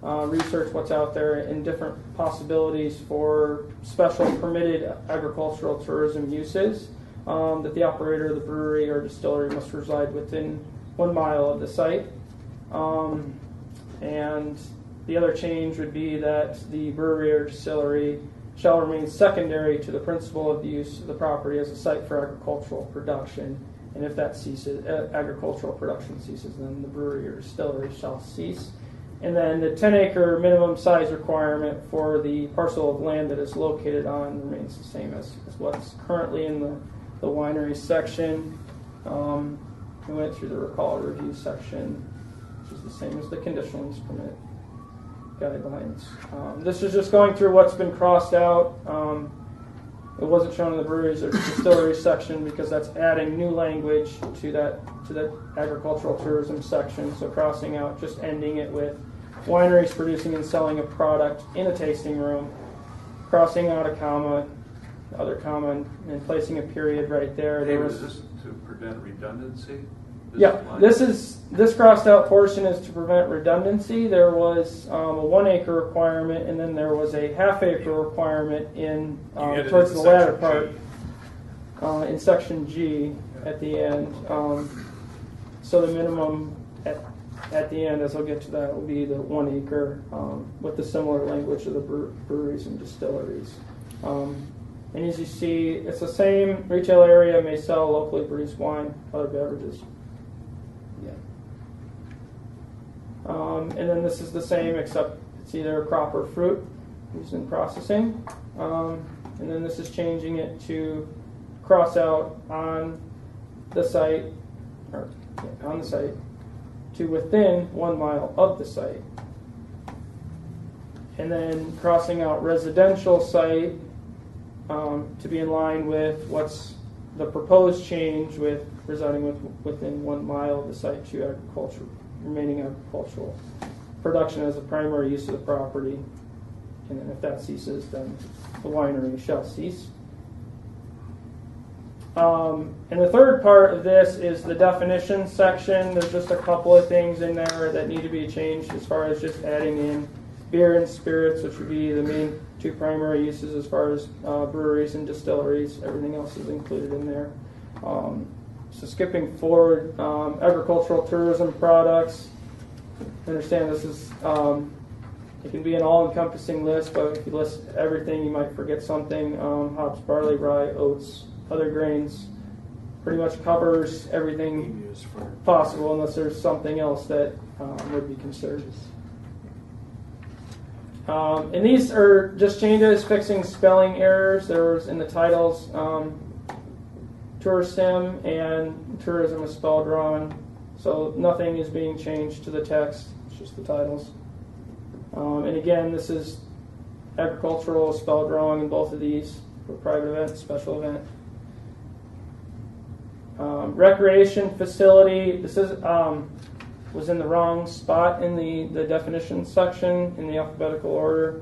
research what's out there and different possibilities for special permitted agricultural tourism uses, that the operator of the brewery or distillery must reside within 1 mile of the site. And the other change would be that the brewery or distillery shall remain secondary to the principle of the use of the property as a site for agricultural production. And if that ceases, agricultural production ceases, then the brewery or distillery shall cease. And then the 10-acre minimum size requirement for the parcel of land that is located on remains the same as what's currently in the winery section. We went through the recall review section, which is the same as the conditional use permit guidelines. This is just going through what's been crossed out. It wasn't shown in the breweries or distilleries section because that's adding new language to that agricultural tourism section. So crossing out, just ending it with wineries producing and selling a product in a tasting room, crossing out a comma, other comma, and placing a period right there. Hey, was this to prevent redundancy? This crossed out portion is to prevent redundancy. There was a 1 acre requirement, and then there was a half acre requirement in towards the latter part in section G at the end. So the minimum at the end, as I'll get to that, will be the 1 acre with the similar language of the breweries and distilleries. And as you see, it's the same. Retail area may sell locally produced wine, other beverages. And then this is the same, except it's either crop or fruit used in processing. And then this is changing it to cross out on the site, to within 1 mile of the site. And then crossing out residential site to be in line with what's the proposed change with residing within 1 mile of the site to agriculture, remaining agricultural production as a primary use of the property. And then if that ceases, then the winery shall cease. And the third part of this is the definition section. There's just a couple of things in there that need to be changed as far as just adding in beer and spirits, which would be the main two primary uses as far as breweries and distilleries. Everything else is included in there. So skipping forward, agricultural tourism products. I understand this is, it can be an all-encompassing list, but if you list everything, you might forget something. Hops, barley, rye, oats, other grains. Pretty much covers everything possible unless there's something else that would be considered. And these are just changes, fixing spelling errors. There was in the titles, tourism and tourism is spelled wrong. So nothing is being changed to the text, it's just the titles. And again, this is agricultural spelled wrong in both of these for private event, special event. Recreation facility, this is was in the wrong spot in the definition section in the alphabetical order.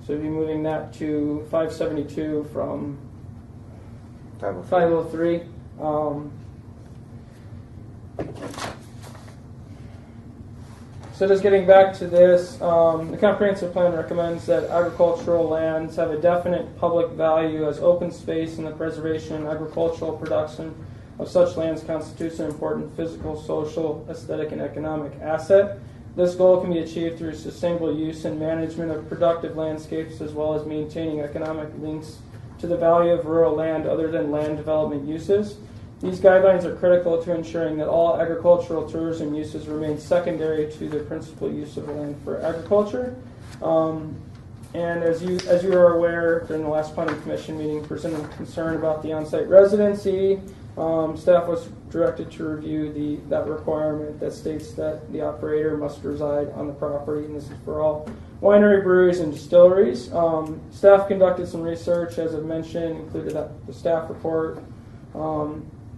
So we'll be moving that to 572 from 503. So just getting back to this, the comprehensive plan recommends that agricultural lands have a definite public value as open space, and the preservation and agricultural production of such lands constitutes an important physical, social, aesthetic, and economic asset. This goal can be achieved through sustainable use and management of productive landscapes, as well as maintaining economic links to the value of rural land other than land development uses. These guidelines are critical to ensuring that all agricultural tourism uses remain secondary to the principal use of the land for agriculture. And as you are aware, during the last planning commission meeting, presented concern about the on-site residency. Staff was directed to review that requirement that states that the operator must reside on the property, and this is for all winery, breweries, and distilleries. Staff conducted some research, as I've mentioned, included the staff report.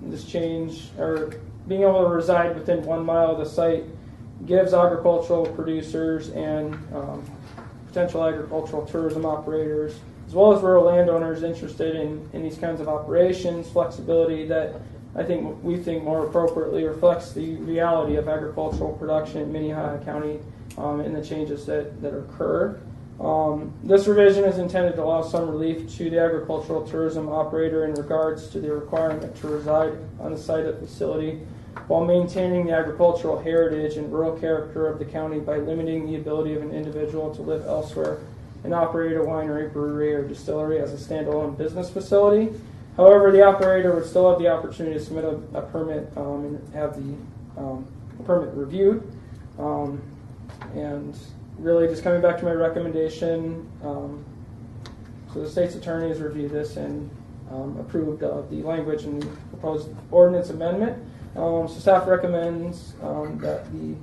This change, or being able to reside within 1 mile of the site, gives agricultural producers and potential agricultural tourism operators, as well as rural landowners interested in these kinds of operations, flexibility that we think more appropriately reflects the reality of agricultural production in Minnehaha County and the changes that occur. This revision is intended to allow some relief to the agricultural tourism operator in regards to the requirement to reside on the site of the facility, while maintaining the agricultural heritage and rural character of the county by limiting the ability of an individual to live elsewhere and operate a winery, brewery, or distillery as a standalone business facility. However, the operator would still have the opportunity to submit a permit and have the permit reviewed. And really just coming back to my recommendation, so the state's attorney has reviewed this and approved of the language and proposed ordinance amendment. So staff recommends that the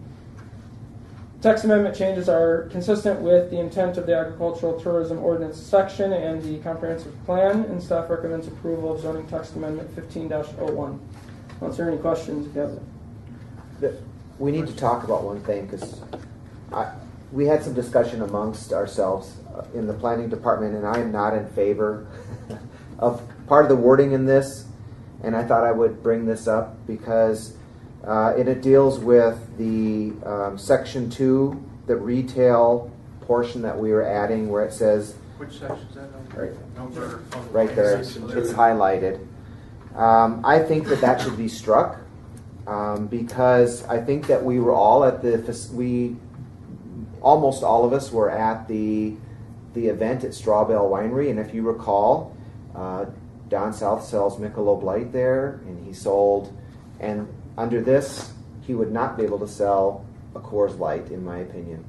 text amendment changes are consistent with the intent of the Agricultural Tourism Ordinance section and the comprehensive plan, and staff recommends approval of zoning text amendment 15-01. Is there any questions? We need to talk about one thing, because we had some discussion amongst ourselves in the planning department, and I am not in favor of part of the wording in this, and I thought I would bring this up because it deals with the section 2, the retail portion that we were adding, where it says, which section is that number? Right there, it's highlighted. I think that should be struck because I think that we were all at almost all of us were at the event at Strawbell Winery, and if you recall, Don South sells Michelob Light there, and he sold, and under this, he would not be able to sell a Coors Light, in my opinion,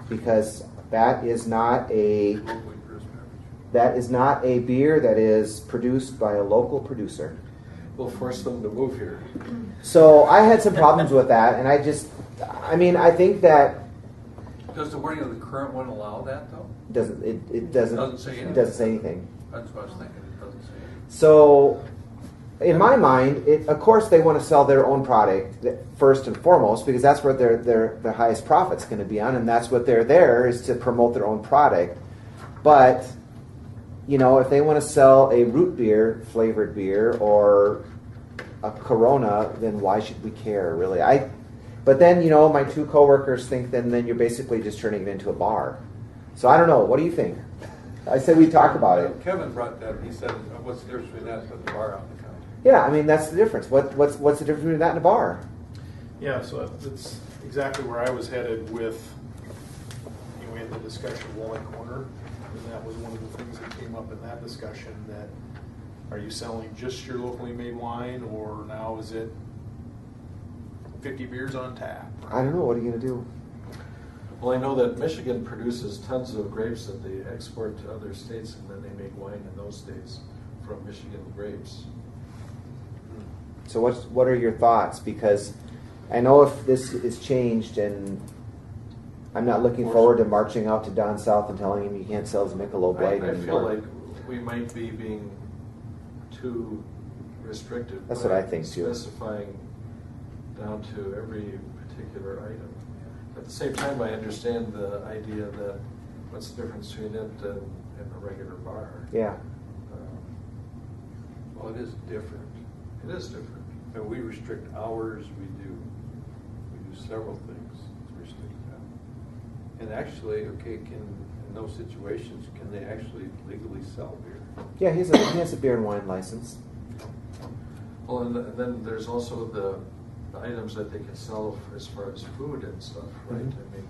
because that is not a beer that is produced by a local producer. We'll force them to move here. So I had some problems with that, and I think that does the wording of the current one allow that though? It doesn't say anything. It doesn't say anything. That's what I was thinking. It doesn't say anything. So, in my mind, of course they want to sell their own product first and foremost, because that's where their highest profit's going to be on, and that's what they're there, is to promote their own product. But if they want to sell a root beer flavored beer or a Corona, then why should we care, really? But then my two coworkers think then you're basically just turning it into a bar. So I don't know. What do you think? I said we talk about it. Kevin brought that. He said, "What's the difference between that and the bar out in the county?" Yeah, that's the difference. What's the difference between that and a bar? Yeah, so that's exactly where I was headed with. We had the discussion of Wally Corner, and that was one of the things that came up in that discussion. That are you selling just your locally made wine, or now is it 50 beers on tap? I don't know. What are you going to do? Well, I know that Michigan produces tons of grapes that they export to other states, and then they make wine in those states from Michigan grapes. So what are your thoughts? Because I know if this is changed, and I'm not looking forward to marching out to Don South and telling him he can't sell his Michelob Light anymore. I feel like we might be being too restrictive. That's what I think too. Specifying down to every particular item. At the same time, I understand the idea that what's the difference between it and a regular bar? Yeah. Well, it is different. It is different. And we restrict hours. We do several things to restrict that. And actually, in those situations, can they actually legally sell beer? Yeah, he has a beer and wine license. Well, and then there's also the items that they can sell as far as food and stuff, right? Mm-hmm.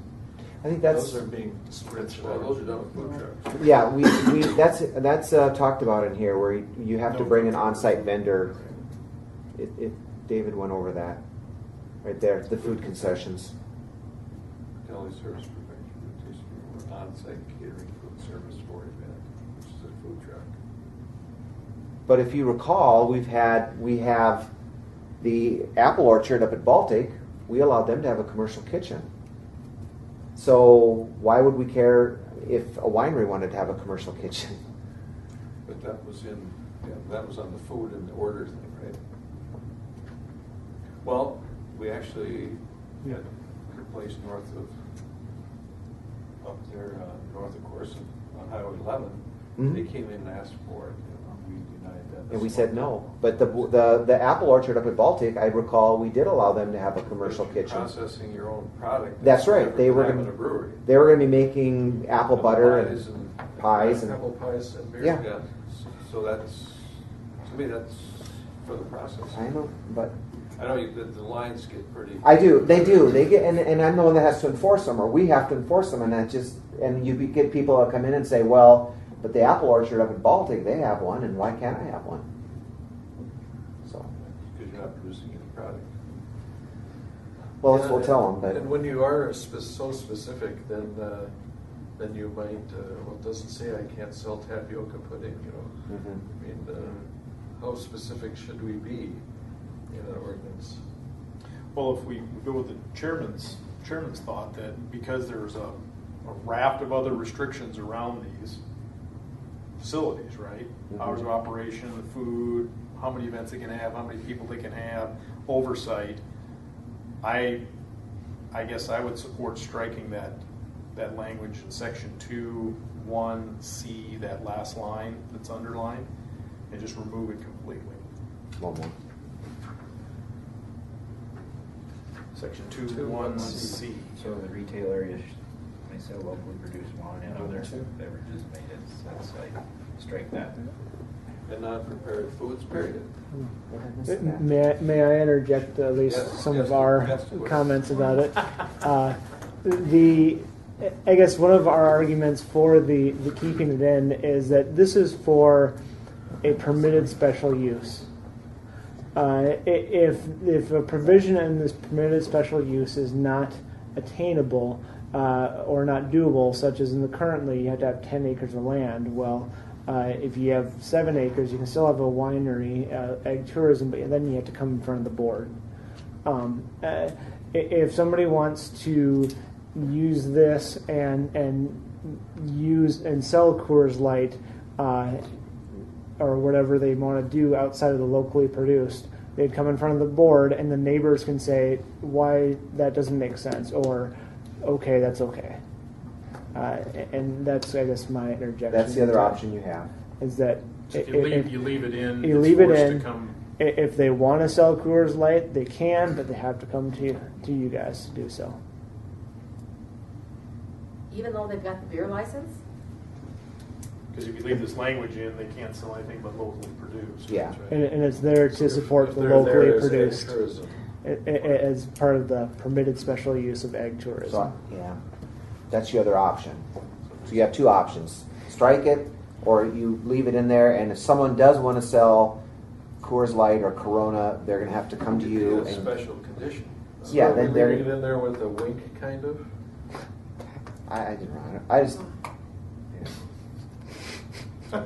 I think those are being stretched out. Those are done with food trucks. Yeah, that's talked about in here, where you have to bring an on-site vendor. David went over that right there. The food concessions. Deli service provision, on-site catering food service for event, which is a food truck. But if you recall, we have the apple orchard up at Baltic. We allowed them to have a commercial kitchen. So why would we care if a winery wanted to have a commercial kitchen? But that was on the food and the order thing, right? Well, we actually had a place north of Corson on Highway 11. Mm-hmm. They came in and asked for it. We denied that. And we said no. But the apple orchard up at Baltic, I recall we did allow them to have a commercial kitchen. Processing your own product. That's right. They were going to be making apple butter and pies and apple pies and beer. Yeah. So that's, to me, that's for the process. I know, but I know the lines get pretty. I do. They do. They get, and I'm the one that has to enforce them, or we have to enforce them, and you get people that come in and say, well, but the apple orchard up in Baltic, they have one, and why can't I have one? So. Because you're not producing any product. Well, we'll tell them. But And when you are so specific, then you might. Well, it doesn't say I can't sell tapioca pudding. You know. Mm-hmm. I mean, how specific should we be in an ordinance? Well, if we go with the chairman's thought that because there's a raft of other restrictions around these facilities, right? Mm-hmm. Hours of operation, the food, how many events they can have, how many people they can have, oversight. I guess I would support striking that language in section 2(1)(c), that last line that's underlined, and just remove it completely. one more. Section 2(1)(c). So the retail area may sell locally produced wine and other beverages made at site. Strike that. And non-prepared foods, period. May I interject at least some of our comments about it? I guess one of our arguments for the keeping it in is that this is for a permitted special use. If a provision in this permitted special use is not attainable or not doable, such as in the currently you have to have 10 acres of land, well, if you have 7 acres, you can still have a winery, ag tourism, but then you have to come in front of the board. If somebody wants to use this and use and sell Coors Light or whatever they want to do outside of the locally produced, they'd come in front of the board, and the neighbors can say why that doesn't make sense, or okay, that's okay. And that's, I guess, my interjection. That's the other option you have. Is that So if you leave it in, you it's leave it forced in. to come. If they want to sell Coors Light, they can, but they have to come to you guys to do so. Even though they've got the beer license? Because if you leave this language in, they can't sell anything but locally produced. Yeah. And it's there to support the They're there locally as ag produced tourism. as part of the permitted special use of ag tourism. So, yeah, that's your other option. So you have two options: strike it, or you leave it in there. And if someone does want to sell Coors Light or Corona, they're going to have to come to you. A special condition. Yeah, So then they're they're. leaving it in there with a wink, kind of. I didn't write it. I just. Yeah,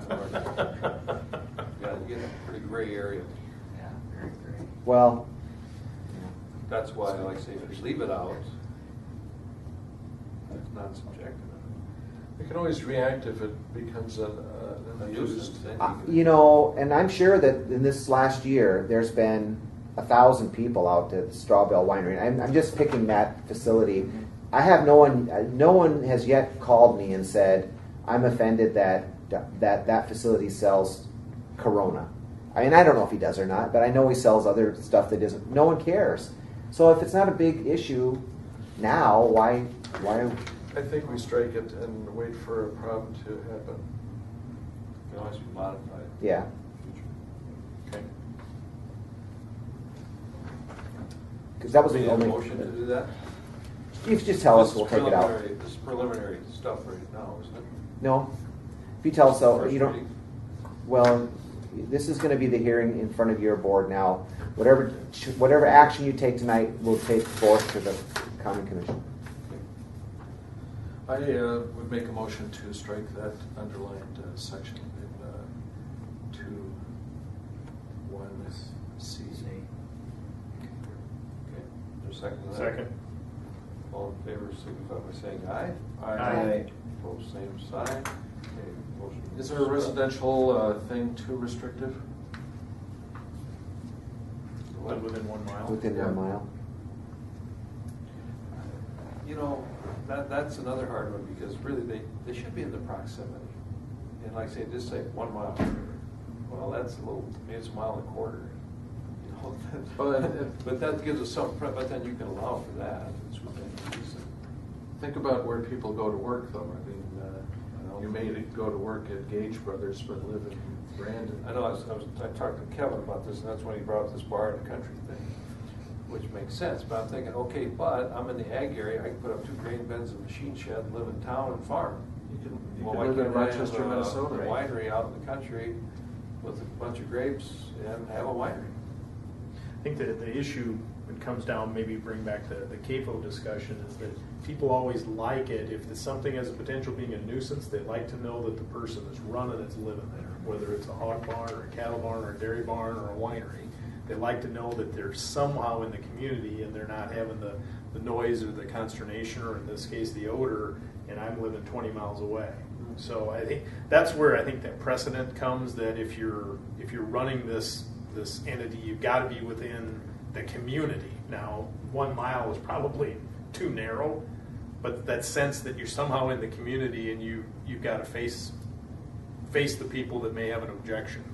you get a pretty gray area. Yeah, very great. Well. That's why I like to say if you leave it out, it's not subjective. You can always react if it becomes an abused thing. You know, and I'm sure that in this last year, there's been 1,000 people out at the Strawbell Winery. I'm just picking that facility. I have no one has yet called me and said, I'm offended that facility sells Corona. I mean, I don't know if he does or not, but I know he sells other stuff that isn't. No one cares. So if it's not a big issue now, why? I think we strike it and wait for a problem to happen. It can always be modified. Yeah. Okay. Because that was Do the you have a only motion to do that? You can just tell us, This we'll is take it out. preliminary- This is preliminary stuff right now, isn't it? No. If you tell us so, First you don't. reading. Well, this is going to be the hearing in front of your board now. Whatever action you take tonight will take forth to the county commission. I would make a motion to strike that underlined section in 2(1)(c). Okay, there's a second to that? Second. All in favor, signify by saying aye. Aye. Opposed, same sign. Okay, motion. Is there a residential thing too restrictive? Within 1 mile? Within 1 mile. You know, that's another hard one, because really they should be in the proximity. And like I say, just say 1 mile. Well, that's a little, maybe it's a mile and a quarter. You know, but that gives us some, but then you can allow for that. It's within reason. Think about where people go to work, though. I mean, you may go to work at Gage Brothers, but live in Brandon. I know I talked to Kevin about this, and that's when he brought up this bar in the country thing. which makes sense, but I'm thinking, okay, but I'm in the ag area, I can put up 2 grain bins, a machine shed, and live in town and farm. You Well, can why live in can't I have Rochester, Minnesota. a winery out in the country with a bunch of grapes and have a winery? I think that the issue, it comes down, maybe bring back the CAFO discussion, is that people always like it, if something has a potential being a nuisance, they like to know that the person that's running it's living there, whether it's a hog barn or a cattle barn or a dairy barn or a winery. They like to know that they're somehow in the community and they're not having the noise or the consternation, or in this case, the odor, and I'm living 20 miles away. So I think that's where I think that precedent comes, that if you're running this entity, you've got to be within the community. Now, 1 mile is probably too narrow, but that sense that you're somehow in the community and you've got to face the people that may have an objection.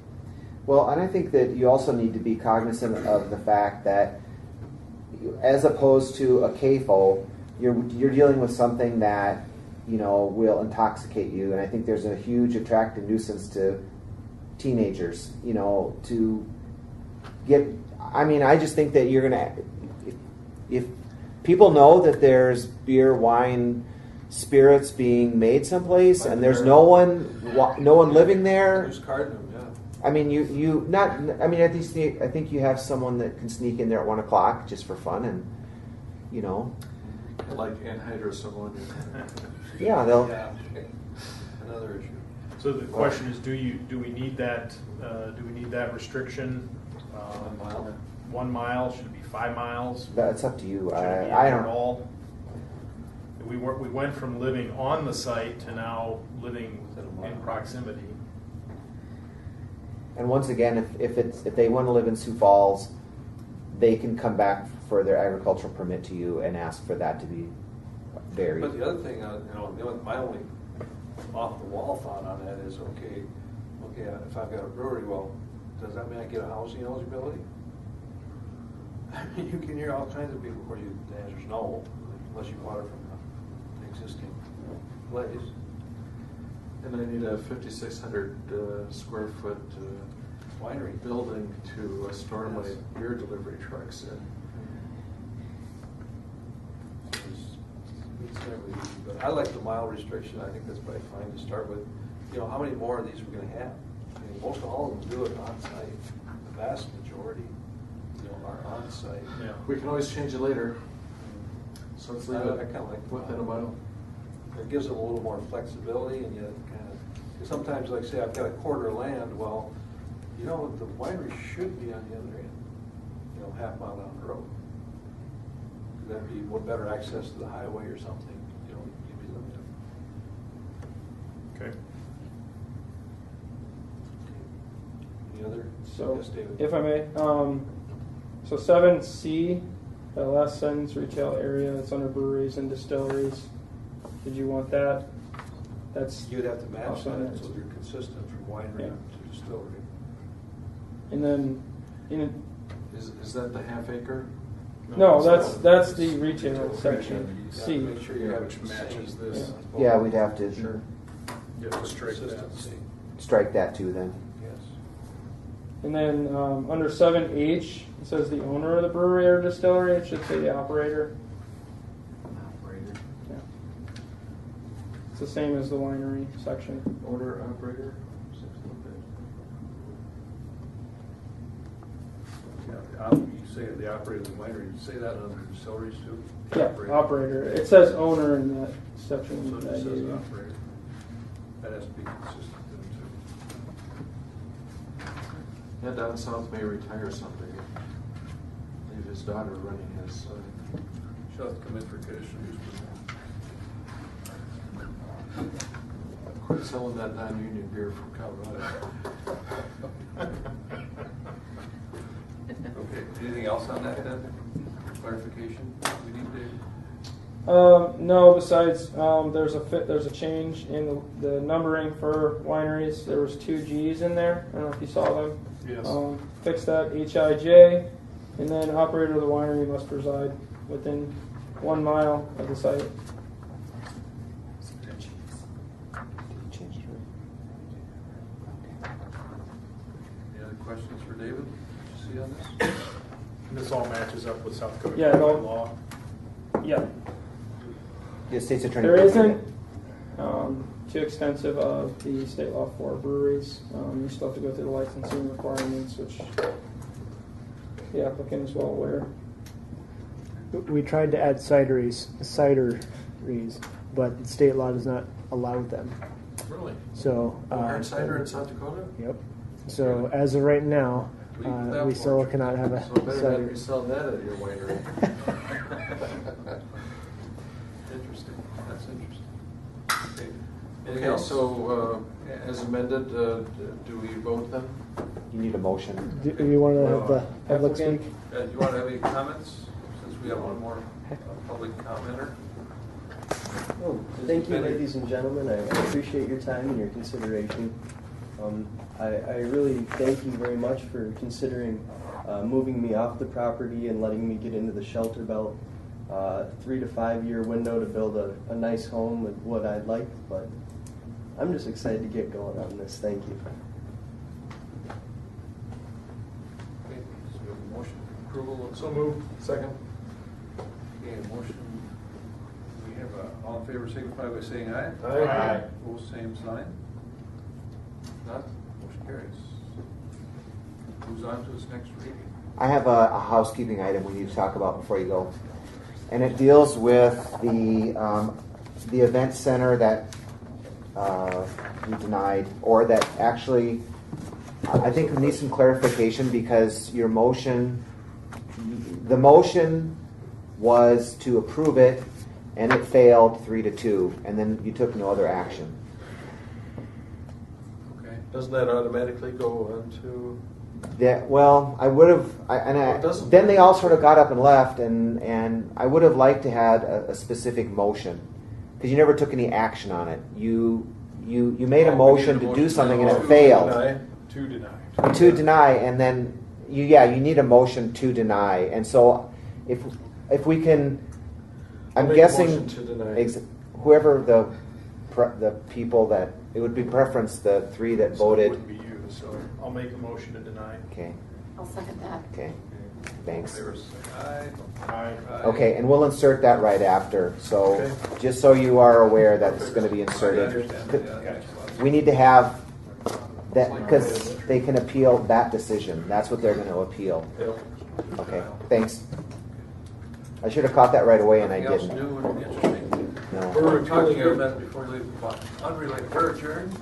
Well, and I think that you also need to be cognizant of the fact that, as opposed to a CAFO, you're dealing with something that, you know, will intoxicate you. And I think there's a huge attractive nuisance to teenagers, you know, to get, I mean, I just think that you're going to, if people know that there's beer, wine, spirits being made someplace, and there's no one living there. Who's carding them? Yeah. I mean, you not. I mean, I think you have someone that can sneak in there at 1 o'clock just for fun, and you know, like anhydrous ammonia. Yeah, they'll. Yeah. Another issue. So the question is, do we need that? Do we need that restriction? 1 mile. 1 mile? Should it be 5 miles? That's up to you. Should it be I don't. all? We went from living on the site to now living in proximity. And once again, if they want to live in Sioux Falls, they can come back for their agricultural permit to you and ask for that to be varied. But the other thing, my only off-the-wall thought on that is, okay, if I've got a brewery, well, does that mean I get a housing eligibility? I mean, you can hear all kinds of people where the answer's no, unless you bought it from an existing place. And I need a 5,600 square foot winery building to store my beer delivery trucks in. But I like the mile restriction. I think that's probably fine to start with. You know, how many more of these we're going to have? I mean, most all of them do it on site. The vast majority, are on site. Yeah, we can always change it later. So let's leave it. I kind of like within a mile. It gives them a little more flexibility, and yet kind of. Sometimes, like say, I've got a quarter of land. Well, the winery should be on the other end. Half mile down the road. That'd be better access to the highway or something. You'd be limited. Okay. Any other? So, yes, David. if I may, so 7C, the last sentence, retail area, it's under breweries and distilleries. Did you want that? You'd have to match also that there. so you're consistent from winery to distillery. And then, Is that the half acre? no, that's the retail section. C. Make sure you have Which matches this. Yeah, we'd have to Sure. You have to strike that. Consistency. strike that too then. Yes. And then under 7H, it says the owner of the brewery or distillery. It should say the operator. Operator. Yeah. It's the same as the winery section. Owner, operator? You say the operator of the winery. You say that on the distilleries too? Yeah, operator. It says owner in that section. So it that I says gave you. operator. That has to be consistent then too. Yeah, down south may retire someday. Leave his daughter running his. She'll have to come in for conditional use permit. Quit selling that non-union beer from Colorado. Okay, anything else on that then? Clarification we need to? No, besides there's a change in the numbering for wineries. There was 2 G's in there. I don't know if you saw them. Yes. Fix that, HIJ, and then operator of the winery must reside within 1 mile of the site. Any other questions for David? Did you see on this? This all matches up with South Dakota Yeah, Code no. law. Yeah. The state's attorney. There isn't too extensive of the state law for breweries. You still have to go through the licensing requirements, which the applicant is well aware. We tried to add cideries, but state law does not allow them. Really? So Hard cider in South Dakota? Yep. So as of right now, we still cannot have a So better not cider. be selling that at your winery. Interesting. That's interesting. Okay. Anything Okay, else? so as amended, do we vote then? You need a motion. Do you want to have the public Applicant, speak? do you want to have any comments, since we have one more public commenter? Oh, thank you, ladies and gentlemen. I appreciate your time and your consideration. I really thank you very much for considering moving me off the property and letting me get into the shelter belt. 3 to 5 year window to build a nice home with what I'd like, but I'm just excited to get going on this. Thank you. Okay, so we have a motion for approval. So moved. Second. Okay, motion. We have all in favor signify by saying aye. Aye. Aye. Opposed, same sign. None. Motion carries. Moves on to its next reading. I have a housekeeping item we need to talk about before you go, and it deals with the event center that we denied, or that actually I think we need some clarification because your motion, the motion was to approve it, and it failed 3-2, and then you took no other action. Okay. Doesn't that automatically go into? That, well, I would have, then they all sort of got up and left, and I would have liked to have a specific motion, because you never took any action on it. You made a motion to do something and it failed. To deny. To deny, and then you need a motion to deny, and so if we can, I'll I'm make a guessing motion to deny. whoever the people that it would be preference the 3 that So it voted. wouldn't be you, so I'll make a motion to deny. Okay. I'll second that. Okay. Thanks. All in favor say aye. Aye. Okay, and we'll insert that right after. So Okay. just so you are aware that it's going to be inserted. I understand. Yeah. We need to have that because they can appeal that decision. That's what they're going to appeal. Yep. Okay, thanks. I should have caught that right away and I Anything else didn't. new and interesting? No. We're talking about that before we leave. Unrelated. We're adjourned.